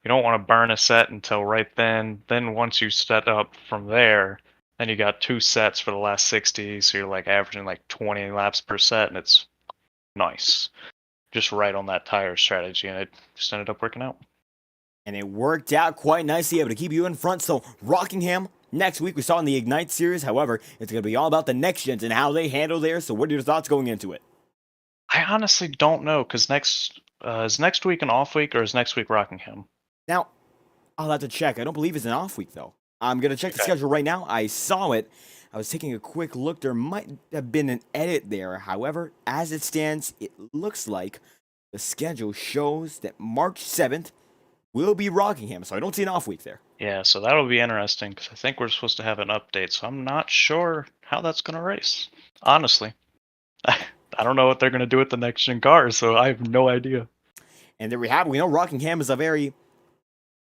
you don't want to burn a set until right then. Then once you set up from there, then you got 2 sets for the last 60, so you're like averaging like 20 laps per set, and it's nice. Just right on that tire strategy, and it just ended up working out. And it worked out quite nicely, able to keep you in front. So Rockingham next week, we saw in the Ignite series. However, it's going to be all about the next gens and how they handle theirs. So what are your thoughts going into it? I honestly don't know, because is next week an off week, or is next week Rockingham? Now, I'll have to check. I don't believe it's an off week, though. I'm going to check the schedule right now. I saw it. I was taking a quick look. There might have been an edit there. However, as it stands, it looks like the schedule shows that March 7th will be Rockingham. So I don't see an off week there. Yeah, so that'll be interesting, because I think we're supposed to have an update. So I'm not sure how that's going to race. Honestly. I don't know what they're going to do with the next-gen cars, so I have no idea. And there we have it. We know Rockingham is a very...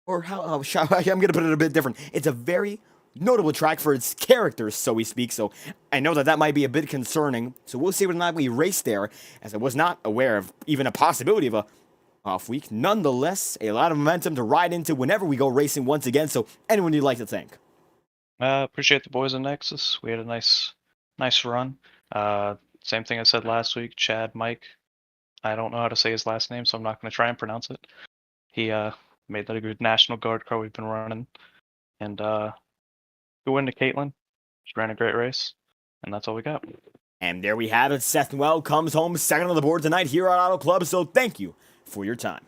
Or I'm going to put it a bit different. It's a very notable track for its characters, so we speak. So I know that might be a bit concerning. So we'll see whether or not we race there, as I was not aware of even a possibility of a off week. Nonetheless, a lot of momentum to ride into whenever we go racing once again. So anyone you'd like to thank? Appreciate the boys in Nexus. We had a nice run. Same thing I said last week. Chad, Mike. I don't know how to say his last name, so I'm not going to try and pronounce it. He made that a good National Guard car we've been running. And good win to Caitlin. She ran a great race. And that's all we got. And there we have it. Seth Noel comes home second on the board tonight here on Auto Club. So thank you for your time.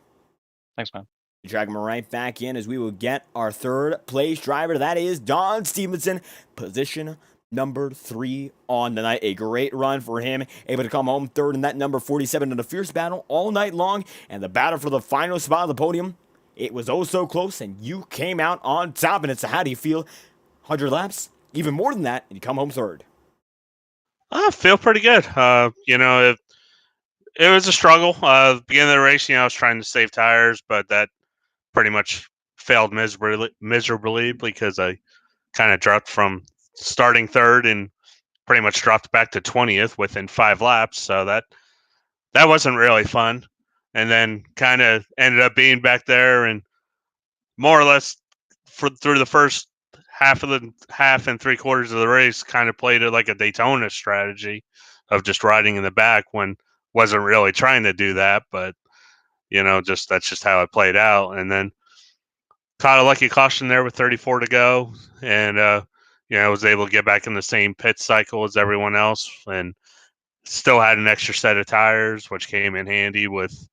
Thanks, man. Drag him right back in as we will get our third place driver. That is Don Stevenson, position number 3 on the night. A great run for him, able to come home third in that number 47 in a fierce battle all night long. And the battle for the final spot of the podium, it was oh so close, and you came out on top in it. So how do you feel? 100 laps, even more than that, and you come home third. I feel pretty good. It was a struggle. Beginning of the race, I was trying to save tires, but that pretty much failed miserably because I kind of dropped from starting third and pretty much dropped back to 20th within 5 laps. So that wasn't really fun. And then kind of ended up being back there and more or less through the first half and 3/4 of the race, kind of played it like a Daytona strategy of just riding in the back when wasn't really trying to do that, but that's just how it played out. And then caught a lucky caution there with 34 to go, and I was able to get back in the same pit cycle as everyone else, and still had an extra set of tires, which came in handy with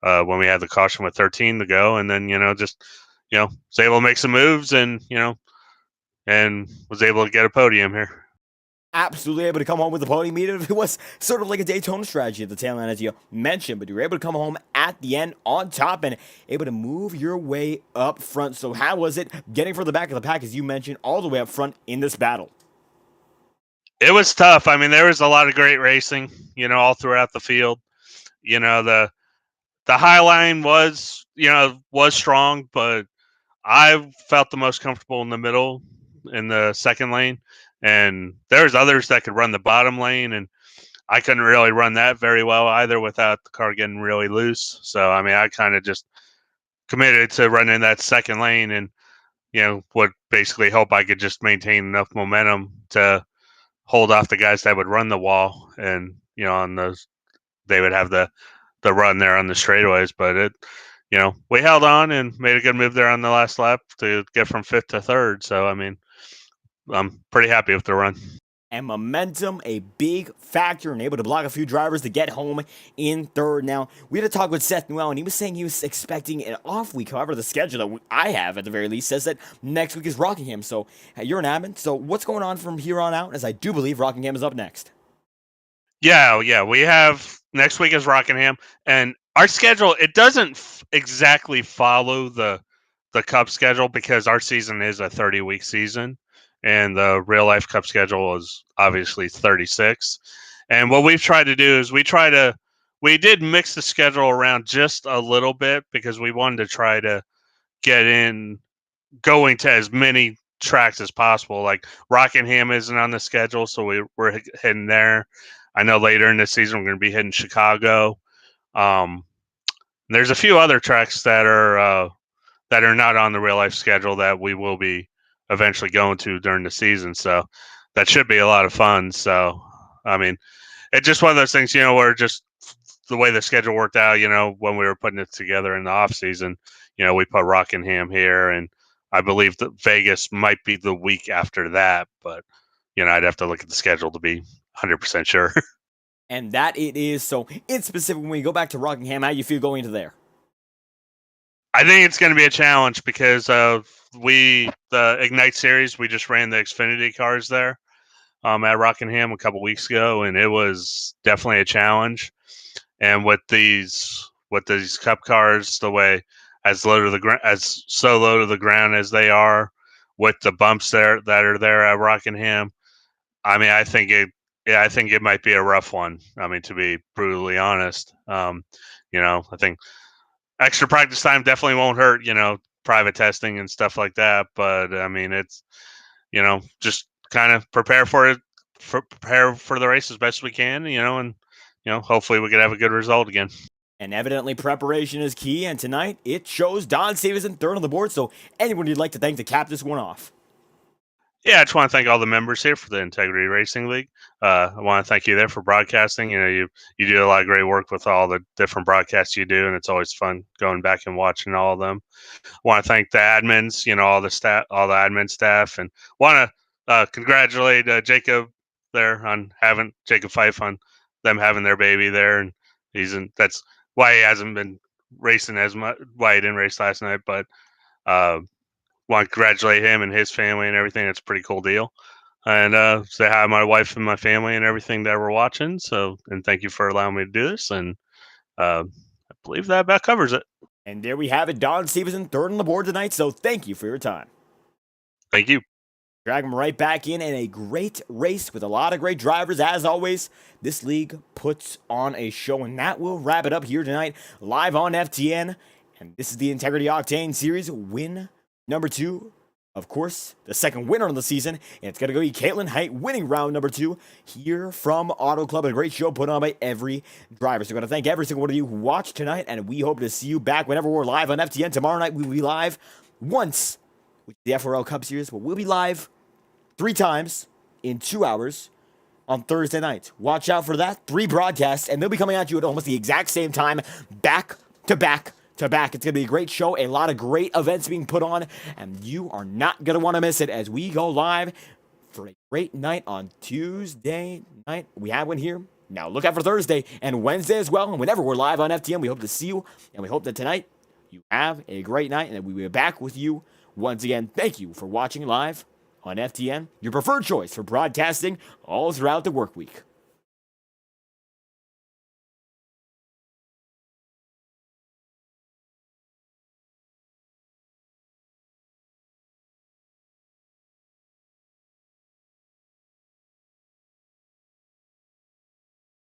when we had the caution with 13 to go, and then was able to make some moves, and and was able to get a podium here. Absolutely able to come home with the podium, even if it was sort of like a Daytona strategy at the tail end, as you mentioned, but you were able to come home at the end on top and able to move your way up front. So how was it getting from the back of the pack, as you mentioned, all the way up front in this battle? It was tough. I mean, there was a lot of great racing, all throughout the field. The high line was strong, but I felt the most comfortable in the middle, in the second lane. And there's others that could run the bottom lane, and I couldn't really run that very well either without the car getting really loose. So, I mean, I kind of just committed to running that second lane and, would basically hope I could just maintain enough momentum to hold off the guys that would run the wall. And, on those, they would have the run there on the straightaways. But we held on and made a good move there on the last lap to get from 5th to 3rd. So, I mean, I'm pretty happy with the run. And momentum, a big factor, and able to block a few drivers to get home in third. Now, we had a talk with Seth Newell, and he was saying he was expecting an off week. However, the schedule that I have, at the very least, says that next week is Rockingham. So, you're an admin. So, what's going on from here on out, as I do believe Rockingham is up next? Yeah. We have next week is Rockingham, and our schedule, it doesn't exactly follow the Cup schedule because our season is a 30-week season, and the real life Cup schedule is obviously 36. And what we've tried to do is we did mix the schedule around just a little bit because we wanted to try to get in going to as many tracks as possible. Like Rockingham isn't on the schedule, so we're heading there. I know later in the season we're going to be hitting Chicago. There's a few other tracks that are not on the real life schedule that we will be eventually going to during the season. So that should be a lot of fun. So, I mean, it's just one of those things, where just the way the schedule worked out, when we were putting it together in the off season, we put Rockingham here, and I believe that Vegas might be the week after that, but I'd have to look at the schedule to be 100% sure. And that it is. So, in specific, when we go back to Rockingham, how you feel going to there? I think it's going to be a challenge because the Ignite Series, we just ran the Xfinity cars there at Rockingham a couple weeks ago, and it was definitely a challenge. And with these Cup cars, the way as so low to the ground as they are, with the bumps that are there at Rockingham, I mean, I think it might be a rough one. I mean, to be brutally honest, I think extra practice time definitely won't hurt, private testing and stuff like that. But I mean, it's, just kind of prepare for the race as best we can, and, hopefully we could have a good result again. And evidently preparation is key, and tonight it shows Don Stevenson third on the board. So anyone you'd like to thank to cap this one off? Yeah, I just want to thank all the members here for the Integrity Racing League. I want to thank you there for broadcasting. You do a lot of great work with all the different broadcasts you do, and it's always fun going back and watching all of them. I want to thank the admins, all the admin staff, and want to congratulate Jacob there on having Jacob Fife on them having their baby there, and that's why he hasn't been racing as much. Well, he didn't race last night, but want to congratulate him and his family and everything. It's a pretty cool deal. And say hi to my wife and my family and everything that we're watching. So, and thank you for allowing me to do this. And I believe that about covers it. And there we have it. Don Stevenson, third on the board tonight. So thank you for your time. Thank you. Drag them right back in a great race with a lot of great drivers. As always, this league puts on a show, and that will wrap it up here tonight, live on FTN. And this is the Integrity Octane Series win number 2. Of course, the second winner of the season, and it's going to go be Caitlin Height winning round number 2 here from Auto Club. A great show put on by every driver. So I'm going to thank every single one of you who watched tonight, and we hope to see you back whenever we're live on FTN. Tomorrow night, we will be live once with the FORL Cup Series, but we'll be live 3 times in 2 hours on Thursday night. Watch out for that. 3 broadcasts, and they'll be coming at you at almost the exact same time, back to back to back. It's going to be a great show, a lot of great events being put on, and you are not going to want to miss it as we go live for a great night on Tuesday night. We have one here. Now look out for Thursday and Wednesday as well, and whenever we're live on FTN, we hope to see you, and we hope that tonight you have a great night, and that we will be back with you once again. Thank you for watching live on FTN, your preferred choice for broadcasting all throughout the work week.